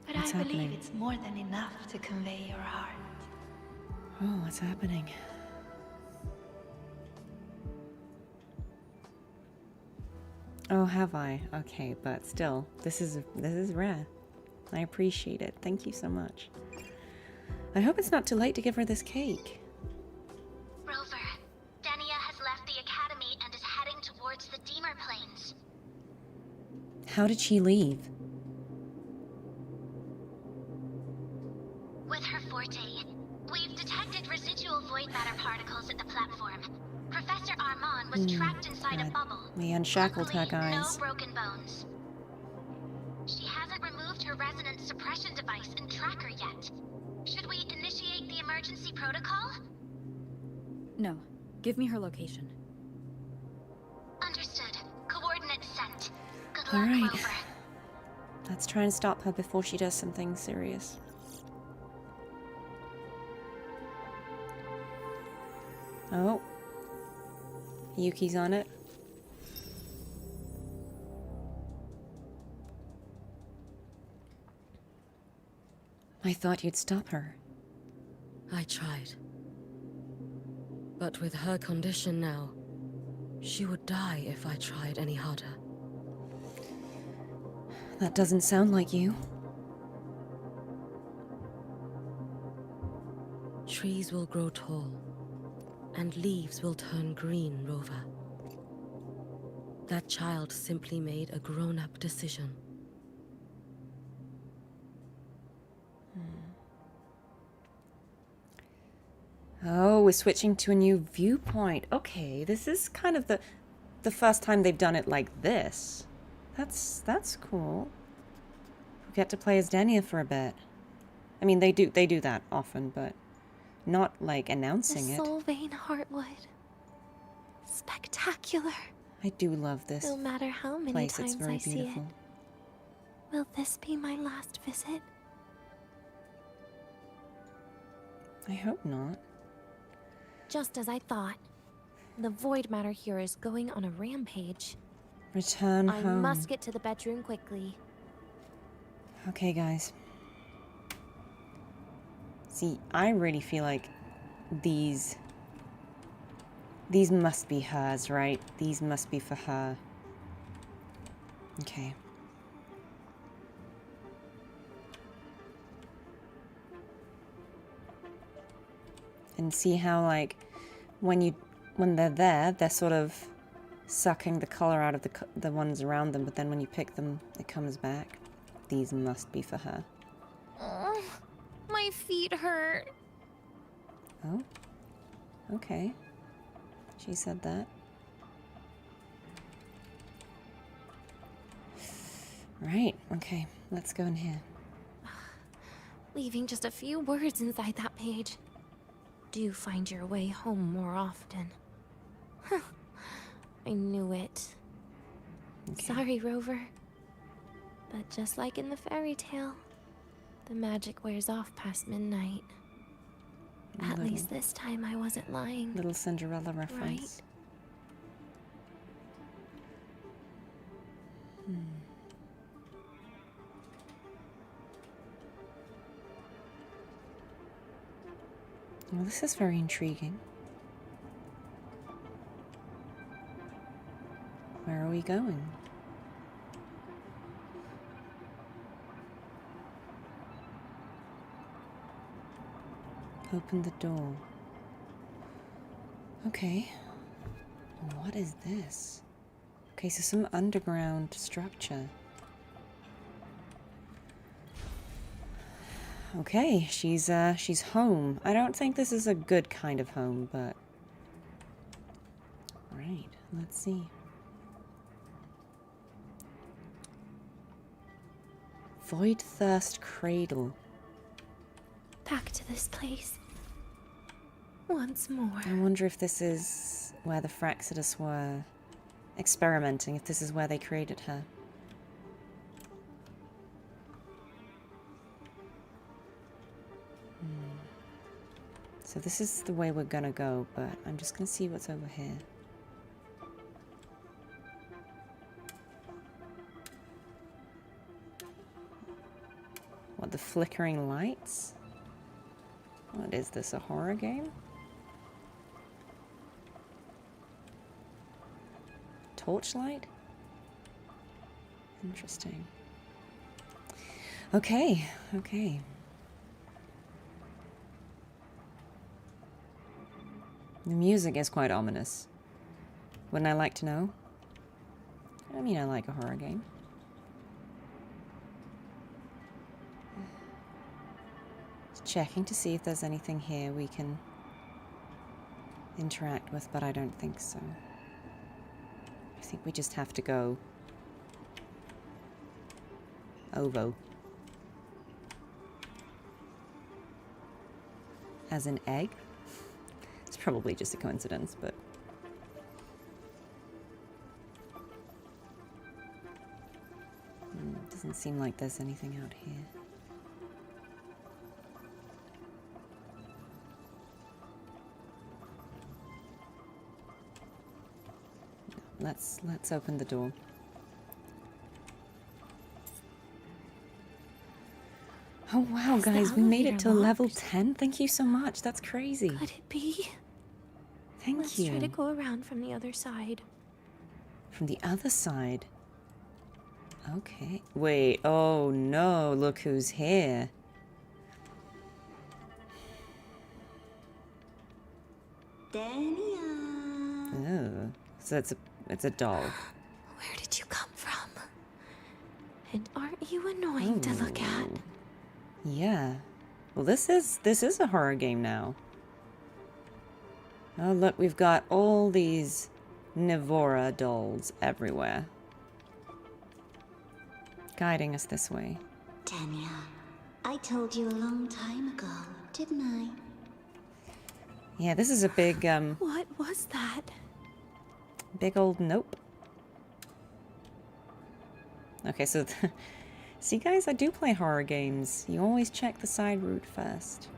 Speaker 10: but
Speaker 1: What's
Speaker 10: I believe
Speaker 1: happening?
Speaker 10: it's more than enough to convey your heart.
Speaker 1: Oh, what's happening? Oh, have I? Okay, but still, this is rare. I appreciate it. Thank you so much. I hope it's not too late to give her this cake.
Speaker 16: Rover, Denia has left the academy and is heading towards the Deemer Plains.
Speaker 1: How did she leave?
Speaker 16: With her forte, we've detected residual void matter particles at the platform. Professor Armand was trapped inside a bubble.
Speaker 1: We unshackled her,
Speaker 16: Luckily,
Speaker 1: guys.
Speaker 16: no broken bones. She hasn't removed her resonance suppression device and tracker yet. Should we initiate the emergency protocol?
Speaker 6: No. Give me her location.
Speaker 16: Understood. Coordinates sent. Good
Speaker 1: All
Speaker 16: luck,
Speaker 1: right.
Speaker 16: Rover.
Speaker 1: Let's try and stop her before she does something serious. Oh. Yuki's on it. I thought you'd stop her.
Speaker 14: I tried. But with her condition now, she would die if I tried any harder.
Speaker 1: That doesn't sound like you.
Speaker 14: Trees will grow tall, and leaves will turn green, Rover. That child simply made a grown-up decision.
Speaker 1: Oh, we're switching to a new viewpoint. Okay, this is kind of the first time they've done it like this. That's cool. We get to play as Denia for a bit. I mean, they do that often, but not like announcing
Speaker 15: The
Speaker 1: it.
Speaker 15: Soul Vein Heartwood. Spectacular.
Speaker 1: I do love this
Speaker 15: No matter how many
Speaker 1: place. It's
Speaker 15: times
Speaker 1: very
Speaker 15: I see
Speaker 1: beautiful.
Speaker 15: it. Will this be my last visit?
Speaker 1: I hope not.
Speaker 9: Just as I thought. The void matter here is going on a rampage.
Speaker 1: Return
Speaker 9: I
Speaker 1: home.
Speaker 9: must get to the bedroom quickly.
Speaker 1: Okay, guys. See, I really feel like these must be hers, right? These must be for her. Okay. And see how, like, when they're there, they're sort of sucking the color out of the ones around them, but then when you pick them, it comes back. These must be for her.
Speaker 9: Oh, my feet hurt.
Speaker 1: Oh. Okay. She said that. Right. Okay. Let's go in here.
Speaker 9: Leaving just a few words inside that page. Do find your way home more often. I knew it.
Speaker 1: Okay.
Speaker 9: Sorry, Rover. But just like in the fairy tale, the magic wears off past midnight. At least this time I wasn't lying.
Speaker 1: Little Cinderella reference.
Speaker 9: Right?
Speaker 1: Well, this is very intriguing. Where are we going? Open the door. Okay. What is this? Okay, so some underground structure. Okay, she's home. I don't think this is a good kind of home, but... Right, let's see. Void Thirst Cradle.
Speaker 15: Back to this place. Once more.
Speaker 1: I wonder if this is where the Fraxidus were experimenting, if this is where they created her. So this is the way we're gonna go, but I'm just gonna see what's over here. What, the flickering lights? What is this, a horror game? Torchlight? Interesting. Okay, okay. The music is quite ominous. Wouldn't I like to know? I mean, I like a horror game. Just checking to see if there's anything here we can interact with, but I don't think so. I think we just have to go ovo. As an egg? It's probably just a coincidence, but... doesn't seem like there's anything out here. Let's open the door. Oh wow, guys, we made it to level 10. Thank you so much. That's crazy.
Speaker 10: Could it be?
Speaker 1: Thank you.
Speaker 10: Let's try to go around from the other side.
Speaker 1: From the other side? Okay. Wait, oh no, look who's here.
Speaker 3: Denia.
Speaker 1: Oh, so it's a doll.
Speaker 10: Where did you come from? And aren't you annoying to look at?
Speaker 1: Yeah. Well, this is a horror game now. Oh, look, we've got all these Nivora dolls everywhere. Guiding us this way.
Speaker 3: Denia, I told you a long time ago, didn't I?
Speaker 1: Yeah, this is a big,
Speaker 10: What was that?
Speaker 1: big old nope. Okay, so... See, guys, I do play horror games. You always check the side route first.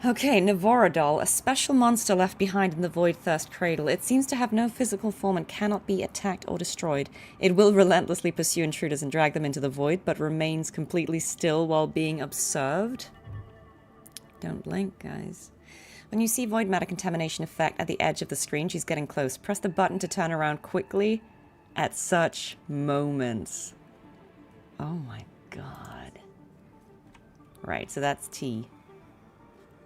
Speaker 1: Okay, Nivora doll, a special monster left behind in the Void Thirst Cradle. It seems to have no physical form and cannot be attacked or destroyed. It will relentlessly pursue intruders and drag them into the void, but remains completely still while being observed. Don't blink, guys. When you see void matter contamination effect at the edge of the screen, she's getting close. Press the button to turn around quickly at such moments. Oh my god. Right, so that's T.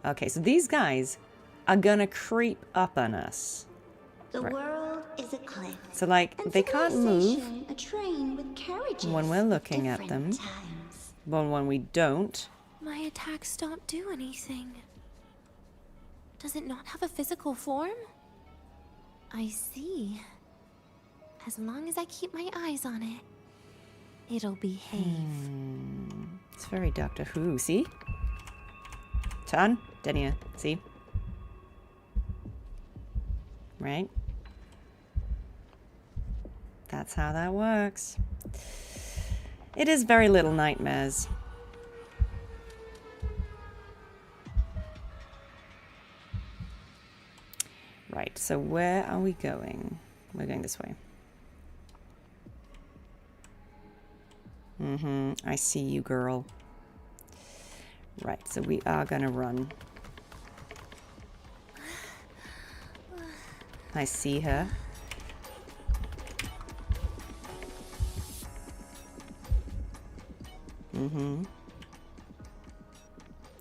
Speaker 1: Okay, so these guys are gonna creep up on us.
Speaker 3: The world is a cliff.
Speaker 1: So, like, they can't move
Speaker 3: A train with carriages
Speaker 1: when we're looking at them. But when we don't...
Speaker 10: My attacks don't do anything. Does it not have a physical form? I see. As long as I keep my eyes on it, it'll behave.
Speaker 1: It's very Doctor Who, see? Turn, Denia, see? Right? That's how that works. It is very Little Nightmares. Right, so where are we going? We're going this way. I see you, girl. Right, so we are gonna run. I see her.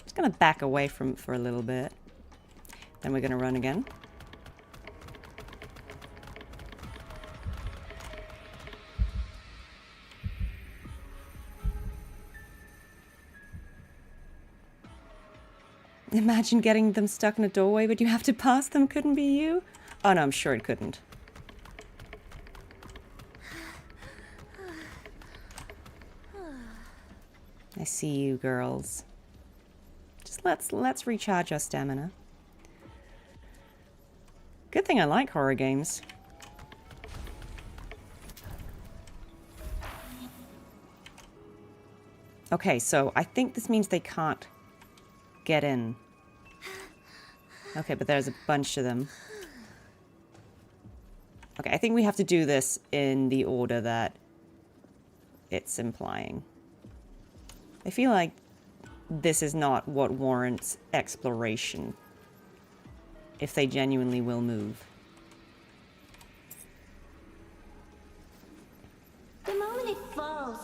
Speaker 1: Just gonna back away from for a little bit. Then we're gonna run again. Imagine getting them stuck in a doorway, but you have to pass them. Couldn't be you? Oh no, I'm sure it couldn't. I see you, girls. Just let's recharge our stamina. Good thing I like horror games. Okay, so I think this means they can't get in. Okay, but there's a bunch of them. Okay, I think we have to do this in the order that it's implying. I feel like this is not what warrants exploration, if they genuinely will move.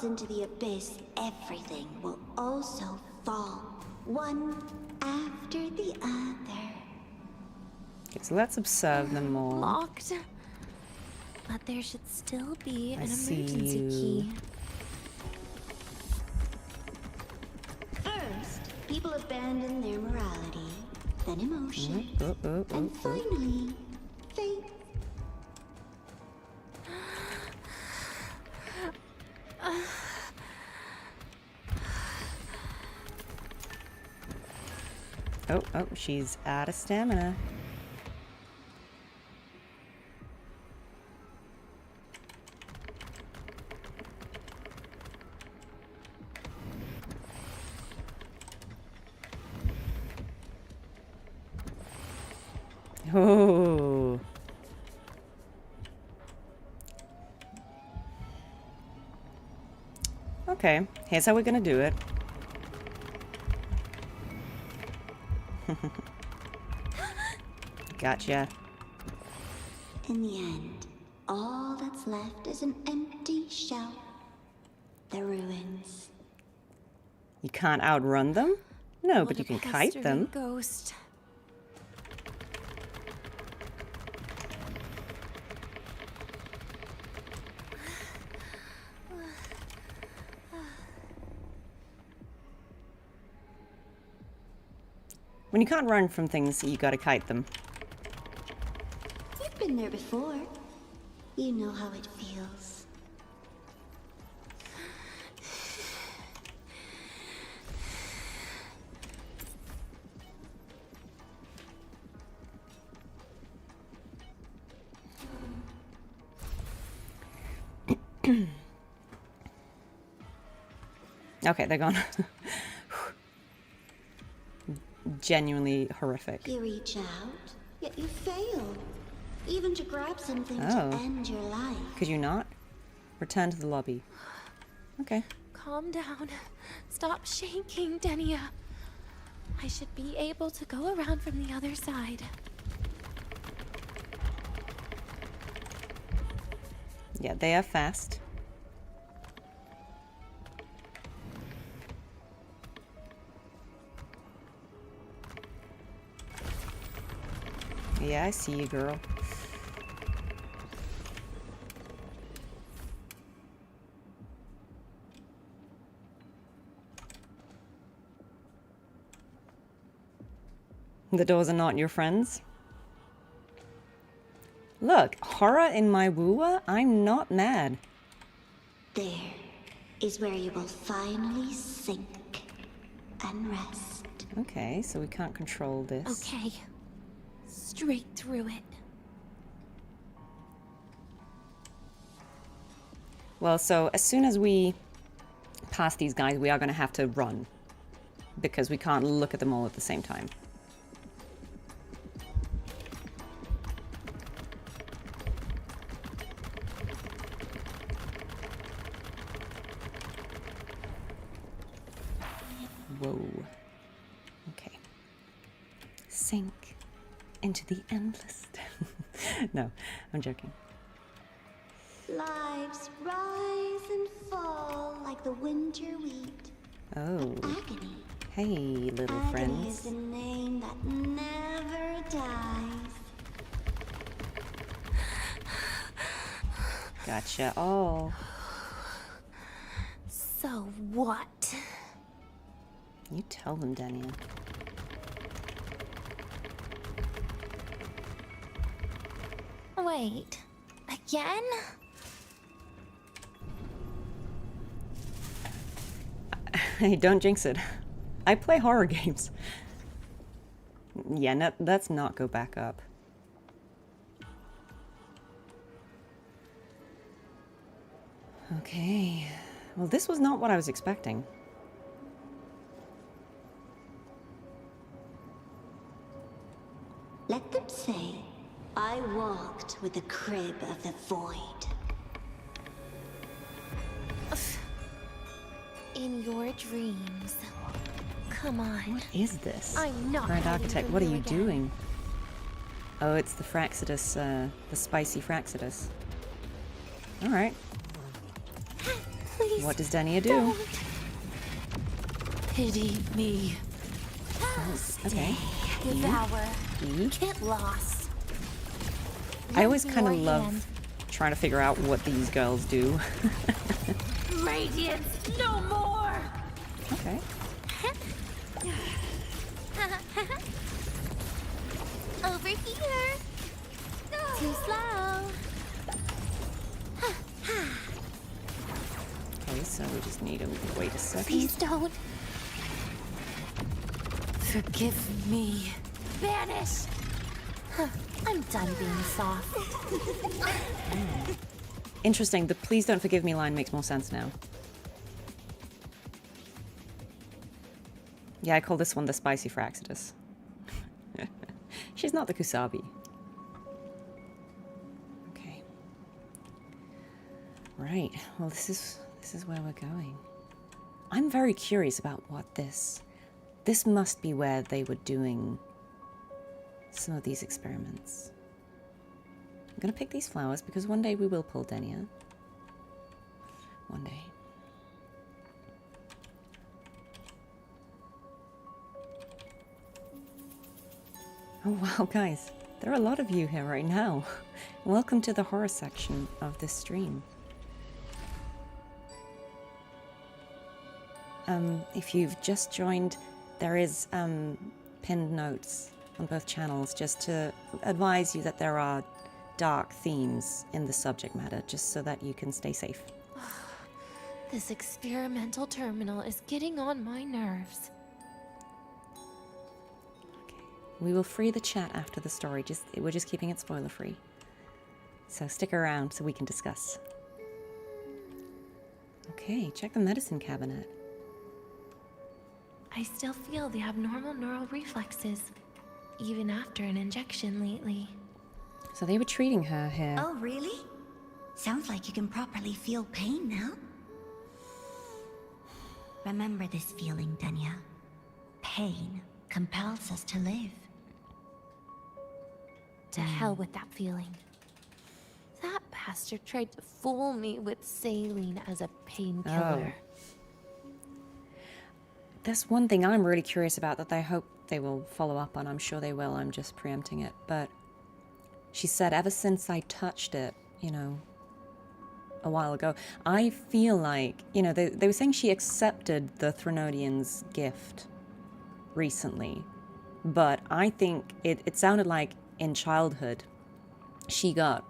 Speaker 3: falls into the abyss, everything will also fall, one after the other.
Speaker 1: Okay, so let's observe them all.
Speaker 9: Locked. But there should still be an
Speaker 1: see
Speaker 9: emergency
Speaker 1: you.
Speaker 9: key.
Speaker 3: First, people abandon their morality, then emotion, and finally, faith.
Speaker 1: Oh, she's out of stamina. Oh. Okay, here's how we're gonna do it. Gotcha.
Speaker 3: In the end, all that's left is an empty shell. The ruins.
Speaker 1: You can't outrun them? No, but
Speaker 9: What
Speaker 1: you
Speaker 9: a
Speaker 1: can kite
Speaker 9: pestering
Speaker 1: them.
Speaker 9: Ghost.
Speaker 1: When you can't run from things, you gotta kite them.
Speaker 3: You've been there before. You know how it feels.
Speaker 1: Okay, they're gone. Genuinely horrific.
Speaker 3: You reach out, yet you fail. Even to grab something to
Speaker 1: Oh.
Speaker 3: end your life.
Speaker 1: Could you not? Return to the lobby. Okay.
Speaker 9: Calm down. Stop shaking, Denia. I should be able to go around from the other side.
Speaker 1: Yeah, they are fast. Yeah, I see you, girl. The doors are not your friends. Look, horror in my wooer? I'm not mad.
Speaker 3: There is where you will finally sink and rest.
Speaker 1: Okay, so we can't control this.
Speaker 9: Okay. Straight through it.
Speaker 1: Well, so as soon as we pass these guys, we are going to have to run. Because we can't look at them all at the same time. Whoa. Okay. Sink into the endless. No, I'm joking.
Speaker 3: Lives rise and fall like the winter wheat.
Speaker 1: Oh.
Speaker 3: Agony.
Speaker 1: Hey, little
Speaker 3: Agony
Speaker 1: friends.
Speaker 3: is a name that never dies.
Speaker 1: Gotcha all.
Speaker 9: So what?
Speaker 1: You tell them, Denia.
Speaker 9: Wait. Again?
Speaker 1: Hey, don't jinx it. I play horror games. Yeah, no, let's not go back up. Okay. Well, this was not what I was expecting.
Speaker 3: Let them say, I walked with the crib of the void.
Speaker 9: In your dreams. Come on.
Speaker 1: What is this?
Speaker 9: I'm not
Speaker 1: Grand
Speaker 9: hiding
Speaker 1: Architect,
Speaker 9: from
Speaker 1: what are
Speaker 9: you
Speaker 1: you
Speaker 9: again.
Speaker 1: doing? Oh, it's the Fraxidus, the spicy Fraxidus. Alright.
Speaker 9: Please
Speaker 1: What does Denia do?
Speaker 10: Pity me.
Speaker 1: Okay.
Speaker 10: Devour.
Speaker 1: E.
Speaker 10: Get lost.
Speaker 1: I always kind of
Speaker 10: Your
Speaker 1: love
Speaker 10: hand.
Speaker 1: trying to figure out what these girls do.
Speaker 10: Radiance, no more.
Speaker 1: Okay.
Speaker 9: Over here. Too slow.
Speaker 1: Okay, so we just need to wait a second.
Speaker 9: Please don't.
Speaker 10: Forgive me.
Speaker 9: Vanish. I'm done being soft.
Speaker 1: Interesting, the please don't forgive me line makes more sense now. Yeah, I call this one the spicy Fraxidus. She's not the Kusabi. Okay. Right, well this is where we're going. I'm very curious about what this must be where they were doing some of these experiments. I'm gonna pick these flowers because one day we will pull Denia. One day. Oh wow, guys. There are a lot of you here right now. Welcome to the horror section of this stream. If you've just joined, there is pinned notes on both channels just to advise you that there are dark themes in the subject matter, just so that you can stay safe.
Speaker 15: This experimental terminal is getting on my nerves.
Speaker 1: We will free the chat after the story, we're just keeping it spoiler free. So stick around so we can discuss. Okay, check the medicine cabinet.
Speaker 15: I still feel the abnormal neural reflexes, even after an injection lately.
Speaker 1: So they were treating her here.
Speaker 3: Oh, really? Sounds like you can properly feel pain now. Remember this feeling, Denia. Pain compels us to live.
Speaker 15: To hell with that feeling. That bastard tried to fool me with saline as a painkiller.
Speaker 1: That's one thing I'm really curious about that I hope they will follow up on. I'm sure they will, I'm just preempting it. But she said, ever since I touched it, you know, a while ago, I feel like, you know, they were saying she accepted the Threnodians' gift recently. But I think it sounded like in childhood, she got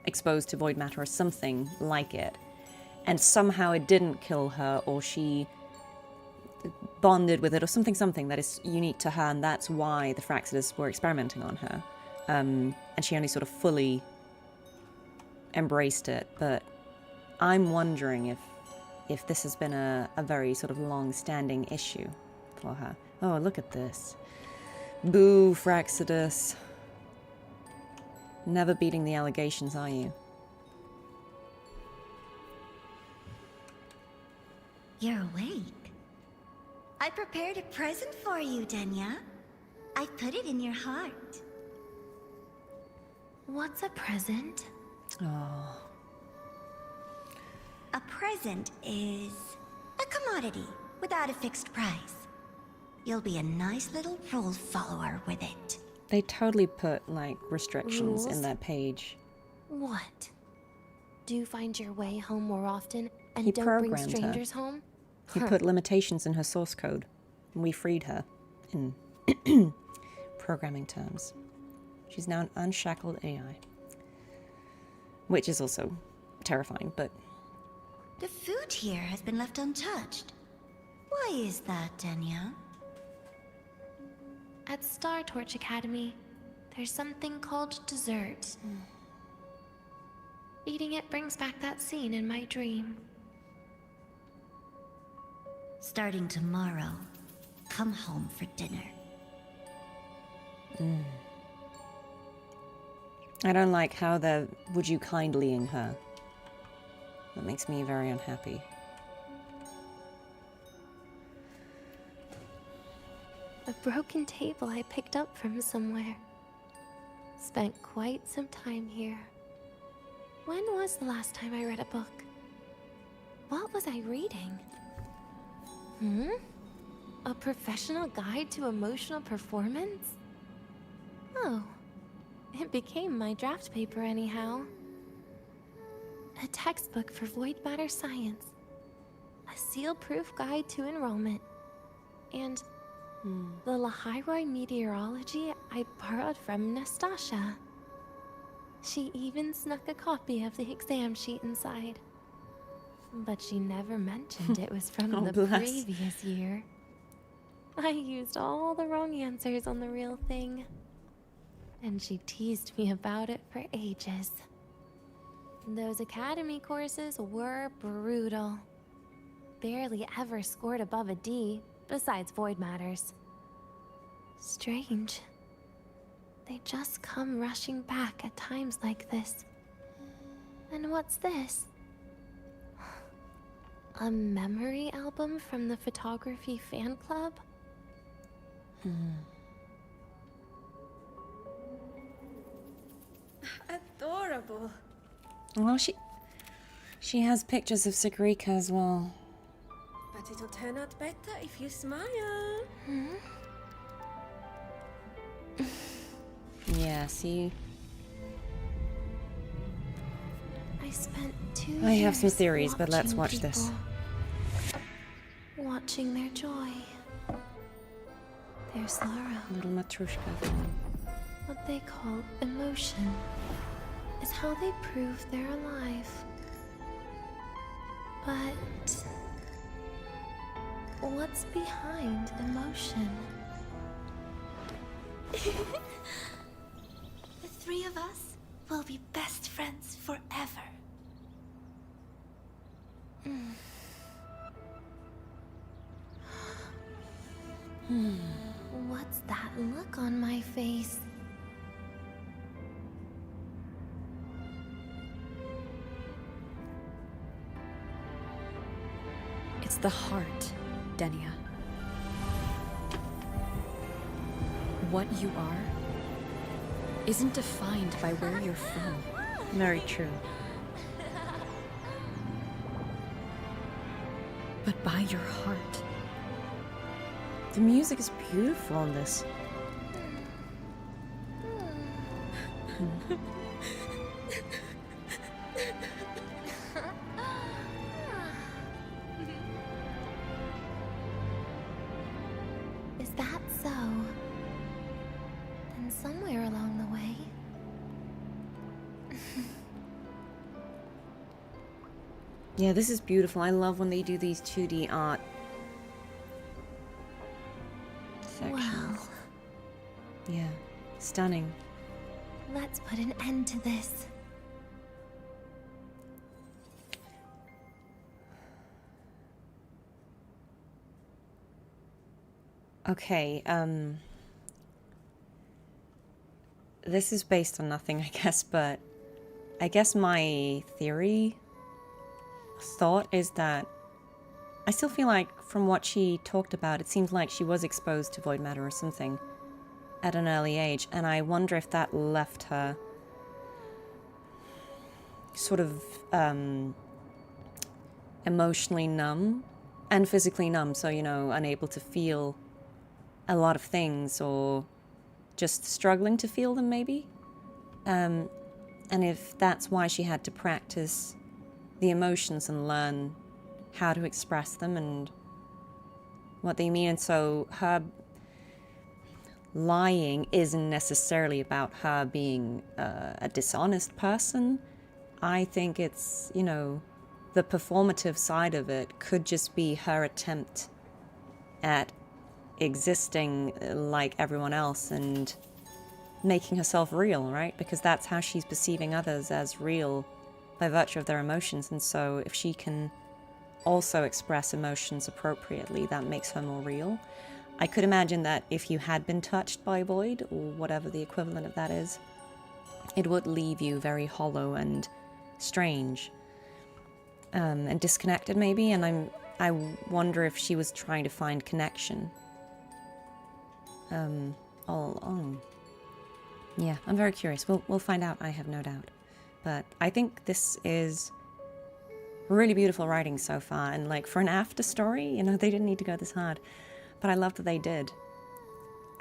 Speaker 1: exposed to void matter or something like it. And somehow it didn't kill her, or she bonded with it, or something that is unique to her, and that's why the Fraxidus were experimenting on her. And she only sort of fully embraced it. But I'm wondering if this has been a very sort of long-standing issue for her. Oh, look at this. Boo, Fraxidus. Never beating the allegations, are you?
Speaker 3: You're awake. I prepared a present for you, Denia. I put it in your heart.
Speaker 15: What's a present?
Speaker 1: Oh.
Speaker 3: A present is a commodity without a fixed price. You'll be a nice little rule follower with it.
Speaker 1: They totally put, like, restrictions in
Speaker 15: Rules?
Speaker 1: that page.
Speaker 15: What? Do you find your way home more often and
Speaker 1: He
Speaker 15: don't bring
Speaker 1: programmed her.
Speaker 15: strangers home?
Speaker 1: He put limitations in her source code, and we freed her in programming terms. She's now an unshackled AI. Which is also terrifying, but...
Speaker 3: The food here has been left untouched. Why is that, Denia?
Speaker 15: At Star Torch Academy, there's something called dessert. Eating it brings back that scene in my dream.
Speaker 3: Starting tomorrow, come home for dinner.
Speaker 1: I don't like how they're would you kindlying her. That makes me very unhappy.
Speaker 15: A broken table I picked up from somewhere. Spent quite some time here. When was the last time I read a book? What was I reading? A professional guide to emotional performance? Oh, it became my draft paper anyhow. A textbook for void matter science. A seal-proof guide to enrollment. And the Lahairoi meteorology I borrowed from Nastasha. She even snuck a copy of the exam sheet inside. But she never mentioned it was from
Speaker 1: Oh,
Speaker 15: the
Speaker 1: bless.
Speaker 15: previous year. I used all the wrong answers on the real thing. And she teased me about it for ages. Those academy courses were brutal. Barely ever scored above a D, besides void matters. Strange. They just come rushing back at times like this. And what's this? A memory album from the photography fan club?
Speaker 10: Adorable.
Speaker 1: Well, she has pictures of Sagrika as well.
Speaker 10: But it'll turn out better if you smile.
Speaker 1: Yeah, see?
Speaker 15: I spent 2
Speaker 1: I have some
Speaker 15: years
Speaker 1: theories, but let's watch
Speaker 15: watching
Speaker 1: this.
Speaker 15: people, watching their joy. Their sorrow.
Speaker 1: Little Matrushka thing.
Speaker 15: What they call emotion is how they prove they're alive. But what's behind emotion?
Speaker 3: The three of us will be best friends forever.
Speaker 15: What's that look on my face?
Speaker 6: It's the heart, Denia. What you are isn't defined by where you're from.
Speaker 1: Very true.
Speaker 6: But by your heart.
Speaker 1: The music is beautiful in this.
Speaker 15: Is that so? Then somewhere along the way.
Speaker 1: Yeah, this is beautiful. I love when they do these 2D art sections.
Speaker 15: Well,
Speaker 1: Yeah, stunning.
Speaker 15: let's put an end to this.
Speaker 1: Okay, this is based on nothing, I guess, but I guess my thought is that I still feel like from what she talked about, it seems like she was exposed to void matter or something at an early age, and I wonder if that left her sort of emotionally numb and physically numb, so, you know, unable to feel a lot of things or just struggling to feel them, maybe. And if that's why she had to practice the emotions and learn how to express them and what they mean. And so her lying isn't necessarily about her being a dishonest person. I think it's, you know, the performative side of it could just be her attempt at existing like everyone else and making herself real, right? Because that's how she's perceiving others, as real by virtue of their emotions. And so if she can also express emotions appropriately, that makes her more real. I could imagine that if you had been touched by void, or whatever the equivalent of that is, it would leave you very hollow and strange, and disconnected maybe. And I wonder if she was trying to find connection all along. Yeah, I'm very curious. We'll find out, I have no doubt. But I think this is Really beautiful writing so far, and like for an after story, you know, they didn't need to go this hard, but I love that they did.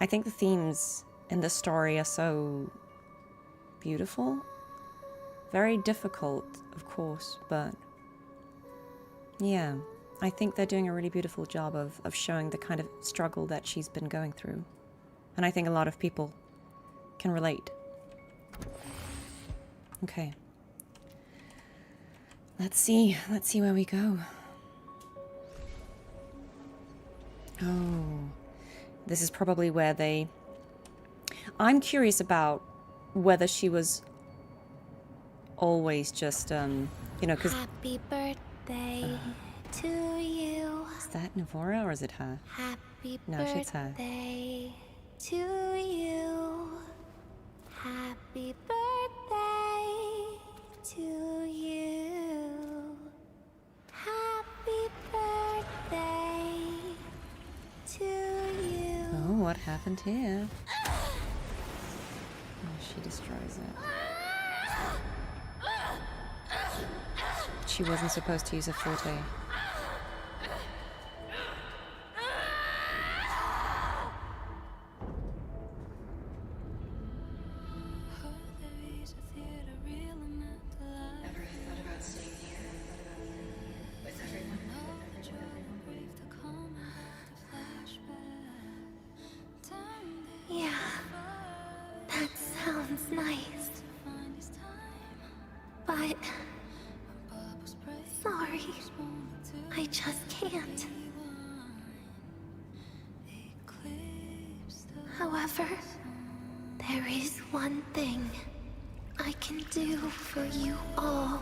Speaker 1: I think the themes in this story are so beautiful. Very difficult, of course, but yeah, I think they're doing a really beautiful job of showing the kind of struggle that she's been going through. And I think a lot of people can relate. Okay. Let's see where we go. Oh, this is probably where they... I'm curious about whether she was always just, you know, because...
Speaker 3: Happy birthday to you.
Speaker 1: Is that Navora or is it her?
Speaker 3: Happy
Speaker 1: No, it's her.
Speaker 3: birthday to you. Happy birthday to you. Happy birthday to you.
Speaker 1: Oh, what happened here? Oh, she destroys it. She wasn't supposed to use a forte.
Speaker 3: Yeah, that sounds nice. But sorry, I just can't. However, there is one thing I can do for you all.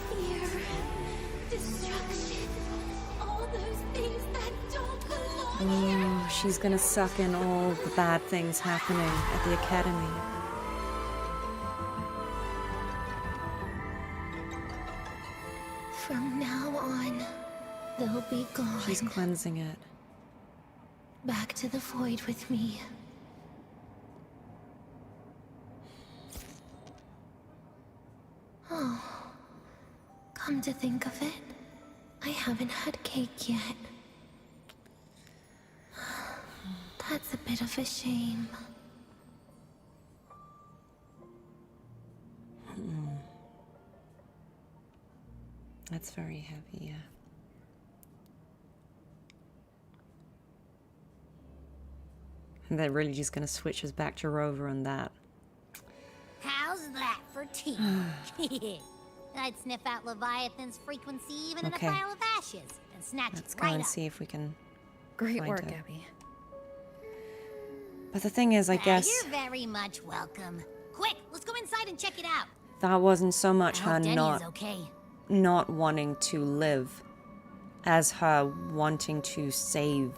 Speaker 3: Fear, destruction, all those things that don't belong here.
Speaker 1: Oh, she's gonna suck in all the bad things happening at the academy.
Speaker 3: From now on, they'll be gone.
Speaker 1: She's cleansing it.
Speaker 3: Back to the void with me. Oh, come to think of it, I haven't had cake yet. That's a bit of a shame.
Speaker 1: That's very heavy, yeah. And they're really just gonna switch us back to Rover on that.
Speaker 5: How's that for tea? I'd sniff out Leviathan's frequency even
Speaker 1: Okay.
Speaker 5: in a pile of ashes and snatch
Speaker 1: Let's
Speaker 5: it
Speaker 1: go
Speaker 5: right
Speaker 1: and
Speaker 5: up.
Speaker 1: see if we can
Speaker 6: Great
Speaker 1: find
Speaker 6: work,
Speaker 1: her.
Speaker 6: Abby.
Speaker 1: But the thing is, I guess
Speaker 5: You're very much welcome. Quick, let's go inside and check it out.
Speaker 1: that wasn't so much
Speaker 5: I
Speaker 1: her
Speaker 5: hope Denia's
Speaker 1: not
Speaker 5: okay.
Speaker 1: not wanting to live as her wanting to save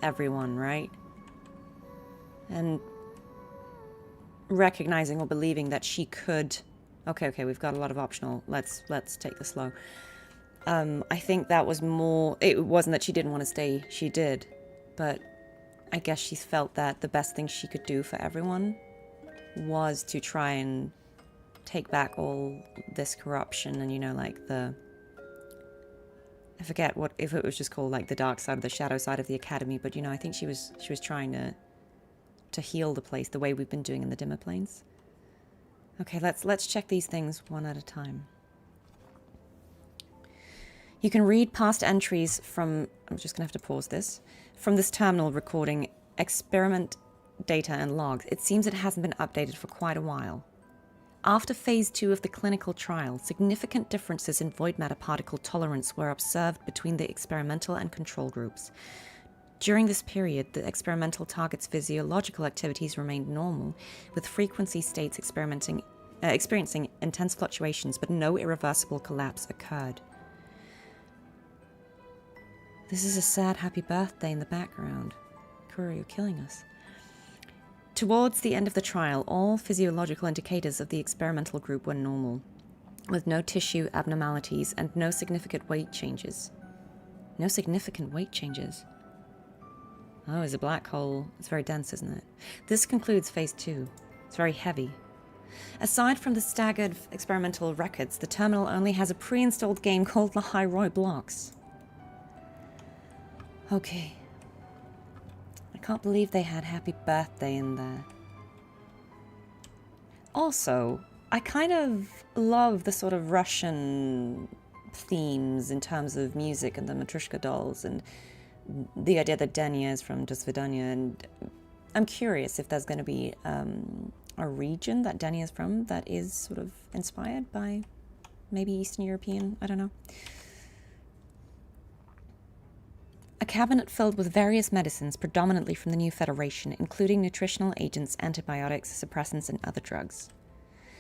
Speaker 1: everyone, right? And recognizing or believing that she could... Okay, we've got a lot of optional. Let's take this slow. I think that was more... It wasn't that she didn't want to stay. She did. But I guess she felt that the best thing she could do for everyone was to try and take back all this corruption and, you know, like the... I forget what if it was just called like the dark side or the shadow side of the academy, but you know, I think she was trying to heal the place the way we've been doing in the dimmer planes. Okay, let's check these things one at a time. You can read past entries from... I'm just gonna have to pause this. From this terminal recording experiment data and logs. It seems it hasn't been updated for quite a while. After phase 2 of the clinical trial, significant differences in void matter particle tolerance were observed between the experimental and control groups. During this period, the experimental target's physiological activities remained normal, with frequency states experiencing intense fluctuations, but no irreversible collapse occurred. This is a sad happy birthday in the background. Kuri, you're killing us. Towards the end of the trial, all physiological indicators of the experimental group were normal, with no tissue abnormalities and no significant weight changes. No significant weight changes? Oh, it's a black hole. It's very dense, isn't it? This concludes phase 2. It's very heavy. Aside from the staggered experimental records, the terminal only has a pre-installed game called the High Blocks. Okay. I can't believe they had Happy Birthday in there. Also, I kind of love the sort of Russian themes in terms of music and the Matryoshka dolls and the idea that Denia is from Dasvidanya, and I'm curious if there's going to be a region that Denia is from that is sort of inspired by maybe Eastern European, I don't know. A cabinet filled with various medicines, predominantly from the New Federation, including nutritional agents, antibiotics, suppressants, and other drugs.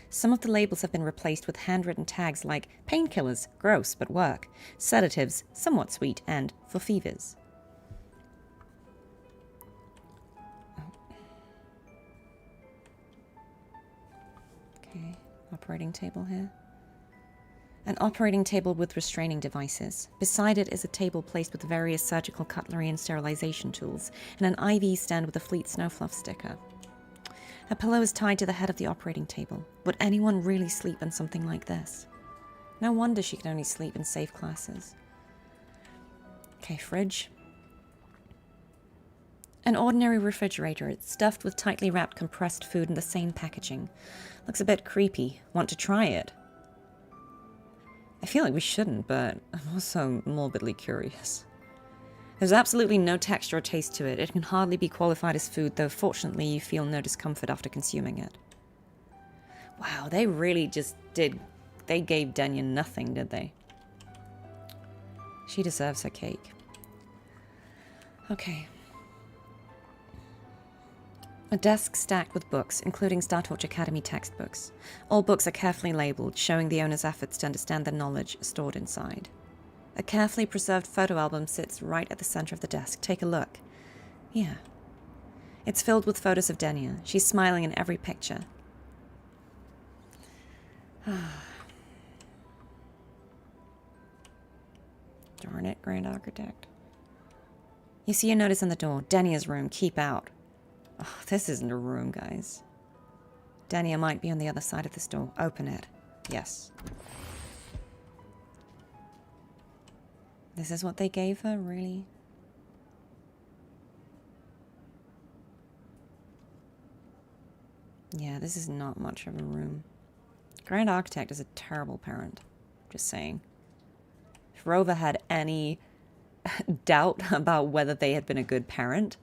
Speaker 1: Some of the labels have been replaced with handwritten tags like painkillers, gross but work, sedatives, somewhat sweet, and for fevers. Okay, operating table here. An operating table with restraining devices. Beside it is a table placed with various surgical cutlery and sterilization tools, and an IV stand with a Fleet Snowfluff sticker. A pillow is tied to the head of the operating table. Would anyone really sleep in something like this? No wonder she can only sleep in safe classes. Okay, fridge. An ordinary refrigerator. It's stuffed with tightly wrapped compressed food in the same packaging. Looks a bit creepy. Want to try it? I feel like we shouldn't, but I'm also morbidly curious. There's absolutely no texture or taste to it. It can hardly be qualified as food, though fortunately you feel no discomfort after consuming it. Wow, they really just did... They gave Denia nothing, did they? She deserves her cake. Okay. A desk stacked with books, including Star Torch Academy textbooks. All books are carefully labeled, showing the owner's efforts to understand the knowledge stored inside. A carefully preserved photo album sits right at the center of the desk. Take a look. Yeah. It's filled with photos of Denia. She's smiling in every picture. Darn it, Grand Architect. You see a notice on the door. Denia's room. Keep out. Oh, this isn't a room, guys. Denia might be on the other side of this door. Open it. Yes. This is what they gave her, really? Yeah, this is not much of a room. Grand Architect is a terrible parent. Just saying. If Rova had any doubt about whether they had been a good parent,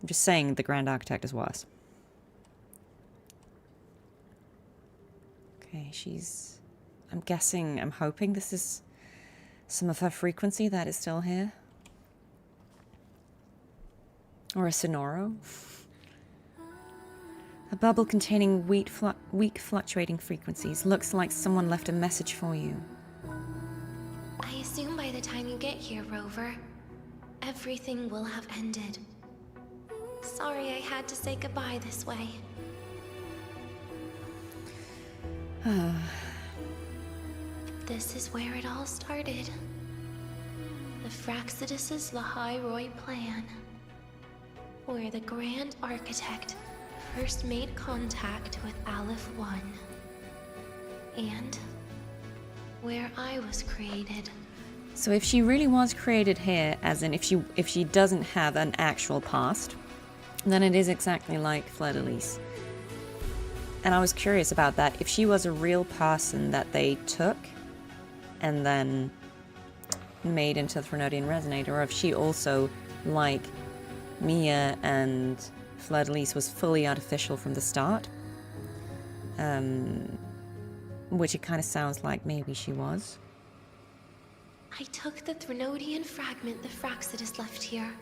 Speaker 1: I'm just saying the Grand Architect is worse. Okay, she's... I'm hoping this is some of her frequency that is still here. Or a sonoro. A bubble containing weak fluctuating frequencies. Looks like someone left a message for you.
Speaker 15: I assume by the time you get here, Rover, everything will have ended. Sorry I had to say goodbye this way. This is where it all started. The Fraxidus' Lahai-Roi plan. Where the Grand Architect first made contact with Aleph 1. And where I was created.
Speaker 1: So if she really was created here, as in if she doesn't have an actual past, then it is exactly like Fleur-de-Lis. And I was curious about that. If she was a real person that they took and then made into the Thrunodian Resonator, or if she also, like Mia and Fleur-de-Lis, was fully artificial from the start. Which it kind of sounds like maybe she was.
Speaker 15: I took the Thrunodian fragment the Fraxidus left here.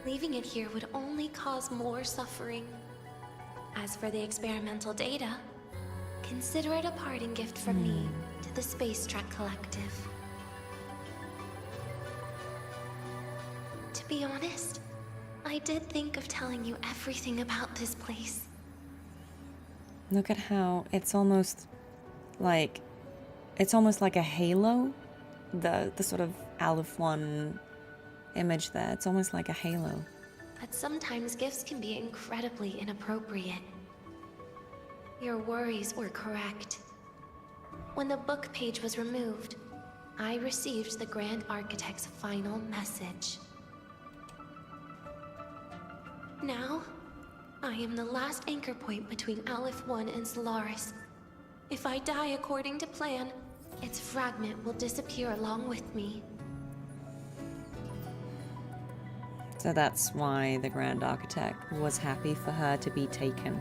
Speaker 15: Leaving it here would only cause more suffering. As for the experimental data, consider it a parting gift from me to the Space Trek Collective. To be honest, I did think of telling you everything about this place.
Speaker 1: Look at how it's almost like a halo. The sort of Aleph 1 image there. It's almost like a halo.
Speaker 15: But sometimes gifts can be incredibly inappropriate. Your worries were correct. When the book page was removed, I received the Grand Architect's final message. Now, I am the last anchor point between Aleph 1 and Solaris. If I die according to plan, its fragment will disappear along with me.
Speaker 1: So that's why the Grand Architect was happy for her to be taken.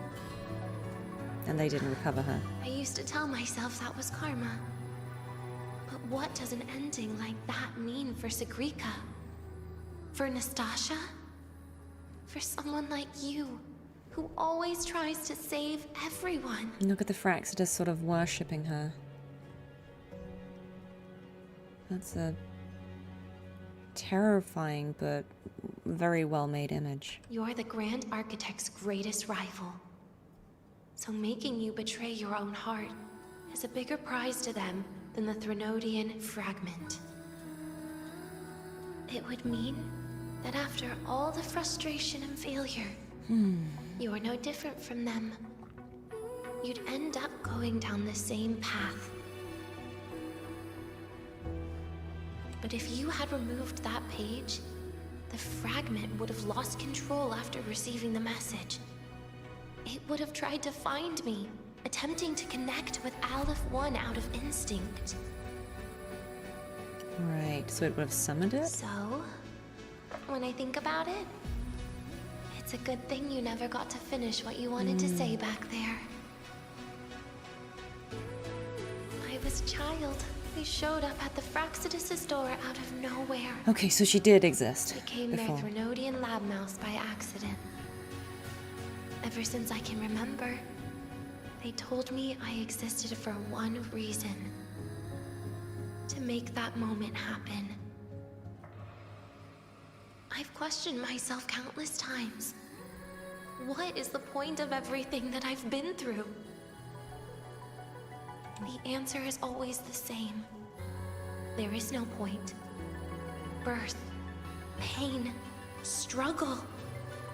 Speaker 1: And they didn't recover her.
Speaker 15: I used to tell myself that was karma. But what does an ending like that mean for Sigrika? For Nastasha? For someone like you, who always tries to save everyone?
Speaker 1: Look at the Fraxidus sort of worshipping her. That's a terrifying but very well-made image.
Speaker 15: You're the Grand Architect's greatest rival. So making you betray your own heart is a bigger prize to them than the Threnodian fragment. It would mean that after all the frustration and failure, you are no different from them. You'd end up going down the same path. But if you had removed that page, the fragment would have lost control after receiving the message. It would have tried to find me, attempting to connect with Aleph 1 out of instinct.
Speaker 1: Right, so it would have summoned it?
Speaker 15: So, when I think about it, it's a good thing you never got to finish what you wanted to say back there. I was a child who showed up at the Fraxidus' door out of nowhere.
Speaker 1: Okay, so she did exist
Speaker 15: Became
Speaker 1: before.
Speaker 15: their Threnodian lab mouse by accident. Ever since I can remember, they told me I existed for one reason. To make that moment happen. I've questioned myself countless times. What is the point of everything that I've been through? The answer is always the same. There is no point. Birth, pain, struggle,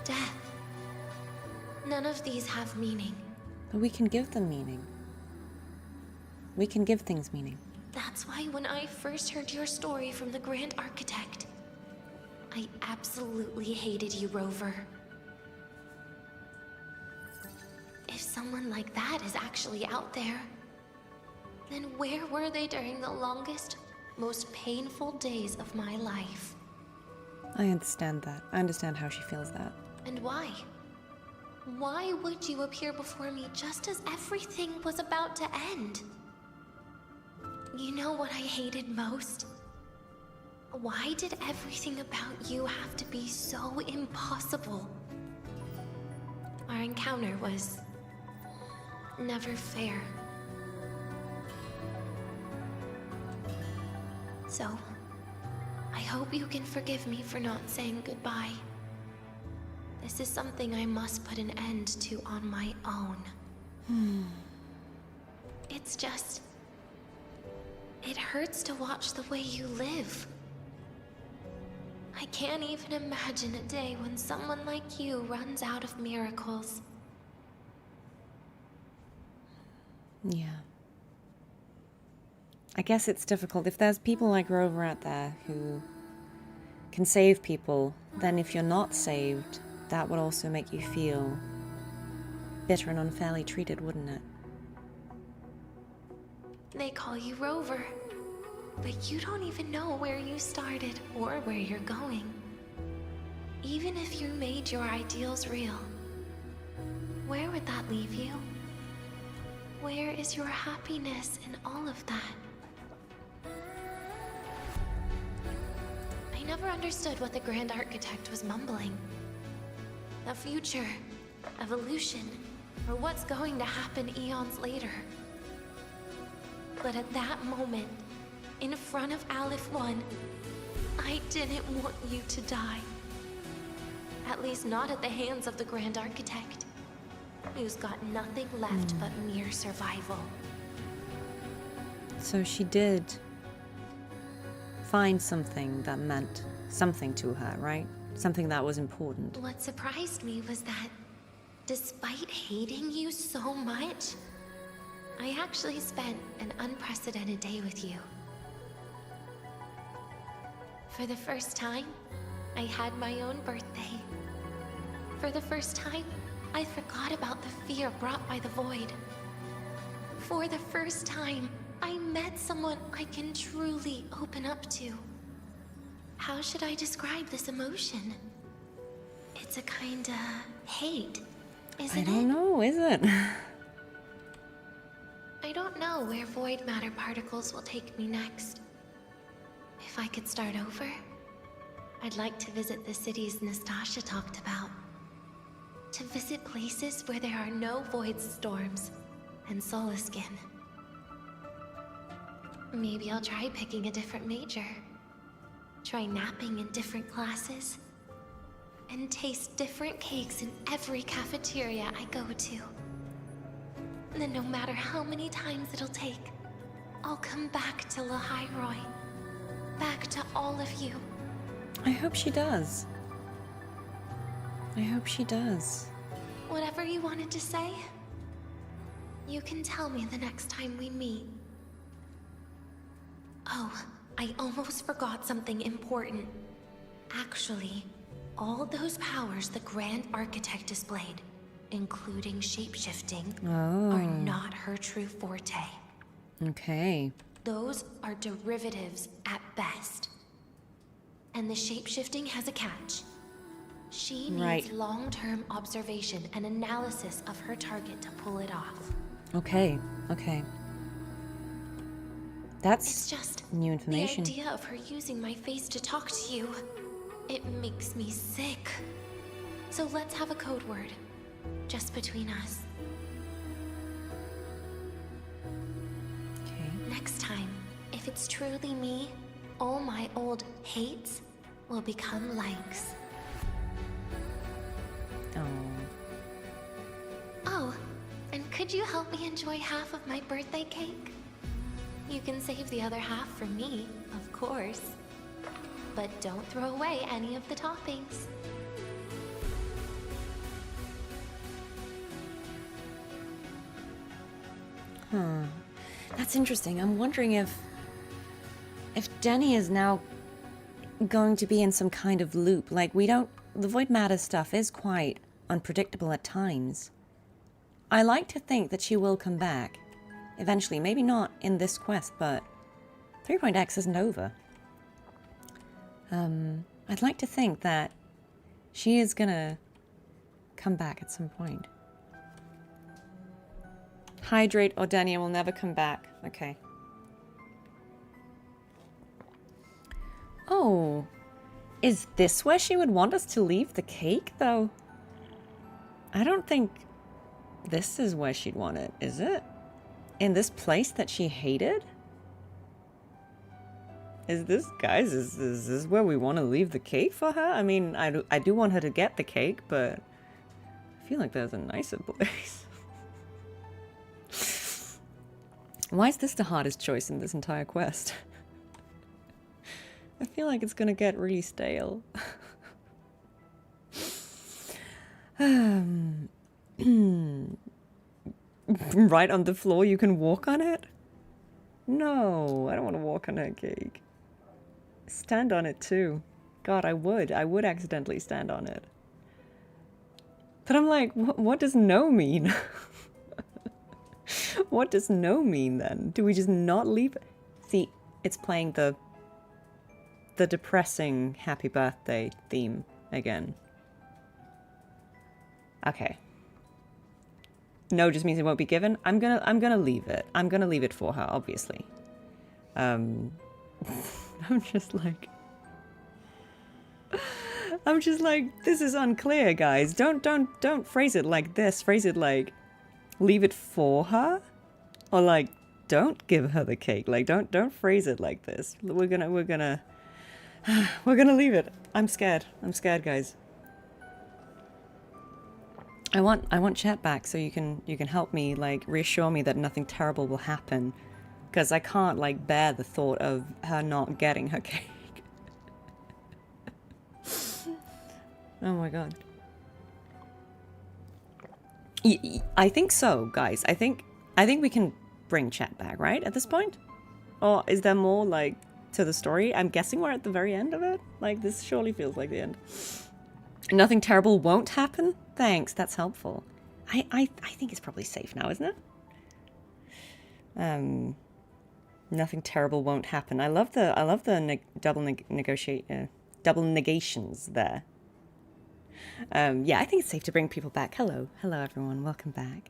Speaker 15: death. None of these have meaning.
Speaker 1: But we can give them meaning. We can give things meaning.
Speaker 15: That's why when I first heard your story from the Grand Architect, I absolutely hated you, Rover. If someone like that is actually out there, then where were they during the longest, most painful days of my life?
Speaker 1: I understand that. I understand how she feels that.
Speaker 15: And why? Why would you appear before me just as everything was about to end? You know what I hated most? Why did everything about you have to be so impossible? Our encounter was never fair. So, I hope you can forgive me for not saying goodbye. This is something I must put an end to on my own. It's just... it hurts to watch the way you live. I can't even imagine a day when someone like you runs out of miracles.
Speaker 1: Yeah. I guess it's difficult. If there's people like Rover out there who can save people, then if you're not saved, that would also make you feel bitter and unfairly treated, wouldn't it?
Speaker 15: They call you Rover, but you don't even know where you started or where you're going. Even if you made your ideals real, where would that leave you? Where is your happiness in all of that? I never understood what the Grand Architect was mumbling. The future, evolution, or what's going to happen eons later. But at that moment, in front of Aleph 1, I didn't want you to die. At least not at the hands of the Grand Architect, who's got nothing left but mere survival.
Speaker 1: So she did find something that meant something to her, right? Something that was important.
Speaker 15: What surprised me was that Despite hating you so much, I actually spent an unprecedented day with you. For the first time, I had my own birthday. For the first time, I forgot about the fear brought by the void. For the first time, I met someone I can truly open up to. How should I describe this emotion? It's a kinda hate, isn't it?
Speaker 1: I don't know, is it?
Speaker 15: I don't know where void matter particles will take me next. If I could start over, I'd like to visit the cities Nastasha talked about. To visit places where there are no void storms and Solaskin. Maybe I'll try picking a different major. Try napping in different classes. And taste different cakes in every cafeteria I go to. And then no matter how many times it'll take, I'll come back to Lahairoi. Back to all of you.
Speaker 1: I hope she does. I hope she does.
Speaker 15: Whatever you wanted to say, you can tell me the next time we meet. Oh, I almost forgot something important. Actually, all those powers the Grand Architect displayed, including shapeshifting, are not her true forte.
Speaker 1: Okay.
Speaker 15: Those are derivatives at best. And the shapeshifting has a catch. She needs long-term observation and analysis of her target to pull it off.
Speaker 1: Okay, okay. That's
Speaker 15: It's just
Speaker 1: new information.
Speaker 15: The idea of her using my face to talk to you, it makes me sick. So let's have a code word, just between us.
Speaker 1: Okay.
Speaker 15: Next time, if it's truly me, all my old hates will become likes. Oh, and could you help me enjoy half of my birthday cake? You can save the other half for me, of course. But don't throw away any of the toppings.
Speaker 1: Huh. That's interesting. I'm wondering if Denia is now going to be in some kind of loop. Like, the void matter stuff is quite unpredictable at times. I like to think that she will come back eventually. Maybe not in this quest, but 3.x isn't over. I'd like to think that she is gonna come back at some point. Hydrate or Denia will never come back. Okay. Oh, is this where she would want us to leave the cake, though? I don't think this is where she'd want it, is it? In this place that she hated? Is this, guys, is this where we want to leave the cake for her? I mean, I do want her to get the cake, but I feel like there's a nicer place. Why is this the hardest choice in this entire quest? I feel like it's gonna get really stale. Right on the floor, you can walk on it? No, I don't want to walk on her cake. Stand on it too. God, I would accidentally stand on it. But I'm like, what does no mean? What does no mean then? Do we just not leave it? See, it's playing the depressing happy birthday theme again. Okay. No just means it won't be given. I'm gonna leave it. I'm gonna leave it for her, obviously. I'm just like, this is unclear, guys. Don't phrase it like this. Phrase it like, leave it for her, or like, don't give her the cake. Like, don't phrase it like this. We're gonna leave it. I'm scared. I'm scared, guys. I want chat back so you can help me, like, reassure me that nothing terrible will happen, because I can't, like, bear the thought of her not getting her cake. Oh my god. I think so, guys. I think we can bring chat back, right? At this point? Or is there more, like, to the story? I'm guessing we're at the very end of it. Like, this surely feels like the end. Nothing terrible won't happen? Thanks, that's helpful. I think it's probably safe now, isn't it? Nothing terrible won't happen. I love the double negations there. Yeah, I think it's safe to bring people back. Hello everyone, welcome back.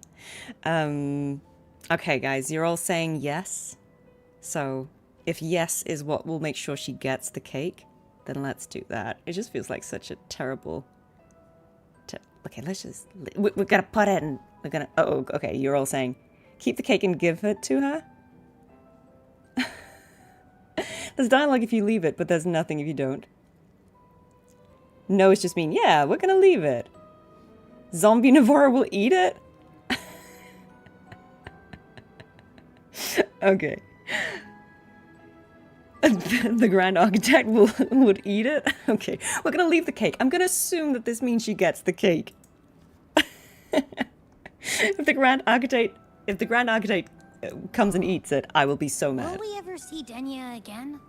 Speaker 1: Okay, guys, you're all saying yes. So if yes is what will make sure she gets the cake, then let's do that. It just feels like such a terrible. Okay, let's just. We're gonna put it in. We're gonna. Oh, okay. You're all saying, keep the cake and give it to her. There's dialogue if you leave it, but there's nothing if you don't. No, it's just mean. Yeah, we're gonna leave it. Zombie Navora will eat it. Okay. The Grand Architect would eat it. Okay, we're gonna leave the cake. I'm gonna assume that this means she gets the cake. If the Grand Architect comes and eats it, I will be so mad.
Speaker 5: Will we ever see Denia again?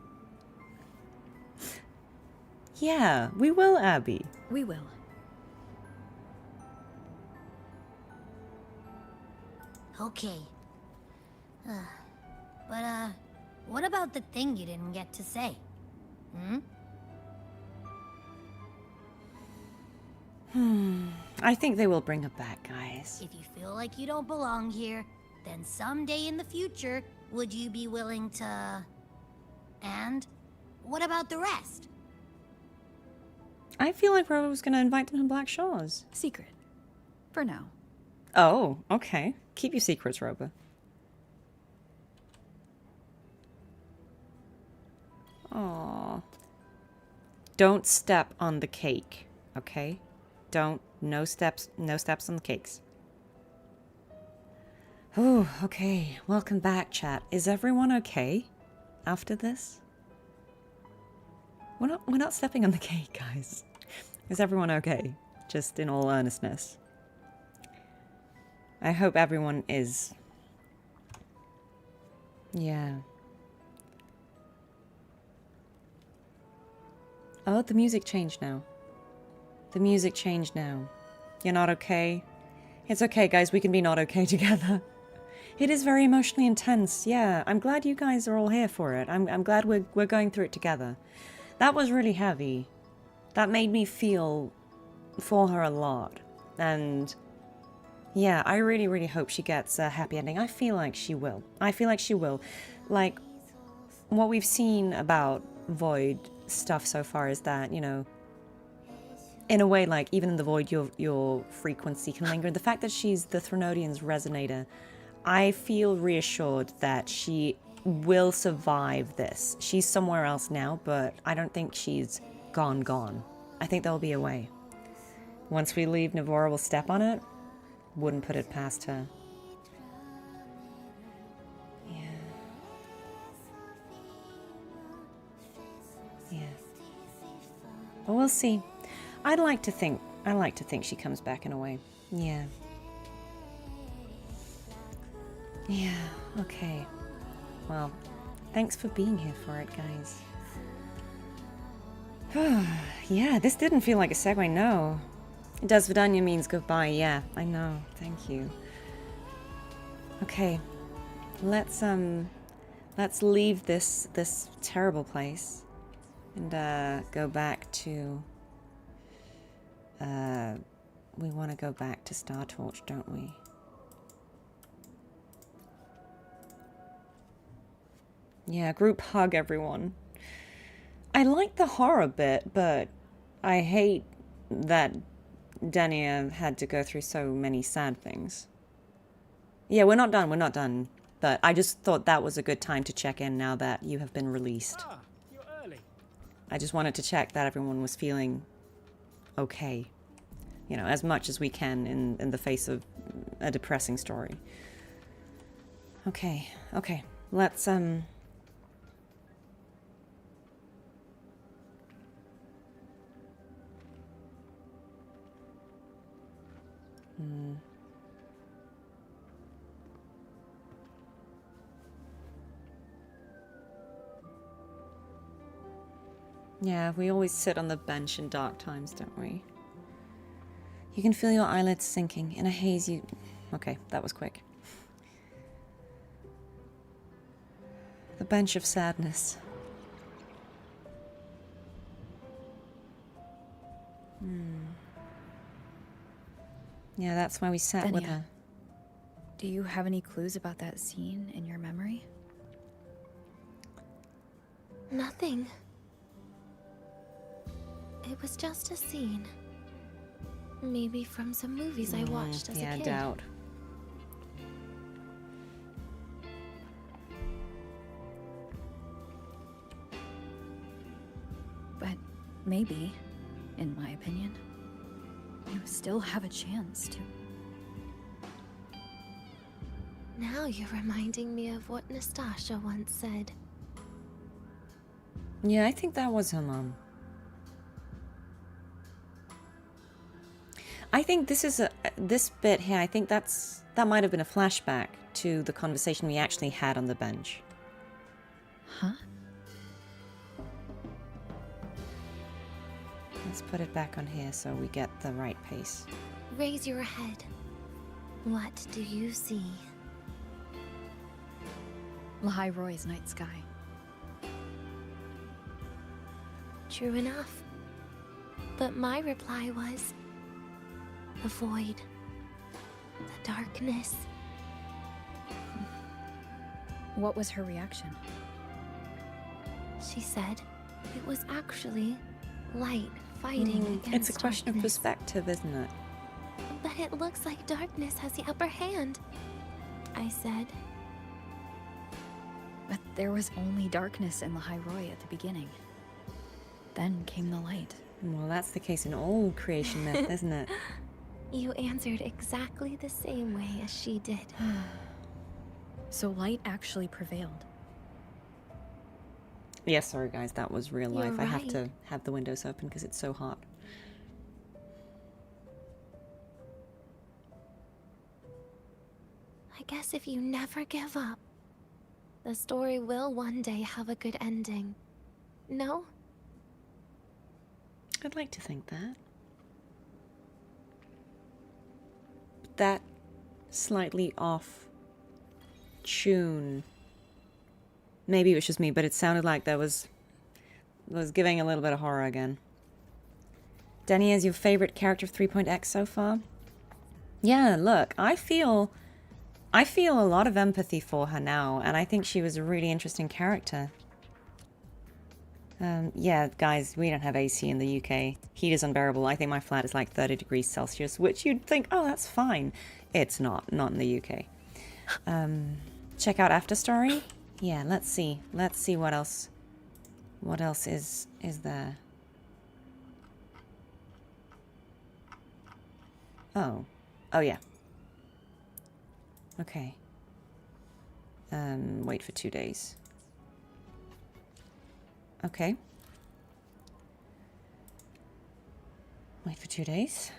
Speaker 1: Yeah, we will, Abby.
Speaker 6: We will.
Speaker 5: Okay. But, what about the thing you didn't get to say?
Speaker 1: I think they will bring her back, guys.
Speaker 5: If you feel like you don't belong here, then someday in the future, would you be willing to... And what about the rest?
Speaker 1: I feel like Rover was going to invite them to Black Shores.
Speaker 6: Secret. For now.
Speaker 1: Oh, okay. Keep your secrets, Rover. Aww. Don't step on the cake, okay? No steps on the cakes. Oh, okay. Welcome back, chat. Is everyone okay after this? We're not stepping on the cake, guys. Is everyone okay? Just in all earnestness. I hope everyone is. Yeah. Oh, the music changed now. The music changed now. You're not okay? It's okay, guys. We can be not okay together. It is very emotionally intense. Yeah, I'm glad you guys are all here for it. I'm glad we're going through it together. That was really heavy. That made me feel for her a lot. And yeah, I really, really hope she gets a happy ending. I feel like she will. Like, what we've seen about Void stuff so far is that, you know, in a way, like, even in the Void, your frequency can linger. The fact that she's the Threnodian's Resonator, I feel reassured that she will survive this. She's somewhere else now, but I don't think she's gone. I think there'll be a way. Once we leave, Navora will step on it. Wouldn't put it past her. Yeah. But we'll see. I like to think she comes back in a way. Yeah. Yeah, okay. Well, thanks for being here for it, guys. Yeah, this didn't feel like a segue, no. Dasvidanya means goodbye, yeah, I know, thank you. Okay, let's leave this terrible place and go back to we want to go back to Star Torch, don't we? Yeah, group hug, everyone. I like the horror bit, but I hate that Denia had to go through so many sad things. Yeah, we're not done. But I just thought that was a good time to check in now that you have been released.
Speaker 11: Ah, you're early.
Speaker 1: I just wanted to check that everyone was feeling okay. You know, as much as we can in the face of a depressing story. Okay, let's, Yeah, we always sit on the bench in dark times, don't we? You can feel your eyelids sinking in a haze you... Okay, that was quick. The bench of sadness. Yeah, that's why we sat with
Speaker 6: Denia,
Speaker 1: her.
Speaker 6: do you have any clues about that scene in your memory?
Speaker 9: Nothing. It was just a scene. Maybe from some movies I watched as a kid.
Speaker 1: Yeah, doubt.
Speaker 6: But maybe, in my opinion, you still have a chance to.
Speaker 9: Now you're reminding me of what Nastasha once said.
Speaker 1: Yeah, I think that was her mom. I think this is this bit here, I think that might have been a flashback to the conversation we actually had on the bench.
Speaker 6: Huh?
Speaker 1: Let's put it back on here so we get the right pace.
Speaker 9: Raise your head. What do you see?
Speaker 6: Lahai Roy's night sky.
Speaker 9: True enough. But my reply was... the void. The darkness.
Speaker 6: What was her reaction?
Speaker 9: She said it was actually light fighting against
Speaker 1: It's a question of
Speaker 9: darkness.
Speaker 1: perspective, isn't it?
Speaker 9: But it looks like darkness has the upper hand, I said.
Speaker 6: But there was only darkness in Lahai Roy at the beginning. Then came the light.
Speaker 1: Well, that's the case in all creation myth, isn't it?
Speaker 9: You answered exactly the same way as she did.
Speaker 6: So light actually prevailed.
Speaker 1: Yeah, sorry guys, that was real
Speaker 9: You're
Speaker 1: life. I have
Speaker 9: right.
Speaker 1: to have the windows open because it's so hot.
Speaker 9: I guess if you never give up, the story will one day have a good ending. No?
Speaker 1: I'd like to think that. But that slightly off tune. Maybe it was just me, but it sounded like there was giving a little bit of horror again. Denia is your favorite character of 3.x so far? Yeah, look, I feel a lot of empathy for her now, and I think she was a really interesting character. Yeah, guys, we don't have AC in the UK. Heat is unbearable. I think my flat is like 30 degrees Celsius, which you'd think, oh, that's fine. It's not in the UK. Check out Afterstory. Yeah, let's see what else is there. Oh yeah. Okay. Wait for 2 days. Okay. Wait for 2 days.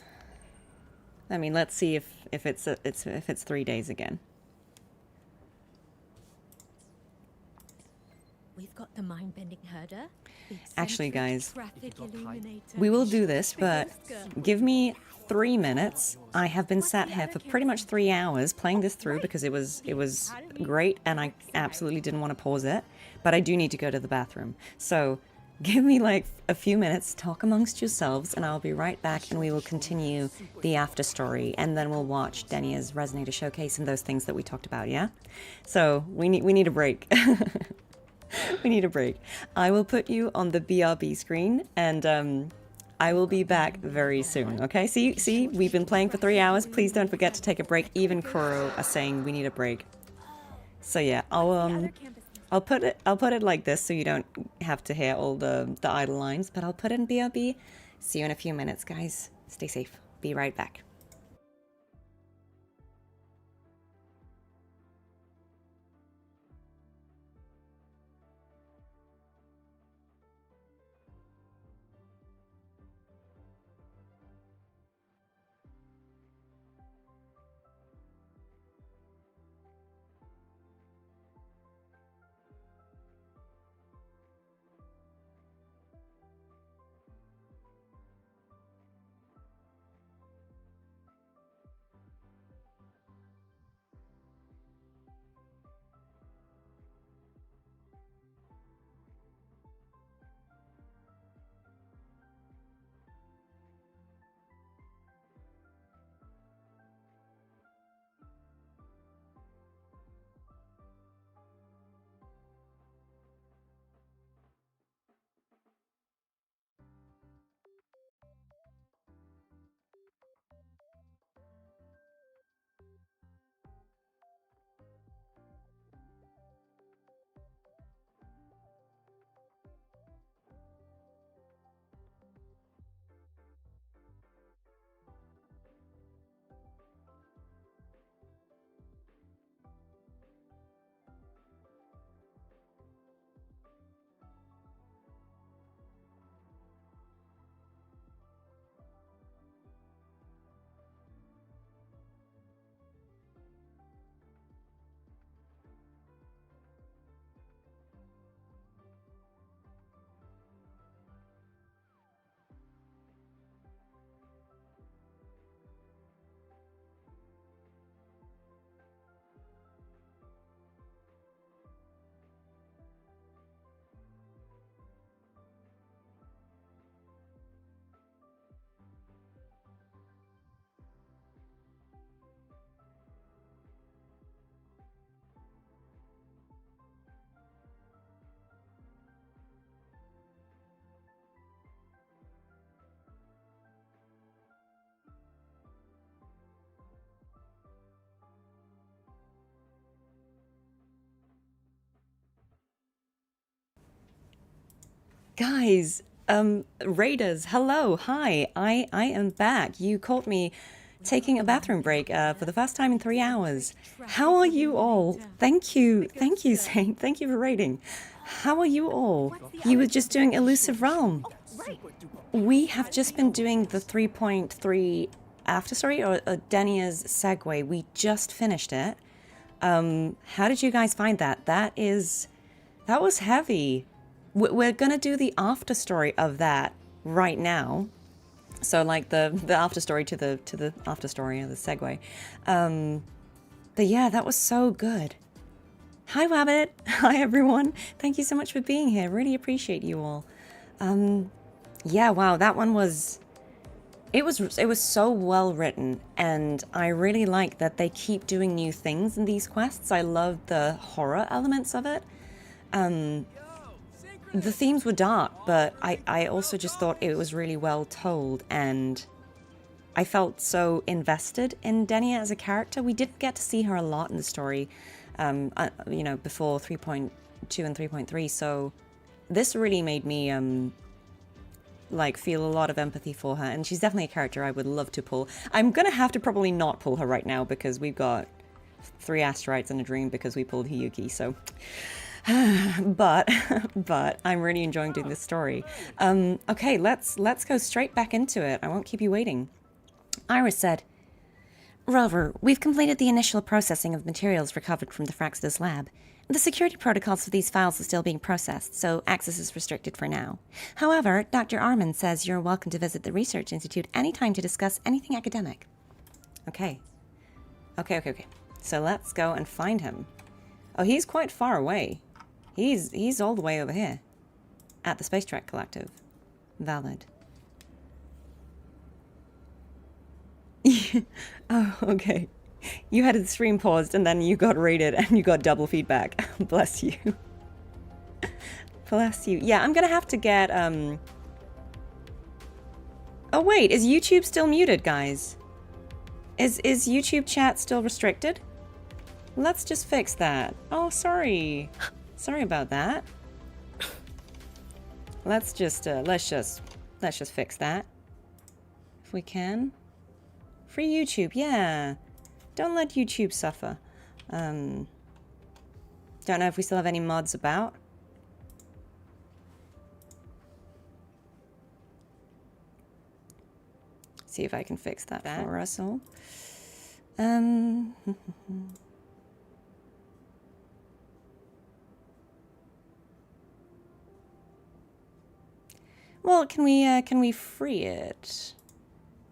Speaker 1: I mean, let's see if it's 3 days again.
Speaker 17: We've got the mind-bending herder.
Speaker 1: Actually, guys,
Speaker 17: Traffic illuminator.
Speaker 1: we will do this, but give me 3 minutes. I have been sat here for pretty much 3 hours playing this through because it was great and I absolutely didn't want to pause it, but I do need to go to the bathroom. So give me like a few minutes, talk amongst yourselves, and I'll be right back and we will continue the after story and then we'll watch Denia's Resonator showcase and those things that we talked about, yeah? So we need a break. We need a break. I will put you on the BRB screen and I will be back very soon, okay? See, we've been playing for 3 hours. Please don't forget to take a break. Even Kuro are saying we need a break. So yeah, I'll put it like this so you don't have to hear all the idle lines, but I'll put it in BRB. See you in a few minutes, guys. Stay safe. Be right back. Guys, raiders, hello, hi, I am back. You caught me taking a bathroom break for the first time in 3 hours. How are you all? Thank you, Saint, thank you for raiding. How are you all? You were just doing Elusive Realm. We have just been doing the 3.3 Afterstory, or Denia's Segue. We just finished it. How did you guys find that? That was heavy. We're gonna do the Afterstory of that right now. So like the Afterstory to the Afterstory, or the Segue. But yeah, that was so good. Hi Wabbit. Hi everyone. Thank you so much for being here. Really appreciate you all. Yeah, wow, that one was... It was so well written, and I really like that they keep doing new things in these quests. I love the horror elements of it. The themes were dark, but I also just thought it was really well told, and I felt so invested in Denia as a character. We didn't get to see her a lot in the story, you know, before 3.2 and 3.3, so this really made me like feel a lot of empathy for her, and she's definitely a character I would love to pull. I'm gonna have to probably not pull her right now because we've got 3 Asterites and a Dream because we pulled Hiyuki, so... but I'm really enjoying doing this story. Okay, let's go straight back into it. I won't keep you waiting. Iris said, Rover, we've completed the initial processing of materials recovered from the Fraxidus lab. The security protocols for these files are still being processed, so access is restricted for now. However, Dr. Arman says you're welcome to visit the Research Institute anytime to discuss anything academic. Okay. Okay. So let's go and find him. Oh, he's quite far away. He's all the way over here. At the Space Trek Collective. Valid. Oh, okay. You had the stream paused and then you got raided and you got double feedback. Bless you. Bless you. Yeah, I'm gonna have to get, Oh wait, is YouTube still muted, guys? Is YouTube chat still restricted? Let's just fix that. Oh, sorry. Sorry about that. Let's just fix that. If we can. Free YouTube, yeah. Don't let YouTube suffer. Don't know if we still have any mods about. See if I can fix that for us all. Well, can we free it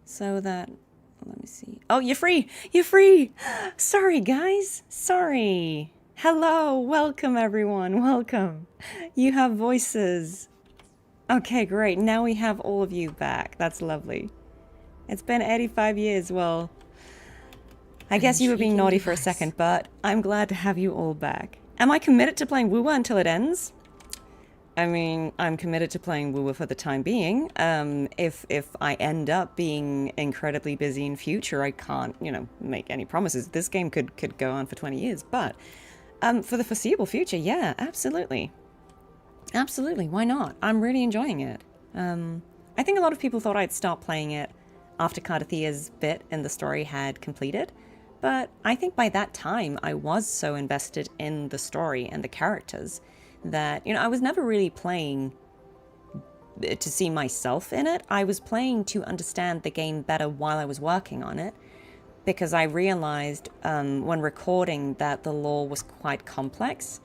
Speaker 1: so that, let me see. Oh, you're free! You're free! Sorry, guys. Sorry. Hello. Welcome, everyone. Welcome. You have voices. Okay, great. Now we have all of you back. That's lovely. It's been 85 years. Well, I guess you were being naughty for a second, but I'm glad to have you all back. Am I committed to playing Wuwa until it ends? I mean, I'm committed to playing Wuwa for the time being. If I end up being incredibly busy in future, I can't, you know, make any promises. This game could go on for 20 years, but for the foreseeable future, yeah, absolutely. Absolutely, why not? I'm really enjoying it. I think a lot of people thought I'd stop playing it after Cartethia's bit in the story had completed, but I think by that time I was so invested in the story and the characters that, you know, I was never really playing to see myself in it. I was playing to understand the game better while I was working on it, because I realized when recording that the lore was quite complex,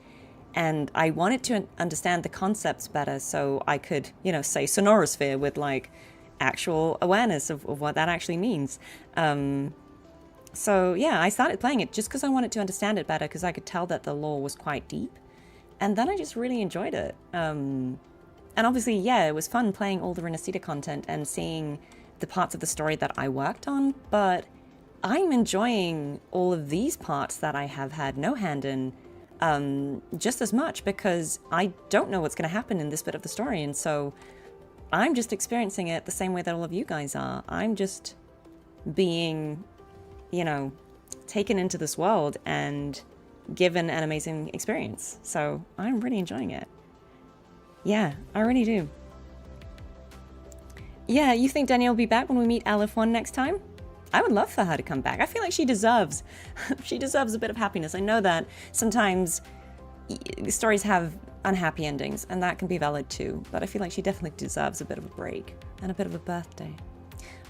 Speaker 1: and I wanted to understand the concepts better so I could, you know, say sonorosphere with like actual awareness of what that actually means. So yeah, I started playing it just because I wanted to understand it better, because I could tell that the lore was quite deep. And then I just really enjoyed it. And obviously, yeah, it was fun playing all the Resonator content and seeing the parts of the story that I worked on, but I'm enjoying all of these parts that I have had no hand in just as much, because I don't know what's going to happen in this bit of the story, and so I'm just experiencing it the same way that all of you guys are. I'm just being, you know, taken into this world and given an amazing experience. So I'm really enjoying it. Yeah, I really do. Yeah, you think Denia will be back when we meet LF1 next time? I would love for her to come back. I feel like she deserves a bit of happiness. I know that sometimes stories have unhappy endings, and that can be valid too, but I feel like she definitely deserves a bit of a break and a bit of a birthday.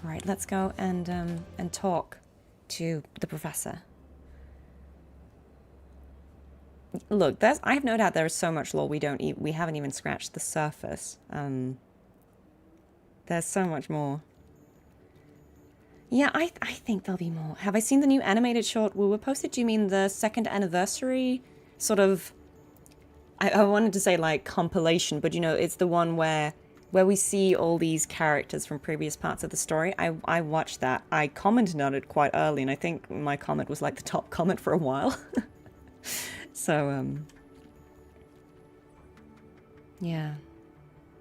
Speaker 1: All right, let's go and talk to the professor. Look, I have no doubt there is so much lore we haven't even scratched the surface. There's so much more. Yeah, I think there'll be more. Have I seen the new animated short we were posted? Do you mean the 2nd anniversary sort of? I wanted to say like compilation, but you know, it's the one where we see all these characters from previous parts of the story. I watched that. I commented on it quite early, and I think my comment was like the top comment for a while. So, yeah.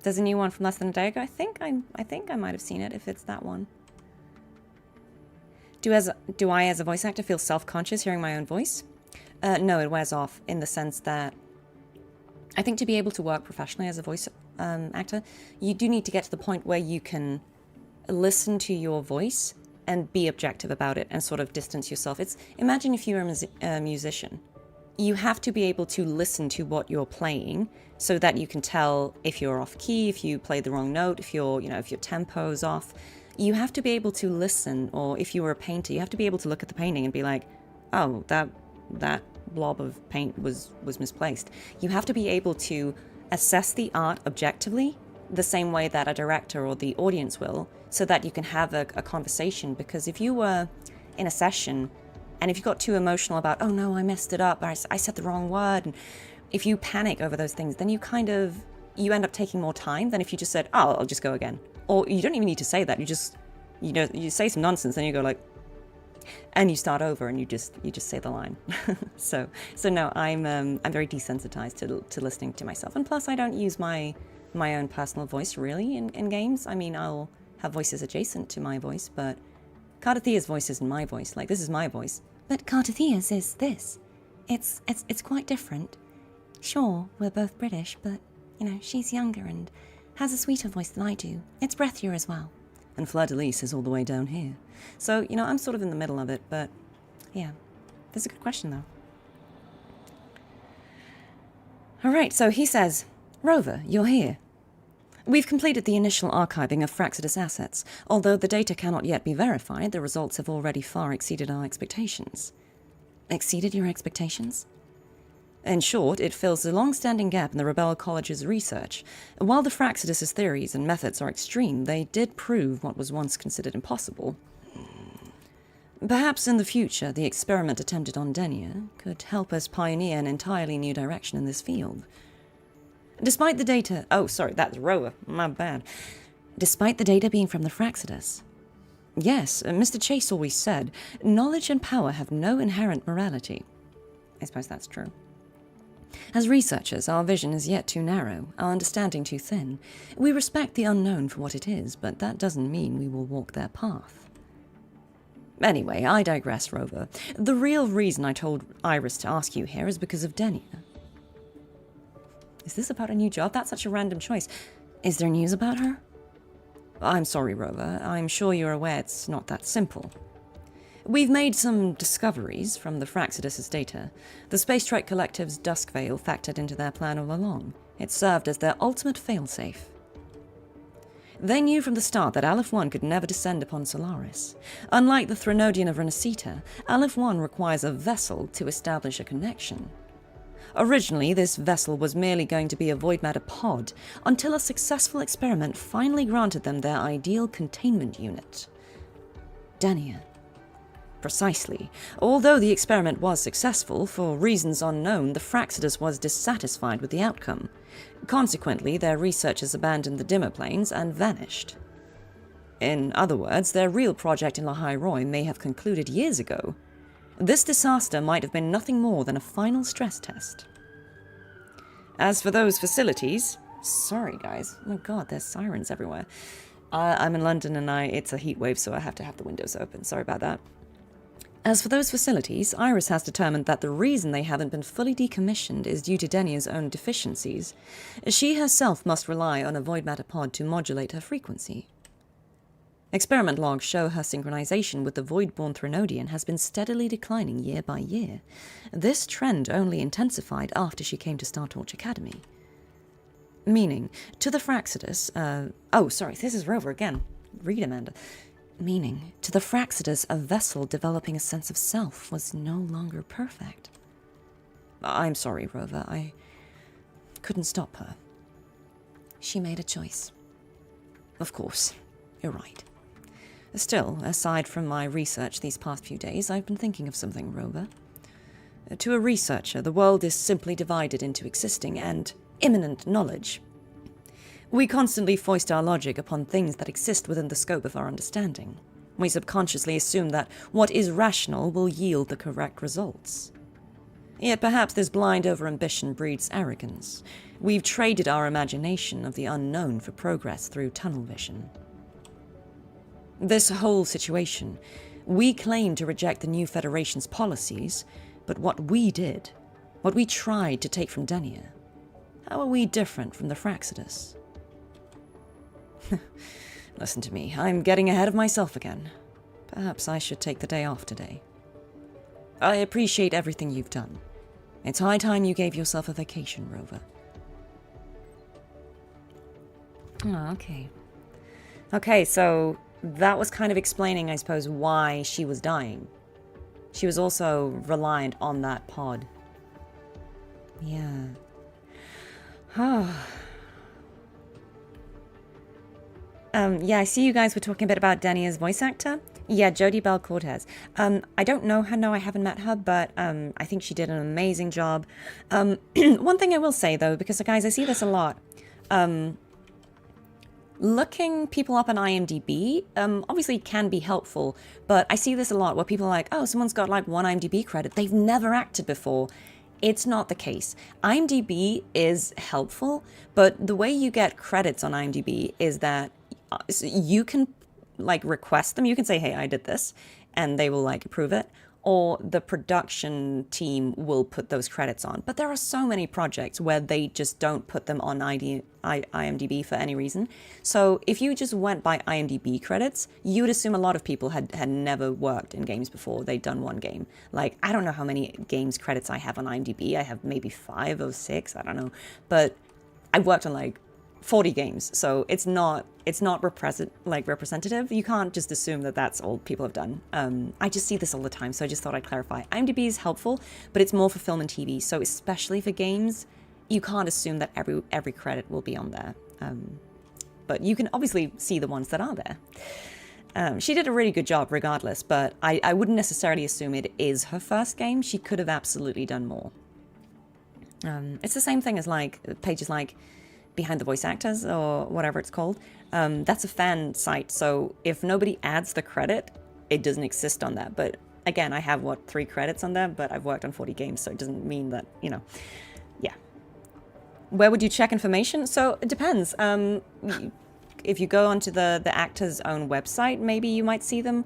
Speaker 1: There's a new one from less than a day ago. I think I might have seen it if it's that one. Do I as a voice actor feel self-conscious hearing my own voice? No, it wears off in the sense that I think to be able to work professionally as a voice actor, you do need to get to the point where you can listen to your voice and be objective about it and sort of distance yourself. Imagine if you're a musician. You have to be able to listen to what you're playing so that you can tell if you're off key, if you play the wrong note, if your tempo's off. You have to be able to listen, or if you were a painter, you have to be able to look at the painting and be like, oh, that blob of paint was misplaced. You have to be able to assess the art objectively, the same way that a director or the audience will, so that you can have a conversation. Because if you were in a session and if you got too emotional about, oh no, I messed it up, I said the wrong word, and if you panic over those things, then you end up taking more time than if you just said, oh, I'll just go again. Or you don't even need to say that. You say some nonsense, then you go like, and you start over and you just say the line. so no, I'm very desensitized to listening to myself. And plus I don't use my own personal voice really in games. I mean, I'll have voices adjacent to my voice, but Cartethia's voice isn't my voice. Like, this is my voice.
Speaker 2: But Cartethia's is this. It's quite different. Sure, we're both British, but, you know, she's younger and has a sweeter voice than I do. It's breathier as well.
Speaker 1: And Fleur-de-Lis is all the way down here. So, you know, I'm sort of in the middle of it, but yeah. That's a good question, though. All right, so he says, Rover, you're here. We've completed the initial archiving of Fraxidus assets. Although the data cannot yet be verified, the results have already far exceeded our expectations.
Speaker 2: Exceeded your expectations?
Speaker 1: In short, it fills a long-standing gap in the Rebel College's research. While the Fraxidus' theories and methods are extreme, they did prove what was once considered impossible. Perhaps in the future, the experiment attempted on Denia could help us pioneer an entirely new direction in this field. Despite the data... Oh, sorry, that's Rover. My bad.
Speaker 2: Despite the data being from the Fraxidus?
Speaker 1: Yes, Mr. Chase always said, knowledge and power have no inherent morality. I suppose that's true. As researchers, our vision is yet too narrow, our understanding too thin. We respect the unknown for what it is, but that doesn't mean we will walk their path. Anyway, I digress, Rover. The real reason I told Iris to ask you here is because of Denia. Is this about a new job? That's such a random choice.
Speaker 2: Is there news about her?
Speaker 1: I'm sorry, Rover. I'm sure you're aware it's not that simple. We've made some discoveries from the Fraxidus' data. The Space Trek Collective's Dusk Veil factored into their plan all along. It served as their ultimate failsafe. They knew from the start that Aleph-1 could never descend upon Solaris. Unlike the Threnodian of Resonator, Aleph-1 requires a vessel to establish a connection. Originally, this vessel was merely going to be a void matter pod, until a successful experiment finally granted them their ideal containment unit. Denia. Precisely. Although the experiment was successful, for reasons unknown, the Fraxidus was dissatisfied with the outcome. Consequently, their researchers abandoned the dimmer planes and vanished. In other words, their real project in Lahai Roi may have concluded years ago. This disaster might have been nothing more than a final stress test. As for those facilities... Sorry, guys. Oh my god, there's sirens everywhere. I'm in London and it's a heat wave, so I have to have the windows open. Sorry about that. As for those facilities, Iris has determined that the reason they haven't been fully decommissioned is due to Denia's own deficiencies. She herself must rely on a void matter pod to modulate her frequency. Experiment logs show her synchronization with the void-born Threnodian has been steadily declining year by year. This trend only intensified after she came to Startorch Academy. Meaning, to the Fraxidus, this is Rover again. Read, Amanda. Meaning, to the Fraxidus, a vessel developing a sense of self was no longer perfect. I'm sorry, Rover. I couldn't stop her.
Speaker 2: She made a choice.
Speaker 1: Of course. You're right. Still, aside from my research these past few days, I've been thinking of something, Rover. To a researcher, the world is simply divided into existing and imminent knowledge. We constantly foist our logic upon things that exist within the scope of our understanding. We subconsciously assume that what is rational will yield the correct results. Yet perhaps this blind overambition breeds arrogance. We've traded our imagination of the unknown for progress through tunnel vision. This whole situation, we claim to reject the new Federation's policies, but what we did, what we tried to take from Denia, how are we different from the Fraxidus? Listen to me, I'm getting ahead of myself again. Perhaps I should take the day off today. I appreciate everything you've done. It's high time you gave yourself a vacation, Rover. Oh, okay. Okay, so that was kind of explaining, I suppose, why she was dying. She was also reliant on that pod. Yeah. Yeah, I see you guys were talking a bit about Denia's voice actor. Yeah, Jodie Bell Cortez. I don't know her, no, I haven't met her, but I think she did an amazing job. One thing I will say, though, because, guys, I see this a lot. Looking people up on IMDb obviously can be helpful, but I see this a lot where people are like, oh, someone's got like 1 IMDb credit. They've never acted before. It's not the case. IMDb is helpful, but the way you get credits on IMDb is that you can like request them. You can say, hey, I did this, and they will like approve it. Or the production team will put those credits on. But there are so many projects where they just don't put them on IMDb for any reason. So if you just went by IMDb credits, you would assume a lot of people had never worked in games before. They'd done one game. Like, I don't know how many games credits I have on IMDb. I have maybe 5 or 6, I don't know. But I worked on like 40 games, so it's not representative. You can't just assume that that's all people have done. I just see this all the time, so I just thought I'd clarify. IMDb is helpful, but it's more for film and TV, so especially for games, you can't assume that every credit will be on there. But you can obviously see the ones that are there. She did a really good job regardless, but I wouldn't necessarily assume it is her first game. She could have absolutely done more. It's the same thing as like pages like Behind the Voice Actors or whatever it's called. That's a fan site, so if nobody adds the credit, it doesn't exist on that. But again, I have 3 credits on there, but I've worked on 40 games, so it doesn't mean that, yeah. Where would you check information? So it depends. If you go onto the actor's own website, maybe you might see them.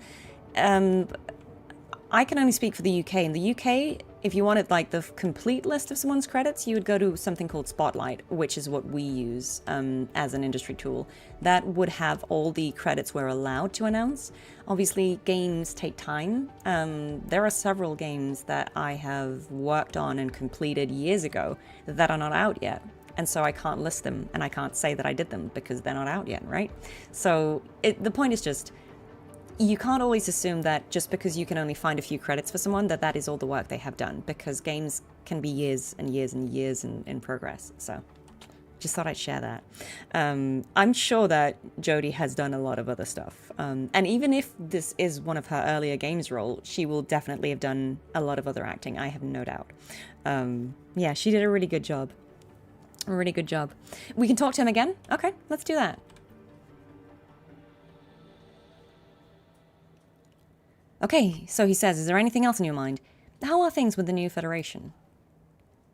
Speaker 1: I can only speak for the UK. In the UK, if you wanted like the complete list of someone's credits, you would go to something called Spotlight, which is what we use as an industry tool. That would have all the credits we're allowed to announce. Obviously, games take time. There are several games that I have worked on and completed years ago that are not out yet. And so I can't list them and I can't say that I did them because they're not out yet, right? So the point is just, you can't always assume that just because you can only find a few credits for someone, that is all the work they have done, because games can be years and years and years in progress. So just thought I'd share that. I'm sure that Jodie has done a lot of other stuff. And even if this is one of her earlier games role, she will definitely have done a lot of other acting, I have no doubt. Yeah, she did a really good job. A really good job. We can talk to him again? Okay, let's do that. Okay, so he says, is there anything else in your mind? How are things with the new Federation?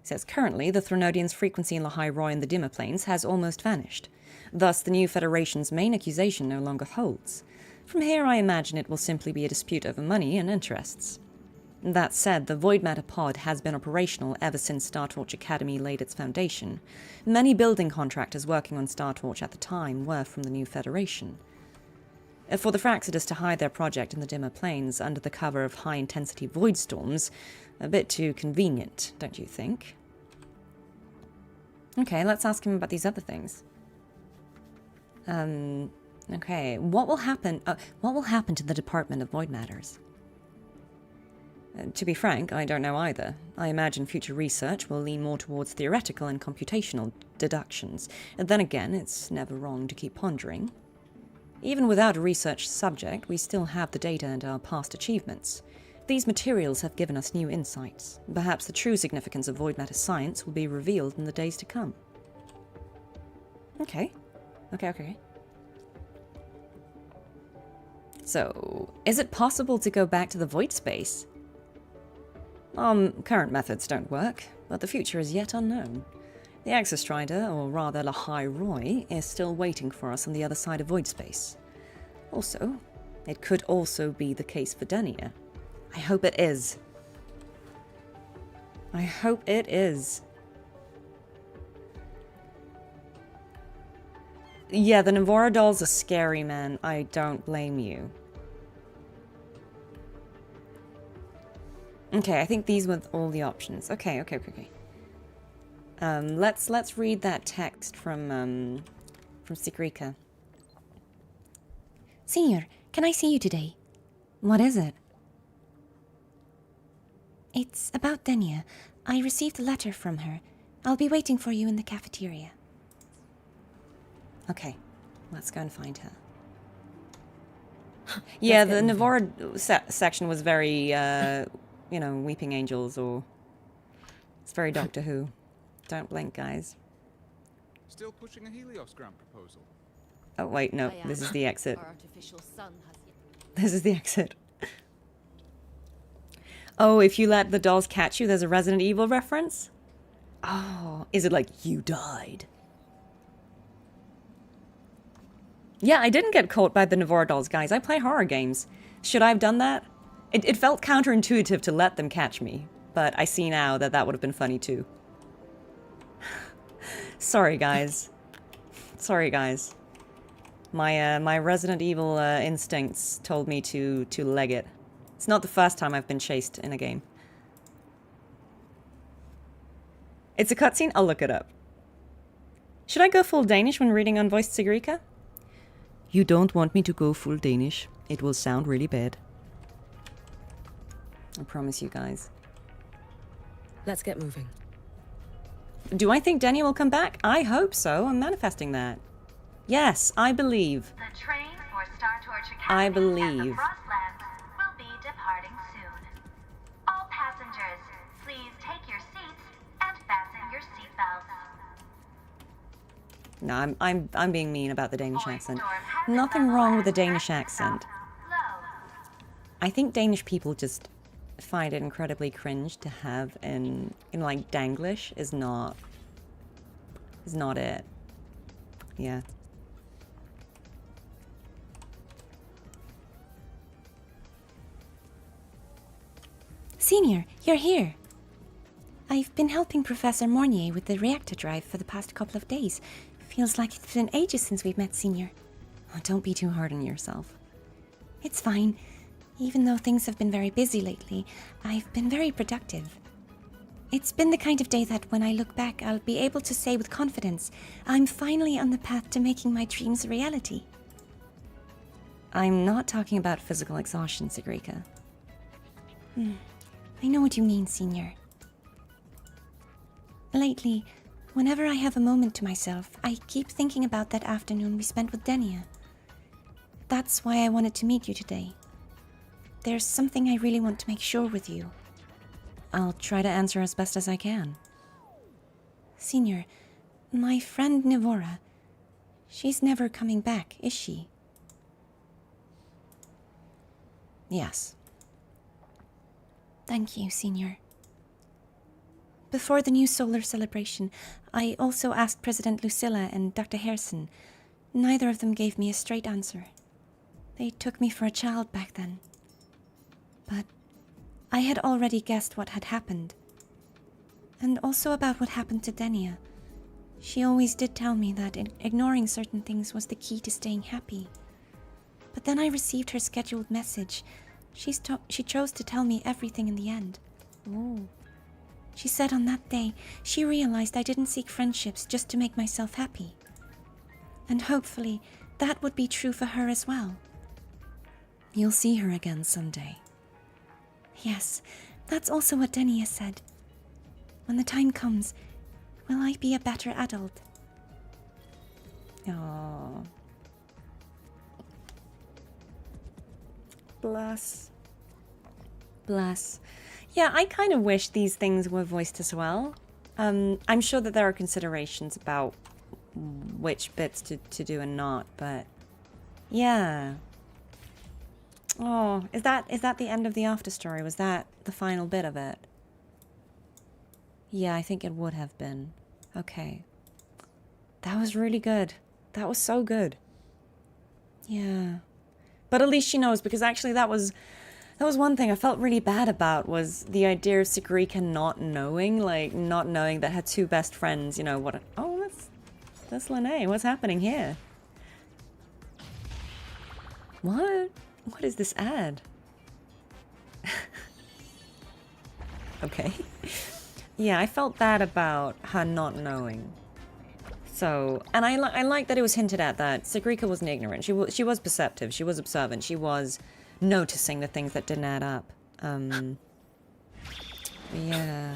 Speaker 1: He says, currently, the Threnodian's frequency in the High Roy and the Dimmer Planes has almost vanished. Thus, the new Federation's main accusation no longer holds. From here, I imagine it will simply be a dispute over money and interests. That said, the Void Matter pod has been operational ever since Startorch Academy laid its foundation. Many building contractors working on Startorch at the time were from the New Federation. For the Fraxidus to hide their project in the dimmer planes under the cover of high-intensity void storms, a bit too convenient, don't you think? Okay, let's ask him about these other things. Okay, what will happen to the Department of Void Matters? To be frank, I don't know either. I imagine future research will lean more towards theoretical and computational deductions. And then again, it's never wrong to keep pondering. Even without a research subject, we still have the data and our past achievements. These materials have given us new insights. Perhaps the true significance of void matter science will be revealed in the days to come. Okay. Okay. So, is it possible to go back to the void space? Current methods don't work, but the future is yet unknown. The Exostrider, or rather Lahai Roy, is still waiting for us on the other side of void space. Also, it could also be the case for Denia. I hope it is. I hope it is. Yeah, the Navora dolls are scary, man. I don't blame you. Okay, I think these were all the options. Okay. Let's read that text from Sigrika.
Speaker 2: Senior, can I see you today?
Speaker 1: What is it?
Speaker 2: It's about Denia. I received a letter from her. I'll be waiting for you in the cafeteria.
Speaker 1: Okay, let's go and find her. Yeah, the Navora section was very, you know, Weeping Angels, or... It's very Doctor Who. Don't blink, guys.
Speaker 18: Still pushing a Helios grant proposal?
Speaker 1: Oh, wait, no. This is the exit.
Speaker 7: Our artificial sun has yet.
Speaker 1: This is the exit. Oh, if you let the dolls catch you, there's a Resident Evil reference? Oh, is it like, you died? Yeah, I didn't get caught by the Navora dolls, guys. I play horror games. Should I have done that? It felt counterintuitive to let them catch me, but I see now that that would have been funny too. Sorry, guys. Sorry, guys. My Resident Evil instincts told me to leg it. It's not the first time I've been chased in a game. It's a cutscene? I'll look it up. Should I go full Danish when reading Unvoiced Sigrika? You don't want me to go full Danish. It will sound really bad. I promise you guys.
Speaker 14: Let's get moving.
Speaker 1: Do I think Denia will come back? I hope so. I'm manifesting that. Yes, I believe.
Speaker 16: The train for Startorch Academy
Speaker 1: I
Speaker 16: and the
Speaker 1: believe.
Speaker 16: Frostlands will be departing soon. All passengers, please take your seats and fasten your seatbelts.
Speaker 1: No, I'm being mean about the Danish accent. Nothing wrong with the Danish accent. I think Danish people just find it incredibly cringe to have in like Danglish is not it. Yeah.
Speaker 2: Senior, you're here. I've been helping Professor Mornier with the reactor drive for the past couple of days. Feels like it's been ages since we've met, Senior.
Speaker 1: Oh, don't be too hard on yourself.
Speaker 2: It's fine. Even though things have been very busy lately, I've been very productive. It's been the kind of day that when I look back, I'll be able to say with confidence, I'm finally on the path to making my dreams a reality.
Speaker 1: I'm not talking about physical exhaustion, Sigrika.
Speaker 2: I know what you mean, Senior. Lately, whenever I have a moment to myself, I keep thinking about that afternoon we spent with Denia. That's why I wanted to meet you today. There's something I really want to make sure with you.
Speaker 1: I'll try to answer as best as I can.
Speaker 2: Senior, my friend Navora, she's never coming back, is she?
Speaker 1: Yes.
Speaker 2: Thank you, Senior. Before the new solar celebration, I also asked President Lucilla and Dr. Harrison. Neither of them gave me a straight answer. They took me for a child back then. But I had already guessed what had happened. And also about what happened to Denia. She always did tell me that ignoring certain things was the key to staying happy. But then I received her scheduled message. She chose to tell me everything in the end.
Speaker 1: Ooh.
Speaker 2: She said on that day, she realized I didn't seek friendships just to make myself happy. And hopefully, that would be true for her as well.
Speaker 1: You'll see her again someday.
Speaker 2: Yes, that's also what Denia said. When the time comes, will I be a better adult?
Speaker 1: Aww. Bless. Bless. Yeah, I kind of wish these things were voiced as well. I'm sure that there are considerations about which bits to do and not, but yeah. Oh, is that the end of the Afterstory? Was that the final bit of it? Yeah, I think it would have been. Okay. That was really good. That was so good. Yeah. But at least she knows, because actually that was one thing I felt really bad about, was the idea of Segrika not knowing that her two best friends, you know, that's Lene. What's happening here? What? What is this ad? Okay. Yeah, I felt bad about her not knowing. So, and I like that it was hinted at that Segrika wasn't ignorant. She was perceptive. She was observant. She was noticing the things that didn't add up. Yeah.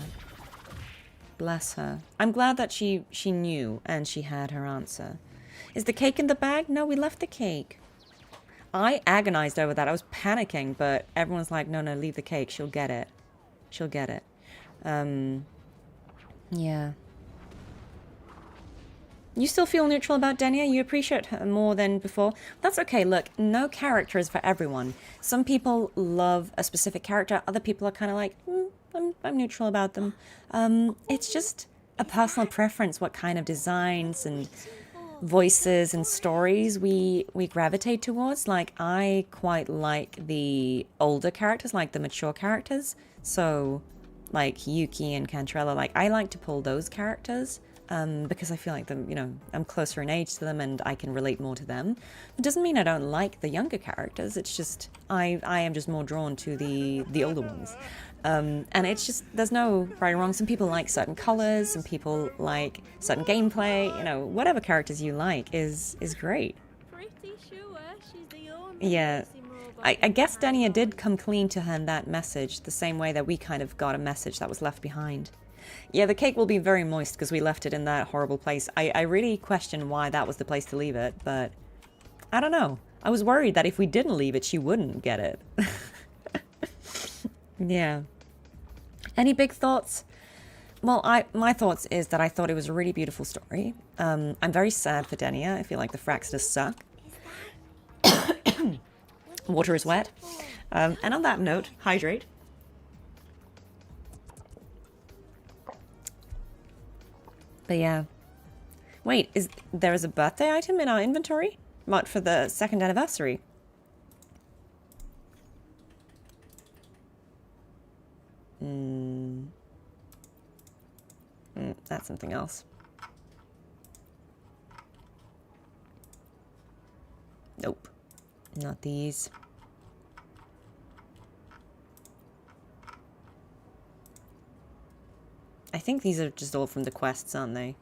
Speaker 1: Bless her. I'm glad that she knew and she had her answer. Is the cake in the bag? No, we left the cake. I agonized over that. I was panicking, but everyone's like, no, leave the cake. She'll get it. She'll get it. Yeah. You still feel neutral about Denia? You appreciate her more than before? That's okay. Look, no character is for everyone. Some people love a specific character. Other people are kind of like, I'm neutral about them. It's just a personal preference what kind of designs and voices and stories we gravitate towards. Like, I quite like the older characters, like the mature characters. So, like Yuki and Cantrella, like I like to pull those characters. Because I feel like them, you know, I'm closer in age to them and I can relate more to them. It doesn't mean I don't like the younger characters. It's just I am just more drawn to the older ones. And it's just, there's no right or wrong. Some people like certain colors, some people like certain gameplay. You know, whatever characters you like is great.
Speaker 13: Pretty sure she's the only
Speaker 1: Yeah. I guess Denia did come clean to her in that message, the same way that we kind of got a message that was left behind. Yeah, the cake will be very moist because we left it in that horrible place. I really question why that was the place to leave it, but I don't know. I was worried that if we didn't leave it, she wouldn't get it. Yeah. Any big thoughts? Well, my thoughts is that I thought it was a really beautiful story. I'm very sad for Denia. I feel like the Fraxters suck. Water is wet. And on that note, hydrate. But yeah. Wait, there is a birthday item in our inventory? What, for the 2nd anniversary? That's something else. Nope. Not these. I think these are just all from the quests, aren't they?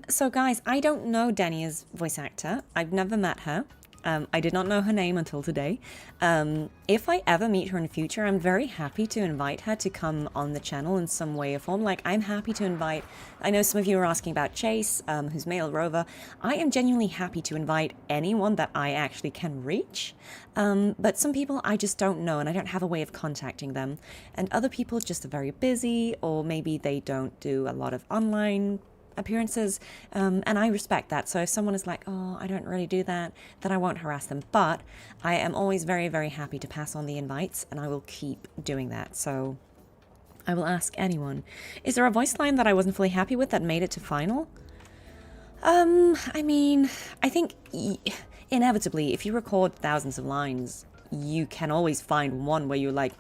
Speaker 1: So guys, I don't know Denia's voice actor. I've never met her. I did not know her name until today. If I ever meet her in the future, I'm very happy to invite her to come on the channel in some way or form. Like, I'm happy to invite... I know some of you are asking about Chase, who's male rover. I am genuinely happy to invite anyone that I actually can reach. But some people I just don't know, and I don't have a way of contacting them. And other people just are very busy, or maybe they don't do a lot of online appearances, and I respect that. So if someone is like, oh, I don't really do that, then I won't harass them. But I am always very, very happy to pass on the invites, and I will keep doing that. So I will ask anyone. Is there a voice line that I wasn't fully happy with that made it to final? I mean, I think inevitably, if you record thousands of lines, you can always find one where you're like,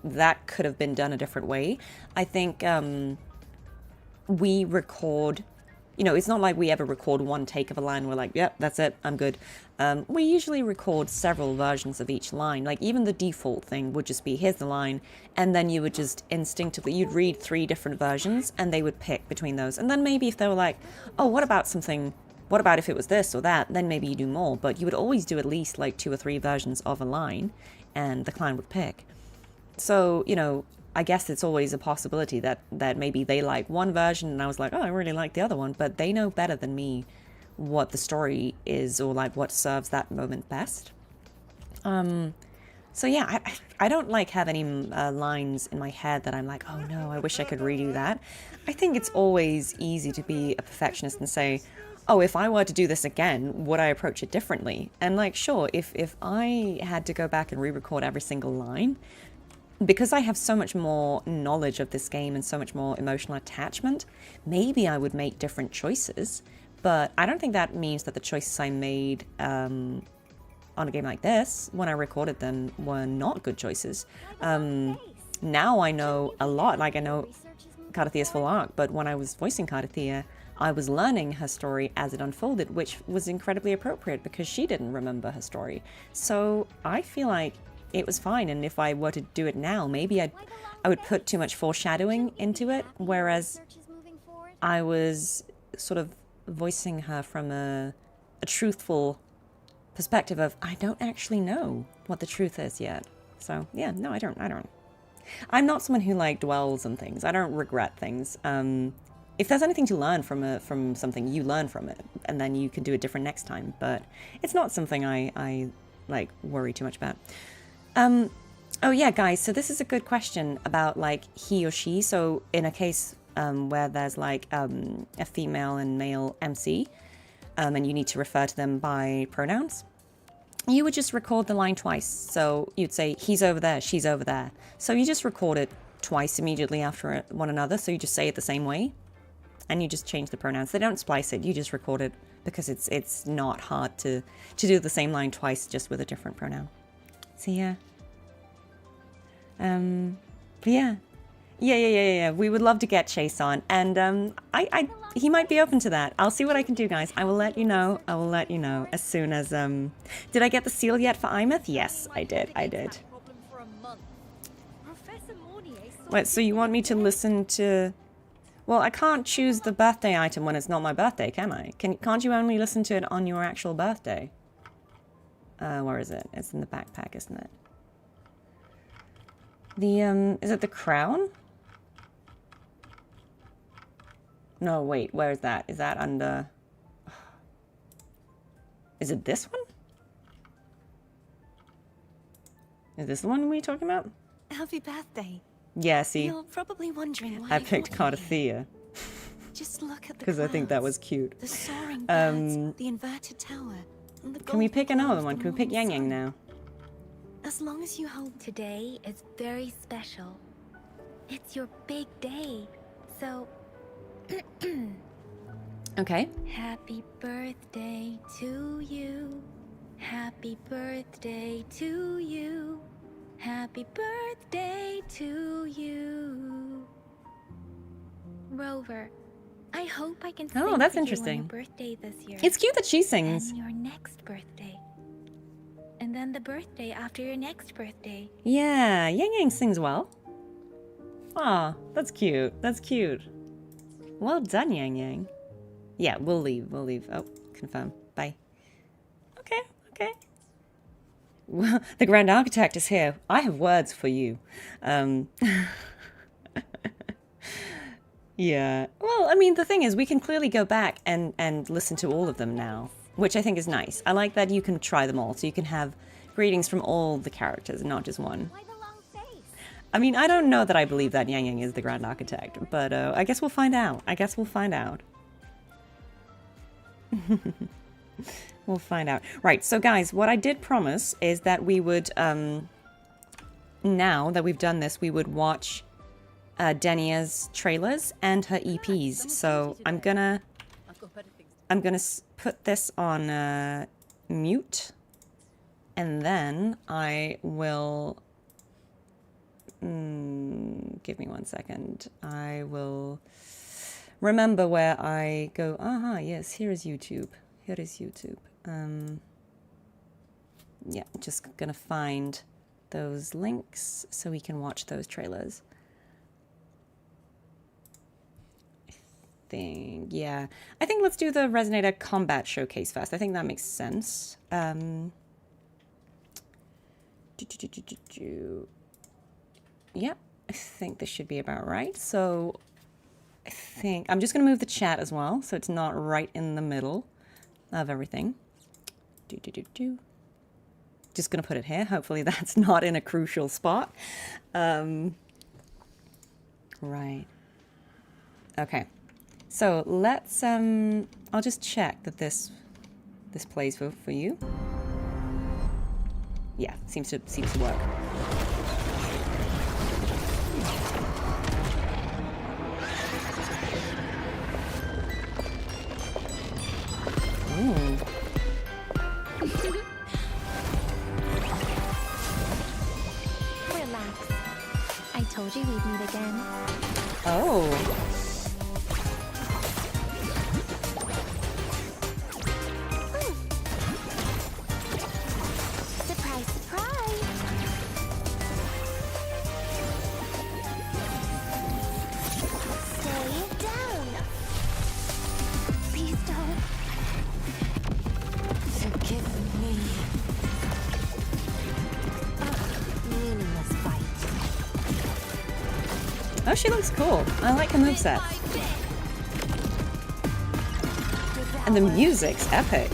Speaker 1: that could have been done a different way. I think we record, you know, it's not like we ever record one take of a line. We're like, yep, that's it, I'm good. We usually record several versions of each line. Like even the default thing would just be, here's the line, and then you would just instinctively, you'd read 3 different versions and they would pick between those. And then maybe if they were like, oh, what about something, what about if it was this or that, then maybe you do more. But you would always do at least like 2 or 3 versions of a line and the client would pick. So, you know, I guess it's always a possibility that maybe they like one version and I was like, oh, I really like the other one, but they know better than me what the story is or like what serves that moment best. So yeah, I don't like have any lines in my head that I'm like, oh no, I wish I could redo that. I think it's always easy to be a perfectionist and say, oh, if I were to do this again, would I approach it differently? And like, sure, if I had to go back and re-record every single line, because I have so much more knowledge of this game and so much more emotional attachment, maybe I would make different choices, but I don't think that means that the choices I made on a game like this, when I recorded them, were not good choices. Now I know a lot, like I know Cartethia's full arc, but when I was voicing Cartethyia, I was learning her story as it unfolded, which was incredibly appropriate because she didn't remember her story. So I feel like it was fine, and if I were to do it now, maybe I would put too much foreshadowing into it, whereas I was sort of voicing her from a truthful perspective of, I don't actually know what the truth is yet. So yeah, no, I don't. I'm not someone who like dwells on things. I don't regret things. If there's anything to learn from something, you learn from it, and then you can do it different next time. But it's not something I like worry too much about. Oh yeah, guys, so this is a good question about like he or she. So in a case where there's like a female and male MC, and you need to refer to them by pronouns, you would just record the line twice. So you'd say, he's over there, she's over there. So you just record it twice immediately after one another. So you just say it the same way, and you just change the pronouns. They don't splice it, you just record it, because it's not hard to do the same line twice just with a different pronoun. So yeah. Yeah. We would love to get Chase on, and he might be open to that. I'll see what I can do, guys. I will let you know. As soon as Did I get the seal yet for Imeth? Yes, I did. Wait, so you want me to listen to? Well, I can't choose the birthday item when it's not my birthday, can I? Can't you only listen to it on your actual birthday? Where is it? It's in the backpack, isn't it? Is it the crown? No, wait, where is that? Is that under... Is it this one? Is this the one we're talking about?
Speaker 2: Happy birthday.
Speaker 1: Yeah, see?
Speaker 2: You're probably wondering why
Speaker 1: I picked Cartethyia.
Speaker 2: Just look at the
Speaker 1: because I think that was cute.
Speaker 2: The soaring birds, the inverted tower, and the
Speaker 1: Can we pick another one? Can we pick Yangyang now?
Speaker 2: As long as you hold...
Speaker 19: Today is very special. It's your big day, so...
Speaker 1: Okay.
Speaker 19: Happy birthday to you. Happy birthday to you. Happy birthday to you. Rover, I hope I can sing
Speaker 1: Oh, that's
Speaker 19: for
Speaker 1: interesting.
Speaker 19: you on your birthday this year.
Speaker 1: It's cute that she sings.
Speaker 19: And your next birthday. And then the birthday after your next birthday.
Speaker 1: Yeah, Yangyang sings well. Aw, that's cute. That's cute. Well done, Yangyang. Yeah, we'll leave. Oh, confirm. Bye. Okay. Well, the Grand Architect is here. I have words for you. Yeah. Well, I mean, the thing is, we can clearly go back and listen to all of them now, which I think is nice. I like that you can try them all, so you can have greetings from all the characters, not just one. I mean, I don't know that I believe that Yangyang is the Grand Architect, but I guess we'll find out. We'll find out. Right, so guys, what I did promise is that we would, now that we've done this, we would watch Denia's trailers and her EPs. So I'm gonna I'm going to put this on mute, and then I will... give me 1 second. I will remember where I go. Aha, yes, here is YouTube. Here is YouTube. Yeah, I'm just going to find those links so we can watch those trailers. Yeah, I think let's do the Resonator combat showcase first. I think that makes sense. Yeah, I think this should be about right. So I think I'm just going to move the chat as well, so it's not right in the middle of everything. Just going to put it here. Hopefully that's not in a crucial spot. Right. Okay. So let's, I'll just check that this plays for you. Yeah, seems to work. Ooh.
Speaker 9: Relax. I told you we'd meet again.
Speaker 1: Oh. Oh, she looks cool. I like her moveset. And the music's epic.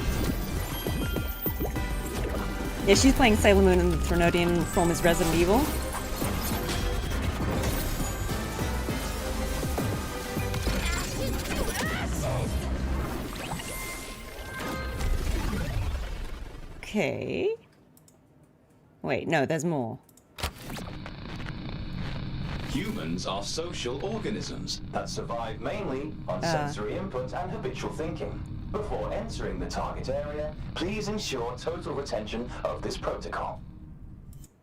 Speaker 1: Yeah, she's playing Sailor Moon and the Threnodian form is Resident Evil. Okay. Wait, no, there's more.
Speaker 20: Humans are social organisms that survive mainly on sensory input and habitual thinking. Before entering the target area, please ensure total retention of this protocol.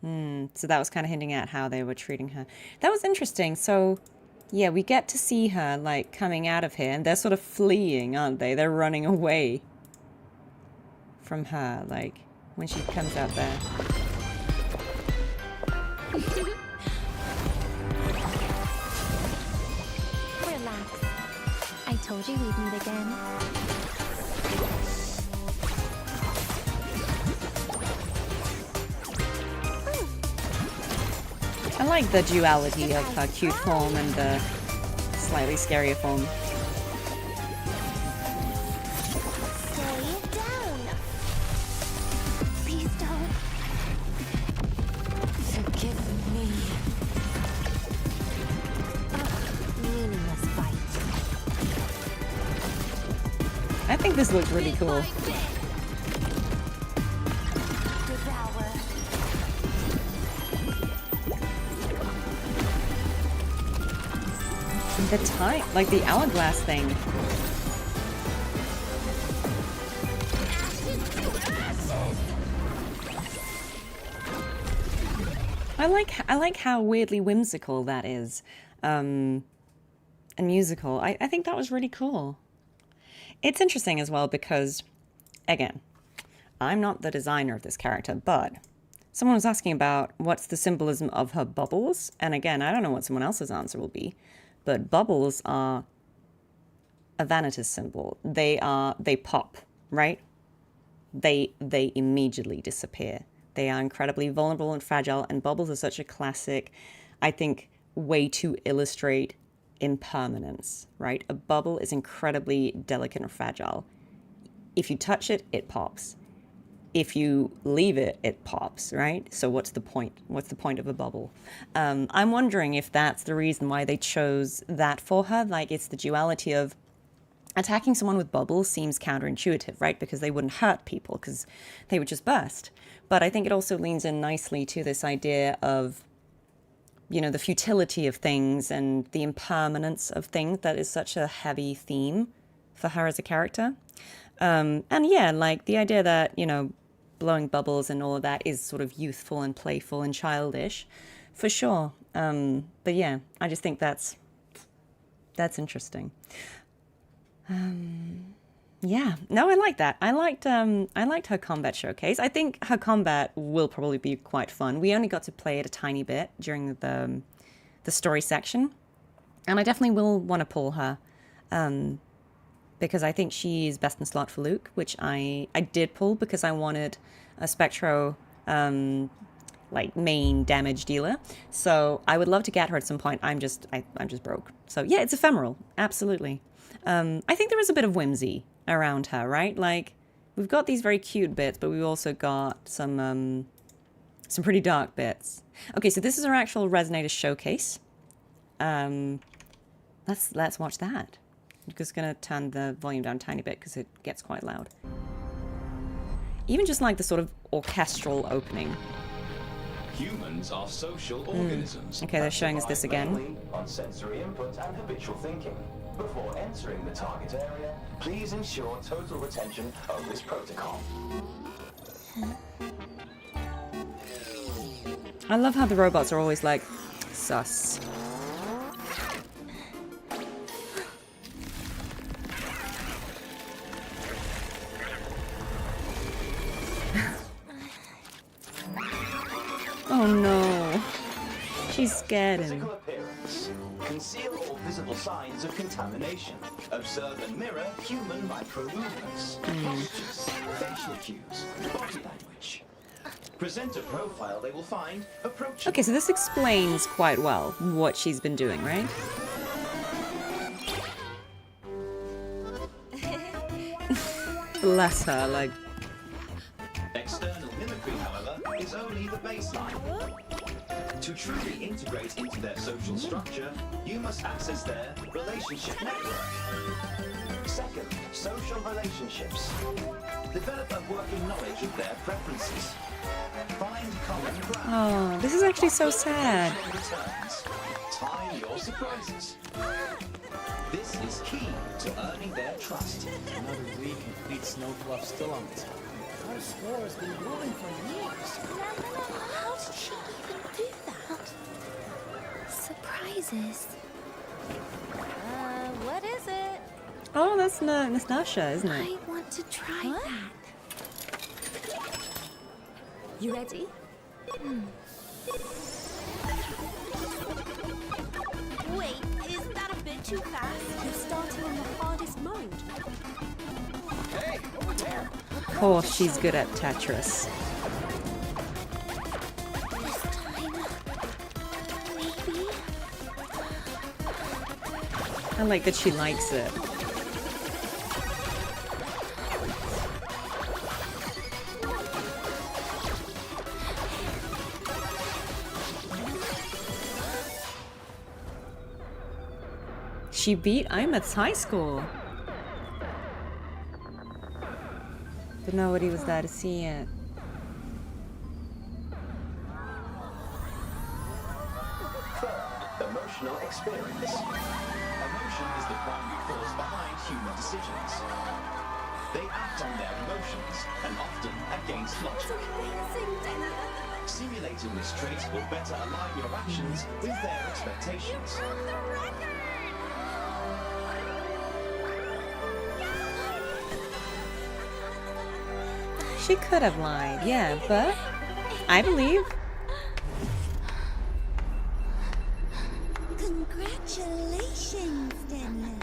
Speaker 1: So that was kind of hinting at how they were treating her. That was interesting. So, yeah, we get to see her, like, coming out of here, and they're sort of fleeing, aren't they? They're running away from her, like, when she comes out there.
Speaker 9: Relax. I told you we'd meet again.
Speaker 1: I like the duality of her cute form and the slightly scarier form.
Speaker 3: Stay down. Please don't.
Speaker 12: Forgive me. Meaningless fight.
Speaker 1: I think this looks really cool. The time, like the hourglass thing. I like how weirdly whimsical that is, and musical. I think that was really cool. It's interesting as well because, again, I'm not the designer of this character, but someone was asking about what's the symbolism of her bubbles, and again, I don't know what someone else's answer will be. But bubbles are a vanitas symbol. They pop, right? They immediately disappear. They are incredibly vulnerable and fragile, and bubbles are such a classic, I think, way to illustrate impermanence, right? A bubble is incredibly delicate and fragile. If you touch it, it pops. If you leave it, it pops, right? So what's the point? What's the point of a bubble? I'm wondering if that's the reason why they chose that for her. Like, it's the duality of attacking someone with bubbles seems counterintuitive, right? Because they wouldn't hurt people because they would just burst. But I think it also leans in nicely to this idea of, you know, the futility of things and the impermanence of things. That is such a heavy theme for her as a character. And yeah, like the idea that, you know, blowing bubbles and all of that is sort of youthful and playful and childish, for sure. But yeah, I just think that's interesting. Yeah, no, I like that. I liked her combat showcase. I think her combat will probably be quite fun. We only got to play it a tiny bit during the story section, and I definitely will want to pull her, because I think she's best in slot for Luke, which I did pull because I wanted a Spectro like main damage dealer. So I would love to get her at some point. I'm just broke. So yeah, it's ephemeral, absolutely. I think there is a bit of whimsy around her, right? Like, we've got these very cute bits, but we've also got some pretty dark bits. Okay, so this is our actual Resonator showcase. Let's watch that. I'm just gonna turn the volume down a tiny bit because it gets quite loud. Even just like the sort of orchestral opening.
Speaker 20: Humans are social organisms.
Speaker 1: Okay, they're showing us this again.
Speaker 20: On sensory input and habitual thinking. Before entering the target area, please ensure total retention of this protocol.
Speaker 1: I love how the robots are always like, sus. Oh no. She's scared him.
Speaker 20: Conceal all visible signs of contamination. Observe and mirror human micro-movements, postures, facial cues, body language. Present a profile they will find approachable.
Speaker 1: Okay, so this explains quite well what she's been doing, right? Bless her, like...
Speaker 20: External mimicry, however, is only the baseline. To truly integrate into their social structure, you must access their relationship network. Second, social relationships. Develop a working knowledge of their preferences. Find common ground.
Speaker 1: Oh, this is actually so sad.
Speaker 20: Time your surprises. This is key to earning their trust.
Speaker 11: Another week and Fleet Snow Club still on the top. Our score has been growing for years.
Speaker 5: How did she even do that? Surprises.
Speaker 9: What is it?
Speaker 1: Oh, that's Nastasha, isn't it?
Speaker 5: I want to try that.
Speaker 9: You ready?
Speaker 13: Wait, is that a bit too fast?
Speaker 9: You're starting in the hardest mode.
Speaker 11: Hey, over there.
Speaker 1: Of course, she's good at Tetris.
Speaker 5: This time, maybe.
Speaker 1: I like that she likes it. She beat Imeth's high school. But nobody was there to see it.
Speaker 20: Third, emotional experience. Emotion is the primary force behind human decisions. They act on their emotions, and often against logic. Simulating this trait will better align your actions with their expectations.
Speaker 1: She could have lied, yeah, but I believe.
Speaker 3: Congratulations, Denia.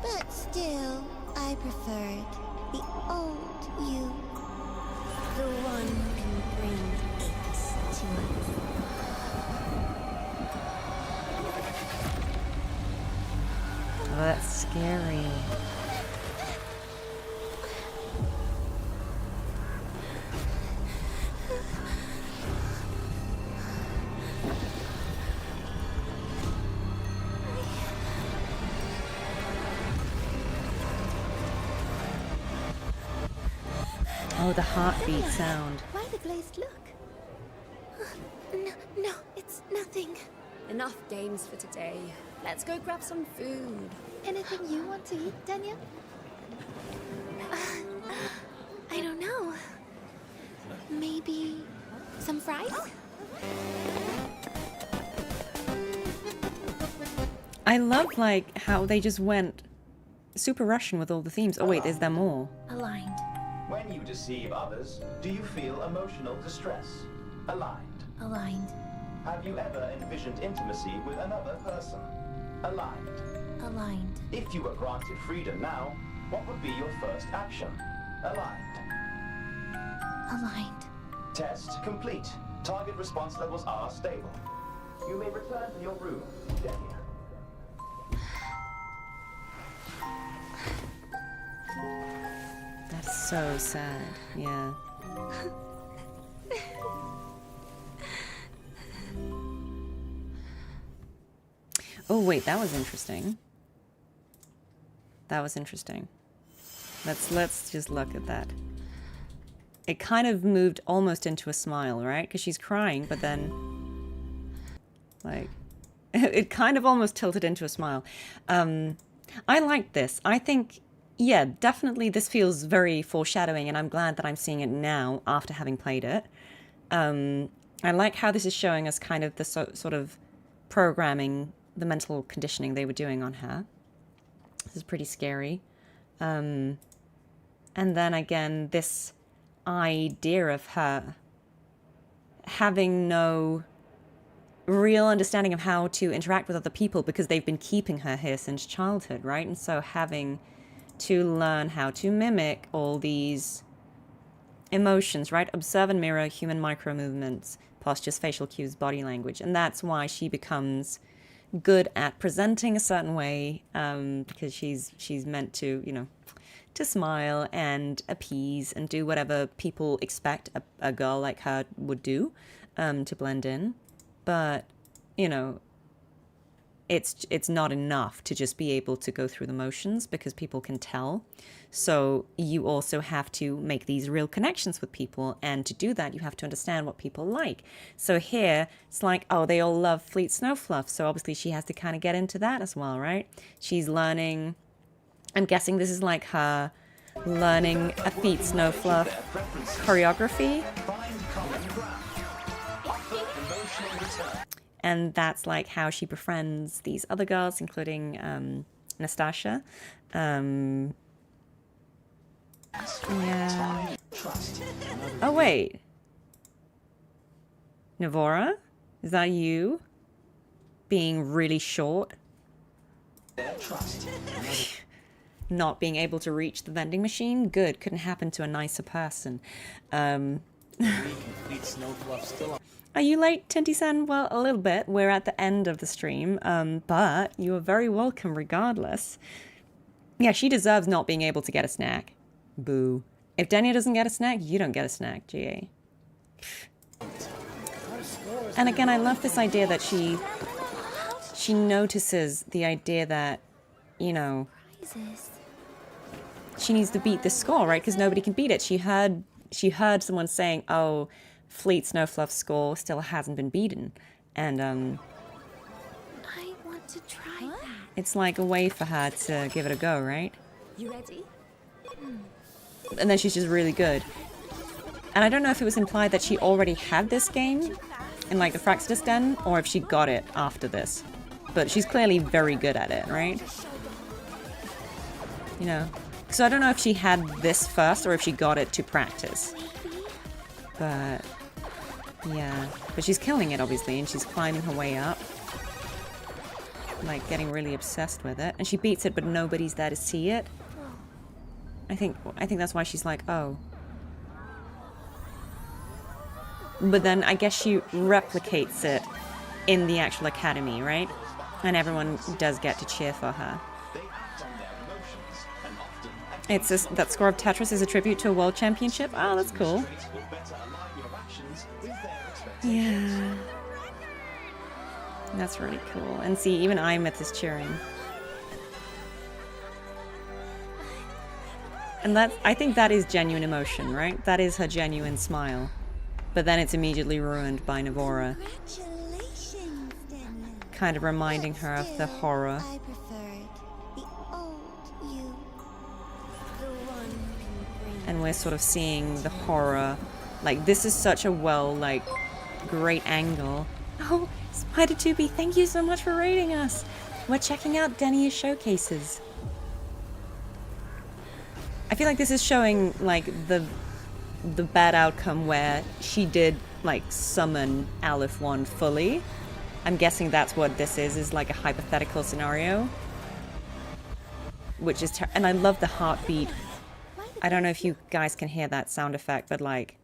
Speaker 3: But still, I preferred the old you. The one who can bring aches to us.
Speaker 1: Oh, that's scary. Oh, the heartbeat sound.
Speaker 3: Why the glazed look?
Speaker 9: No, it's nothing. Enough games for today. Let's go grab some food.
Speaker 10: Anything you want to eat, Denia?
Speaker 9: Maybe some fries?
Speaker 1: I love, like, how they just went super Russian with all the themes. Oh wait, is there more?
Speaker 9: Aligned.
Speaker 20: When you deceive others, do you feel emotional distress? Aligned.
Speaker 9: Aligned.
Speaker 20: Have you ever envisioned intimacy with another person? Aligned.
Speaker 9: Aligned.
Speaker 20: If you were granted freedom now, what would be your first action? Aligned.
Speaker 9: Aligned.
Speaker 20: Test complete. Target response levels are stable. You may return to your room, Denia.
Speaker 1: That's so sad. Yeah. Oh wait, that was interesting. That was interesting. Let's just look at that. It kind of moved almost into a smile, right? Because she's crying, but then, like, it kind of almost tilted into a smile. I like this. I think, yeah, definitely this feels very foreshadowing, and I'm glad that I'm seeing it now after having played it. I like how this is showing us kind of the sort of programming, the mental conditioning they were doing on her. This is pretty scary. And then again, this idea of her having no real understanding of how to interact with other people because they've been keeping her here since childhood, right? And so having to learn how to mimic all these emotions, right? Observe and mirror human micro movements, postures, facial cues, body language. And that's why she becomes good at presenting a certain way, because she's meant to, you know, to smile and appease and do whatever people expect a girl like her would do, to blend in. But, you know, it's not enough to just be able to go through the motions because people can tell. So you also have to make these real connections with people, and to do that you have to understand what people like. So here it's like, oh, they all love Fleet Snowfluff, so obviously she has to kind of get into that as well, right? She's learning, I'm guessing this is like her learning a Fleet Snowfluff choreography. And that's like how she befriends these other girls, including Nastasha. Yeah. Oh, wait. Navora? Is that you? Being really short? Not being able to reach the vending machine? Good. Couldn't happen to a nicer person. Are you late, Tinty-san? Well, a little bit. We're at the end of the stream, but you are very welcome regardless. Yeah, she deserves not being able to get a snack. Boo. If Denia doesn't get a snack, you don't get a snack, GA. And again, I love this idea that she notices the idea that, you know, she needs to beat this score, right? Because nobody can beat it. She heard someone saying, oh, Fleet Snowfluff's score still hasn't been beaten. And,
Speaker 9: I want to try that.
Speaker 1: it's like a way for her to give it a go, right?
Speaker 9: You ready?
Speaker 1: And then she's just really good. And I don't know if it was implied that she already had this game in like the Fraxidus Den, or if she got it after this. But she's clearly very good at it, right? You know? So I don't know if she had this first or if she got it to practice. But yeah. But she's killing it, obviously, and she's climbing her way up. Like, getting really obsessed with it. And she beats it, but nobody's there to see it. I think that's why she's like, oh. But then I guess she replicates it in the actual academy, right? And everyone does get to cheer for her. It's that score of Tetris is a tribute to a world championship. Oh, that's cool. Yeah. That's really cool. And see, even Imith is cheering. And I think that is genuine emotion, right? That is her genuine smile. But then it's immediately ruined by Navora. Kind of reminding her of the horror.
Speaker 3: I preferred the old you. The one
Speaker 1: And we're sort of seeing the horror Like, this is such a great angle. Oh, Spider2B, thank you so much for raiding us. We're checking out Denia's showcases. I feel like this is showing, like, the bad outcome where she did, like, summon Aleph 1 fully. I'm guessing that's what this is like a hypothetical scenario. Which is and I love the heartbeat. I don't know if you guys can hear that sound effect, but like...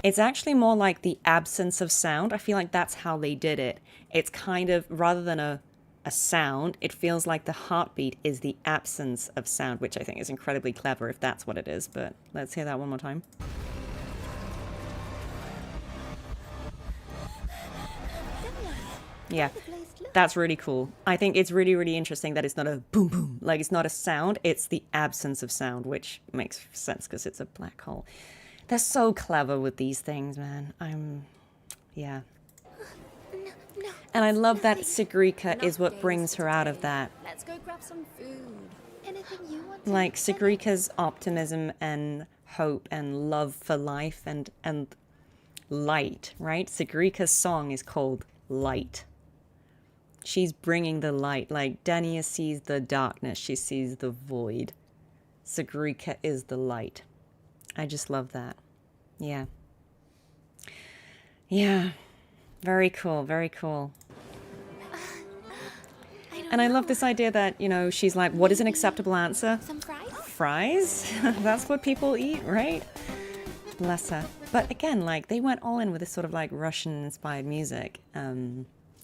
Speaker 1: It's actually more like the absence of sound. I feel like that's how they did it. It's kind of, rather than a sound, it feels like the heartbeat is the absence of sound, which I think is incredibly clever if that's what it is. But let's hear that one more time. Yeah, that's really cool. I think it's really, really interesting that it's not a boom boom. Like, it's not a sound, it's the absence of sound, which makes sense because it's a black hole. They're so clever with these things, man. Yeah. And I love that Sigrika is what brings her out of that.
Speaker 7: Let's go grab some food. Anything you want?
Speaker 1: Like, Sigrika's optimism and hope and love for life and light, right? Sigrika's song is called Light. She's bringing the light. Like, Denia sees the darkness. She sees the void. Sigrika is the light. I just love that. Yeah. Yeah. Very cool. Very cool. And I love this idea that, you know, she's like, what is an acceptable answer?
Speaker 9: Some fries?
Speaker 1: Fries? That's what people eat, right? Bless her. But again, like, they went all in with this sort of like Russian-inspired music.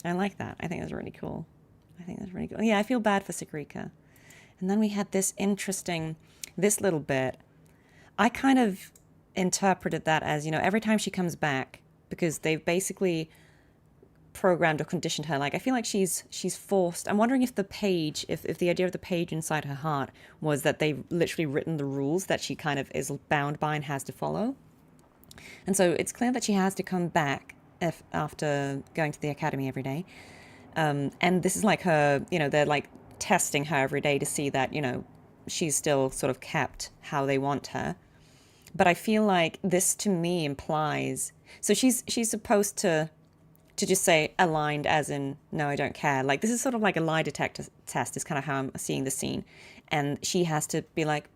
Speaker 1: I like that. I think that's really cool. I think that's really cool. Yeah, I feel bad for Sigrika. And then we had this little bit. I kind of interpreted that as, you know, every time she comes back, because they've basically programmed or conditioned her, like, I feel like she's forced. I'm wondering if the page, if the idea of the page inside her heart was that they've literally written the rules that she kind of is bound by and has to follow. And so it's clear that she has to come back after going to the academy every day. And this is like her, you know, they're like testing her every day to see that, you know, she's still sort of kept how they want her. But I feel like this to me implies, so she's supposed to just say aligned as in, no, I don't care. Like, this is sort of like a lie detector test is kind of how I'm seeing the scene. And she has to be like,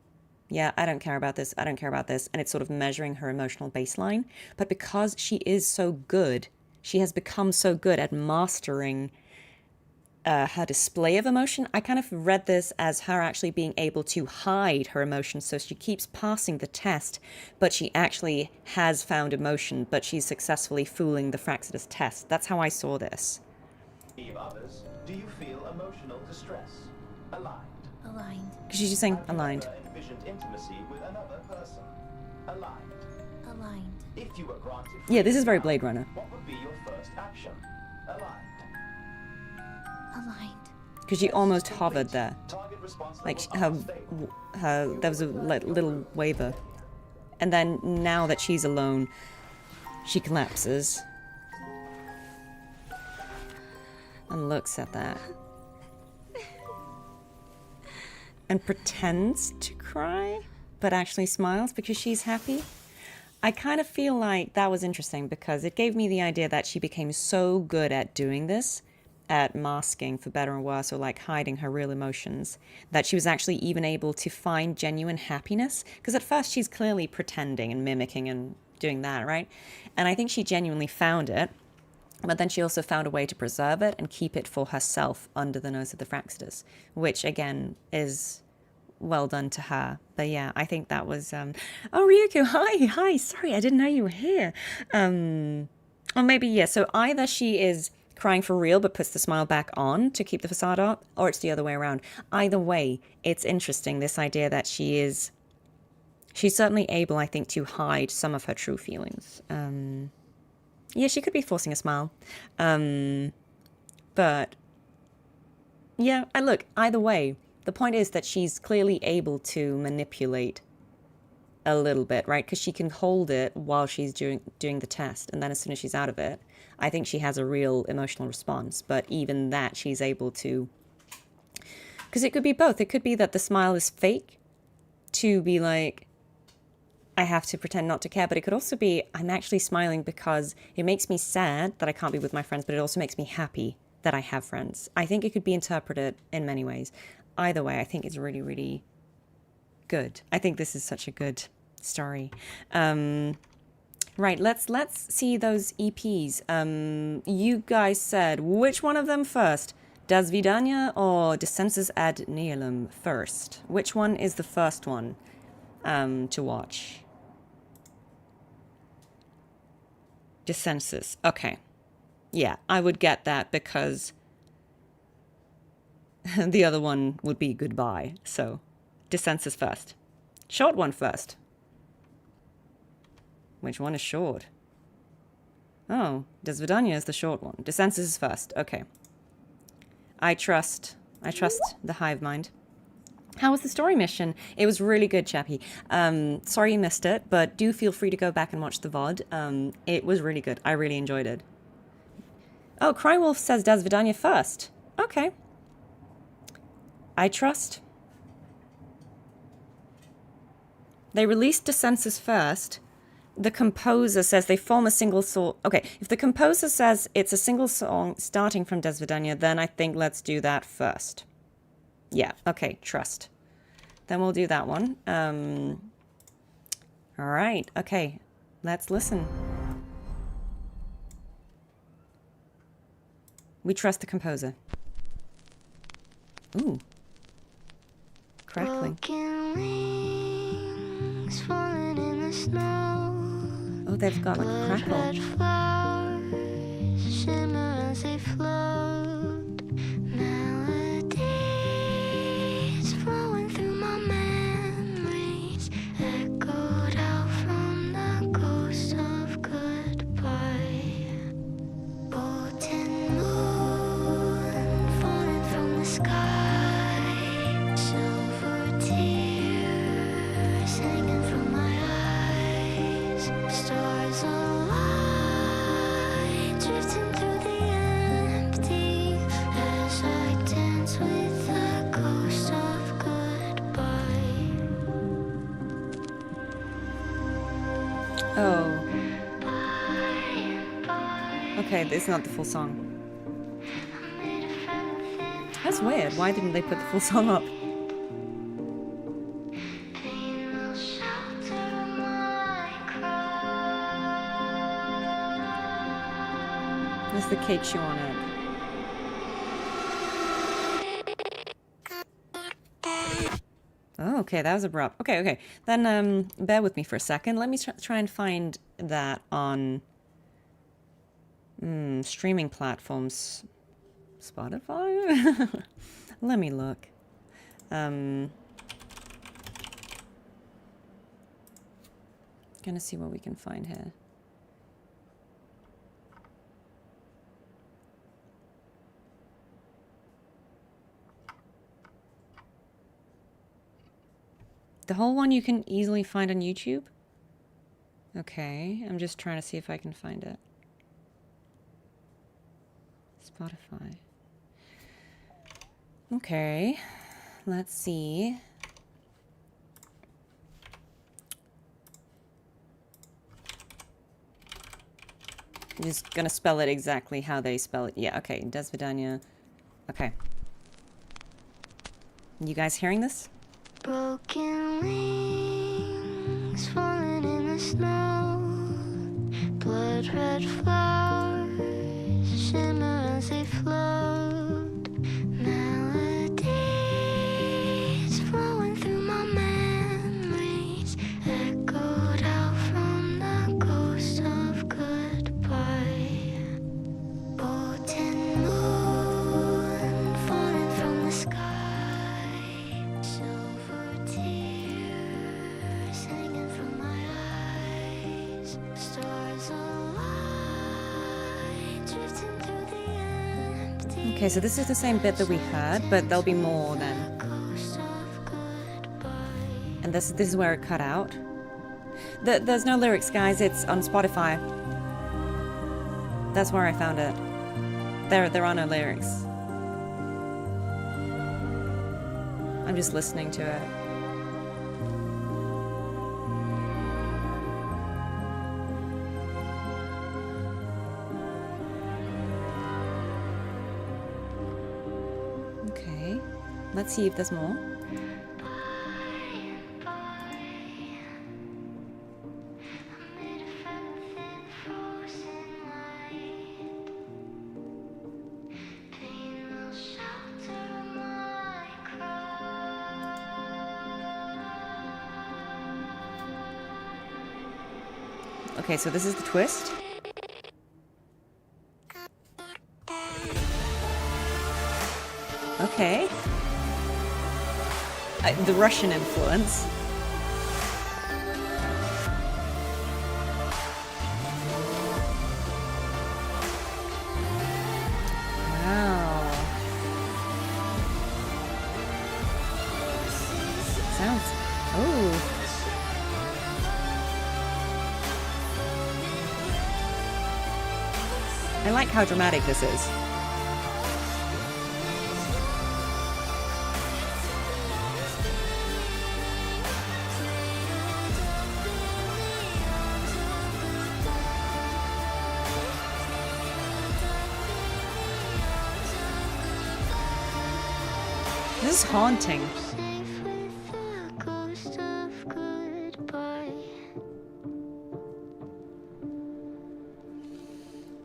Speaker 1: yeah, I don't care about this. I don't care about this. And it's sort of measuring her emotional baseline. But because she is so good, she has become so good at mastering her display of emotion. I kind of read this as her actually being able to hide her emotions. So she keeps passing the test, but she actually has found emotion, but she's successfully fooling the Fraxidus test. That's how I saw this.
Speaker 20: Others, do you feel emotional distress? Aligned.
Speaker 5: Aligned.
Speaker 1: Because she's just saying aligned.
Speaker 20: Envisioned intimacy with another person. Aligned.
Speaker 5: Aligned.
Speaker 20: If you were granted
Speaker 1: Yeah, this is very Blade Runner.
Speaker 20: what would be your first action? Aligned.
Speaker 5: Aligned.
Speaker 1: Because she almost hovered there. Like, her there was a little waver. And then now that she's alone, she collapses. And looks at that. And pretends to cry, but actually smiles because she's happy. I kind of feel like that was interesting because it gave me the idea that she became so good at doing this, at masking for better or worse, or like hiding her real emotions, that she was actually even able to find genuine happiness. Because at first she's clearly pretending and mimicking and doing that, right? And I think she genuinely found it, but then she also found a way to preserve it and keep it for herself under the nose of the Fraxidus, which again is well done to her. But yeah, I think that was oh, Ryuko, hi, sorry, I didn't know you were here. Or maybe, yeah, so either she is crying for real but puts the smile back on to keep the facade up, or it's the other way around. Either way, it's interesting, this idea that she's certainly able, I think, to hide some of her true feelings. Yeah, she could be forcing a smile. But yeah, look, either way, the point is that she's clearly able to manipulate a little bit, right? Because she can hold it while she's doing the test, and then as soon as she's out of it, I think she has a real emotional response. But even that, she's able to... Because it could be both. It could be that the smile is fake, to be like, I have to pretend not to care, but it could also be I'm actually smiling because it makes me sad that I can't be with my friends, but it also makes me happy that I have friends. I think it could be interpreted in many ways. Either way, I think it's really, really good. I think this is such a good story. Right, let's see those EPs. You guys said which one of them first? Dasvidanya or Decencus ad Nihilum first? Which one is the first one to watch? Decencus. Okay. Yeah, I would get that because the other one would be goodbye. So, Decencus first. Short one first. Which one is short? Oh, Dasvidanya is the short one. Decencus is first. Okay. I trust the hive mind. How was the story mission? It was really good, Chappie. Sorry you missed it, but do feel free to go back and watch the VOD. It was really good. I really enjoyed it. Oh, Crywolf says Dasvidanya first. Okay. I trust. They released Decencus first. The composer says they form a single song. Okay, if the composer says it's a single song starting from Dasvidanya, then I think let's do that first. Yeah, okay, trust. Then we'll do that one. All right, okay, let's listen. We trust the composer. Ooh. Crackling. Oh, they've got like a crackle. Oh. Okay, it's not the full song. That's weird. Why didn't they put the full song up? There's the cake shoe on it. Oh, okay, that was abrupt. Okay. Then bear with me for a second. Let me try and find that on streaming platforms. Spotify? Let me look. Gonna see what we can find here. The whole one you can easily find on YouTube? Okay, I'm just trying to see if I can find it. Spotify. Okay, let's see. I'm just gonna spell it exactly how they spell it. Yeah, okay, Dasvidanya. Okay. You guys hearing this?
Speaker 21: Broken wings falling in the snow. Blood red flowers shimmer as they float. Melodies flowing through my memories, echoed out from the ghost of goodbye. Potent moon falling from the sky.
Speaker 1: Okay, so this is the same bit that we heard, but there'll be more then. And this is where it cut out. There's no lyrics, guys. It's on Spotify. That's where I found it. There are no lyrics. I'm just listening to it. Let's see if there's more. Okay, so this is the twist. Okay. The Russian influence. Wow. Sounds... Oh. I like how dramatic this is. This is haunting.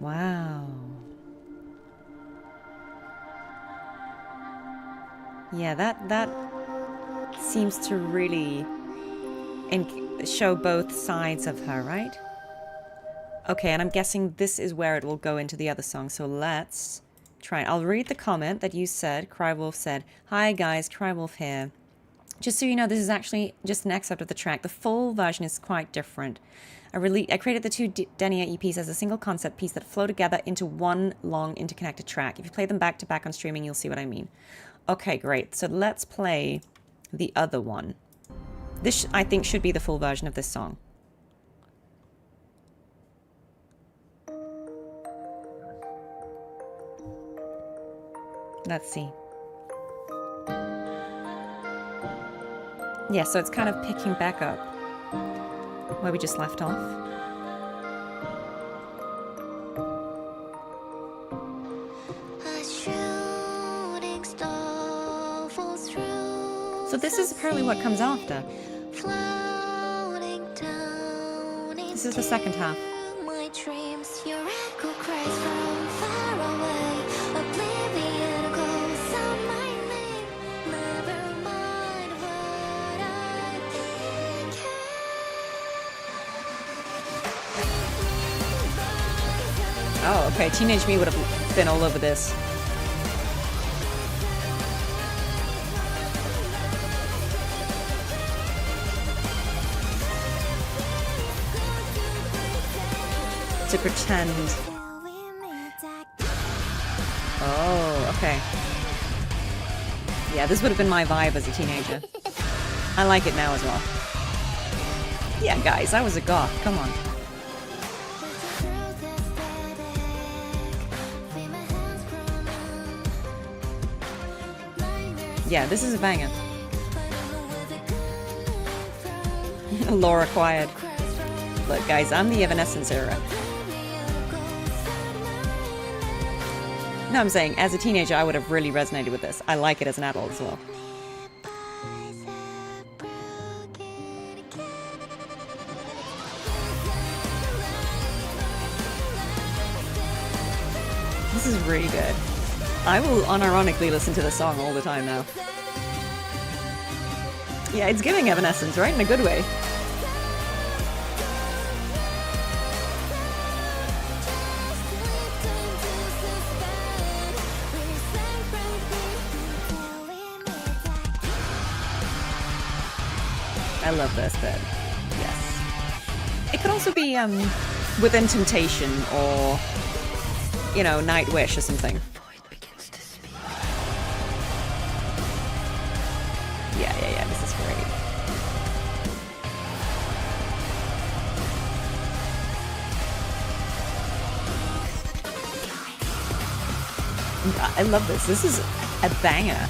Speaker 1: Wow. Yeah, that seems to really show both sides of her, right? Okay, and I'm guessing this is where it will go into the other song, so let's try it. I'll read the comment that you said. Crywolf said, "Hi guys, Crywolf here. Just so you know, this is actually just an excerpt of the track. The full version is quite different. I created the two Denia EPs as a single concept piece that flow together into one long interconnected track. If you play them back to back on streaming, you'll see what I mean." Okay, great. So let's play the other one. This, I think, should be the full version of this song. Let's see. Yeah, so it's kind of picking back up where we just left off. So this is apparently what comes after. This is the second half.
Speaker 21: My dreams, your echo cries from far away. Oblivion calls out my name. Never mind what I think.
Speaker 1: Oh, okay. Teenage me would have been all over this. To pretend. Oh, okay. Yeah, this would have been my vibe as a teenager. I like it now as well. Yeah, guys, I was a goth. Come on. Yeah, this is a banger. Laura Quiet. Look, guys, I'm the Evanescence era. No, I'm saying, as a teenager, I would have really resonated with this. I like it as an adult as well. This is really good. I will unironically listen to this song all the time now. Yeah, it's giving Evanescence, right? In a good way. I love this bit. Yes. It could also be Within Temptation or, you know, Night Wish or something. Yeah, this is great. I love this. This is a banger.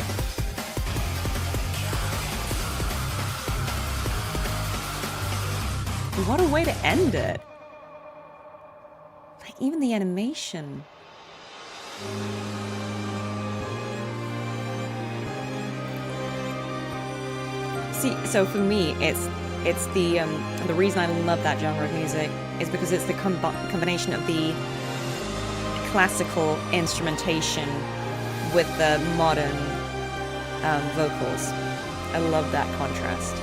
Speaker 1: What a way to end it. Like, even the animation. See, so for me, it's the reason I love that genre of music is because it's the combination of the classical instrumentation with the modern vocals. I love that contrast.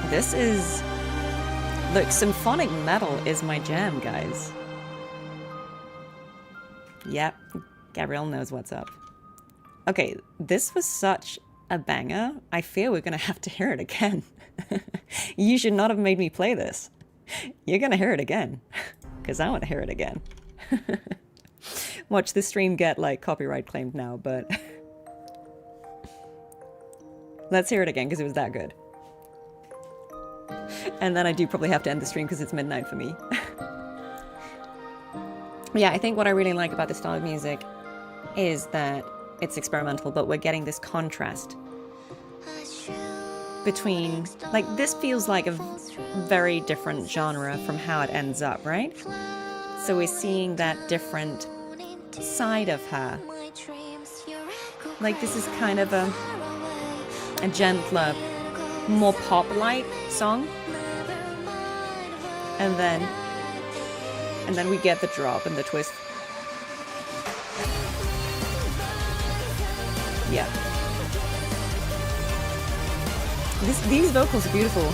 Speaker 1: This is... Look, symphonic metal is my jam, guys. Yep, Gabrielle knows what's up. Okay, this was such a banger. I fear we're gonna have to hear it again. You should not have made me play this. You're gonna hear it again. Because I want to hear it again. Watch the stream get, like, copyright claimed now, but... Let's hear it again, because it was that good. And then I do probably have to end the stream because it's midnight for me. Yeah, I think what I really like about this style of music is that it's experimental, but we're getting this contrast between... Like, this feels like a very different genre from how it ends up, right? So we're seeing that different side of her. Like, this is kind of a gentler, more pop-like song. And then we get the drop and the twist. Yeah. These vocals are beautiful.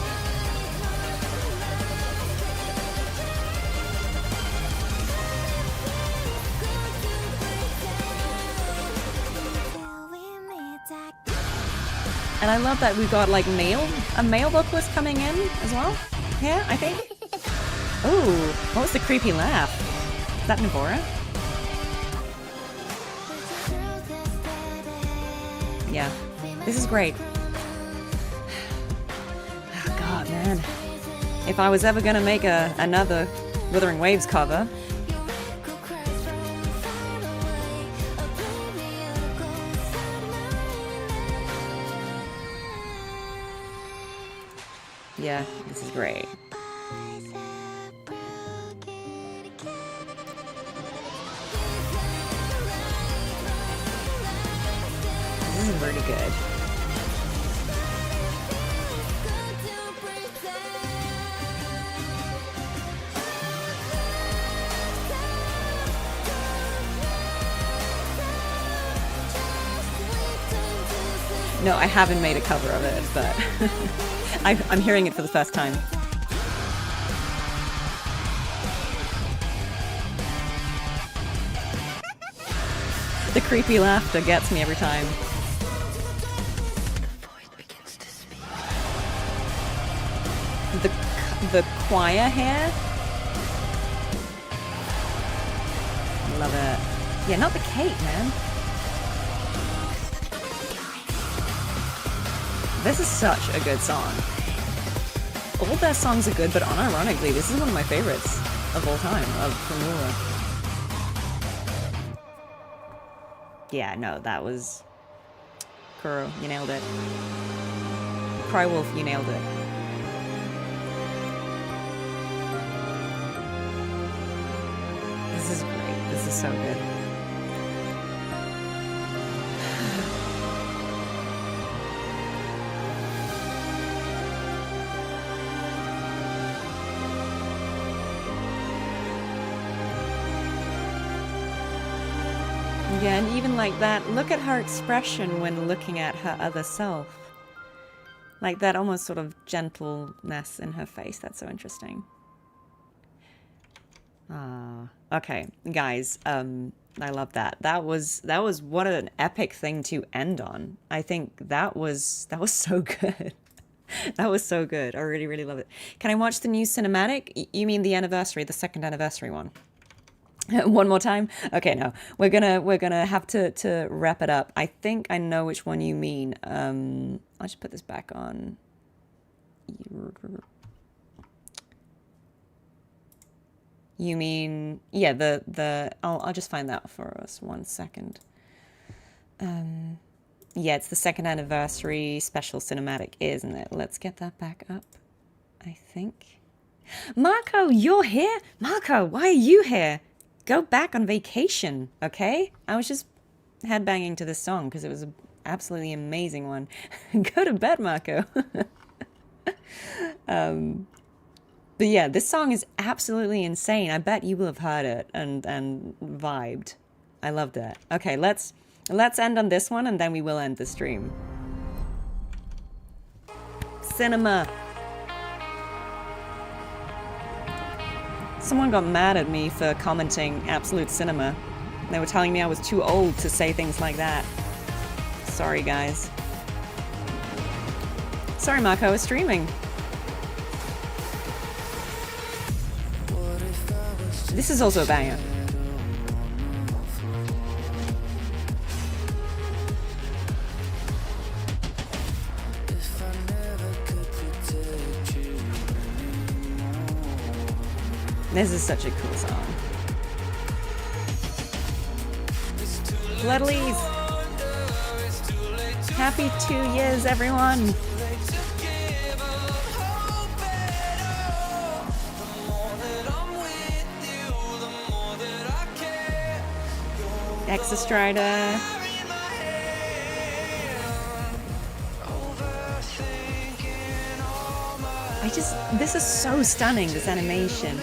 Speaker 1: And I love that we've got like a male vocalist coming in as well. Yeah, I think. Oh, what was the creepy laugh? Is that Navora? Yeah, this is great. Oh god, man. If I was ever gonna make another Wuthering Waves cover, yeah, this is great. This is really good. No, I haven't made a cover of it, but I'm hearing it for the first time. The creepy laughter gets me every time. The choir here. Love it. Yeah, not the cake, man. This is such a good song. All their songs are good, but unironically, this is one of my favorites of all time, from Lula. Yeah, no, that was... Kuro, you nailed it. Crywolf, you nailed it. This is great. This is so good. Yeah, and even like that, look at her expression when looking at her other self. Like that almost sort of gentleness in her face. That's so interesting. Okay, guys, I love that. That was what an epic thing to end on. I think that was so good. That was so good. I really, really love it. Can I watch the new cinematic? You mean the anniversary, the second anniversary one? One more time? Okay, no. We're gonna have to wrap it up. I think I know which one you mean. I'll just put this back on. You mean, yeah, I'll just find that for us 1 second. Yeah, it's the second anniversary special cinematic, isn't it? Let's get that back up, I think. Marco, you're here? Marco, why are you here? Go back on vacation, okay? I was just headbanging to this song because it was absolutely amazing one. Go to bed, Marco. But yeah, this song is absolutely insane. I bet you will have heard it and vibed. I loved it. Okay, let's end on this one and then we will end the stream. Cinema. Someone got mad at me for commenting Absolute Cinema. They were telling me I was too old to say things like that. Sorry, guys. Sorry, Marco, I was streaming. This is also a banger. This is such a cool song. Bloodleys! Happy 2 years, everyone! Exostrider. This is so stunning, this animation.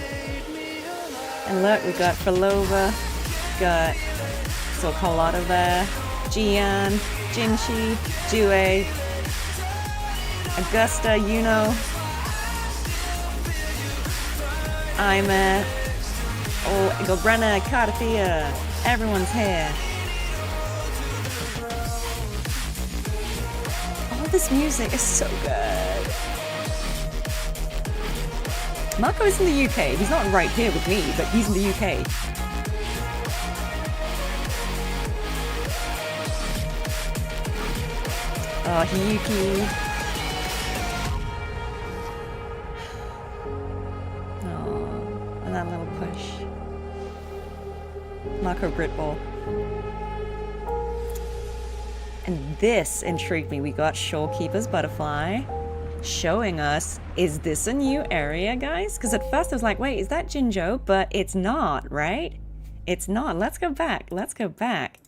Speaker 1: And look, we've got Frolova, got Carlotta there, Jian, Jinchi, Due, Augusta, Yuno, Ima, oh, I got Brenna, Cartethyia, everyone's here. All this music is so good. Marco is in the UK. He's not right here with me, but he's in the UK. Oh, Hiyuki. Oh, and that little push. Marco Britball. And this intrigued me. We got Shorekeeper's Butterfly showing us, is this a new area, guys? Because at first I was like, wait, is that Jinzhou? But it's not, right? It's not. Let's go back. Let's go back.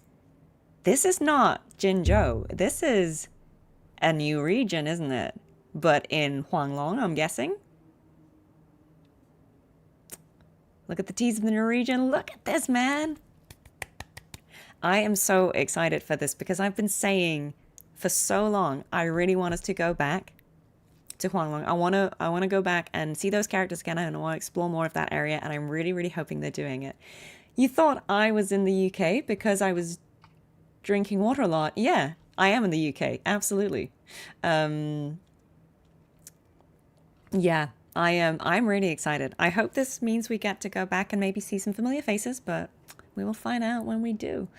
Speaker 1: This is not Jinzhou. This is a new region, isn't it? But in Huanglong, I'm guessing. Look at the tease of the new region. Look at this, man. I am so excited for this because I've been saying for so long, I really want us to go back to Huanglong. I want to go back and see those characters again, and I want to explore more of that area, and I'm really, really hoping they're doing it. You thought I was in the UK because I was drinking water a lot. Yeah, I am in the UK, absolutely. Yeah, I am. I'm really excited. I hope this means we get to go back and maybe see some familiar faces, but we will find out when we do.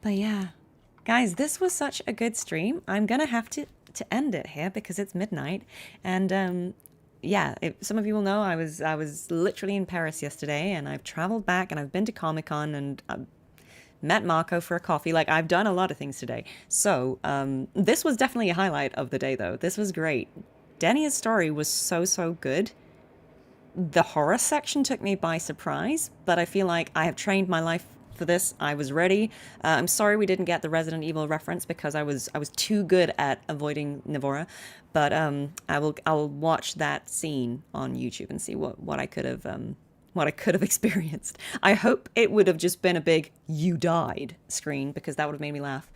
Speaker 1: But yeah, guys, this was such a good stream. I'm gonna have to end it here because it's midnight, and yeah, some of you will know I was literally in Paris yesterday, and I've traveled back, and I've been to Comic-Con, and met Marco for a coffee. Like, I've done a lot of things today. So this was definitely a highlight of the day, though. This was great. Denia's story was so good. The horror section took me by surprise, but I feel like I have trained my life for this. I was ready. I'm sorry we didn't get the Resident Evil reference because I was too good at avoiding Nivora, but I'll watch that scene on YouTube and see what I could have experienced. I hope it would have just been a big "you died" screen because that would have made me laugh.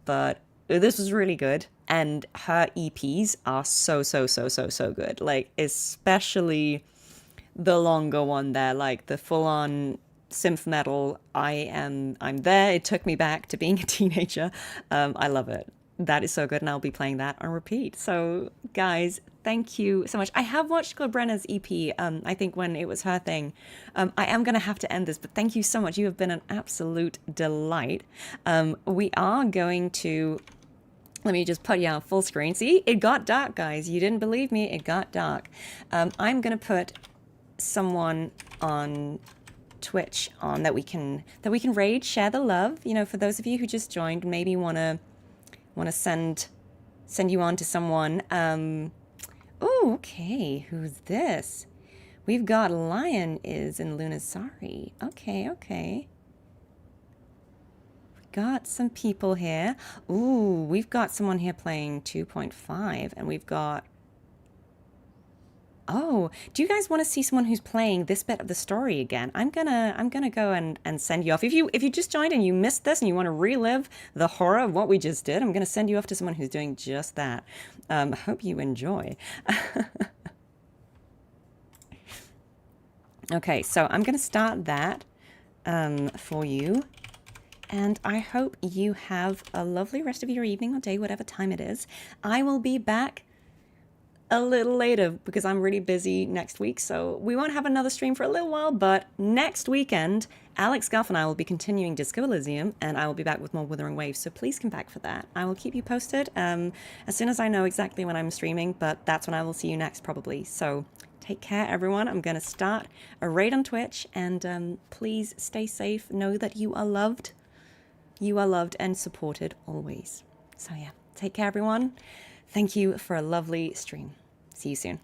Speaker 1: But this was really good, and her EPs are so good. Like, especially the longer one there, like the full-on synth metal. I'm there. It took me back to being a teenager. I love it. That is so good, and I'll be playing that on repeat. So, guys, thank you so much. I have watched Brenna's EP, I think when it was her thing. I am going to have to end this, but thank you so much. You have been an absolute delight. We are going to... Let me just put you on full screen. See, it got dark, guys. You didn't believe me. It got dark. I'm going to put someone on Twitch on that we can raid, share the love. You know, for those of you who just joined, maybe want to send you on to someone. Oh, okay. Who's this? We've got Lion is in Lunasari. Okay. got some people here. Ooh, we've got someone here playing 2.5, and we've got... Oh, do you guys want to see someone who's playing this bit of the story again? I'm gonna go and send you off. If you just joined and you missed this and you want to relive the horror of what we just did, I'm gonna send you off to someone who's doing just that. Hope you enjoy. Okay, so I'm gonna start that for you. And I hope you have a lovely rest of your evening or day, whatever time it is. I will be back a little later because I'm really busy next week, so we won't have another stream for a little while, but next weekend, Alex Guff and I will be continuing Disco Elysium, and I will be back with more Wuthering Waves, so please come back for that. I will keep you posted as soon as I know exactly when I'm streaming, but that's when I will see you next probably. So take care, everyone. I'm going to start a raid on Twitch, and please stay safe. Know that you are loved. You are loved and supported always. So yeah, take care, everyone. Thank you for a lovely stream. See you soon.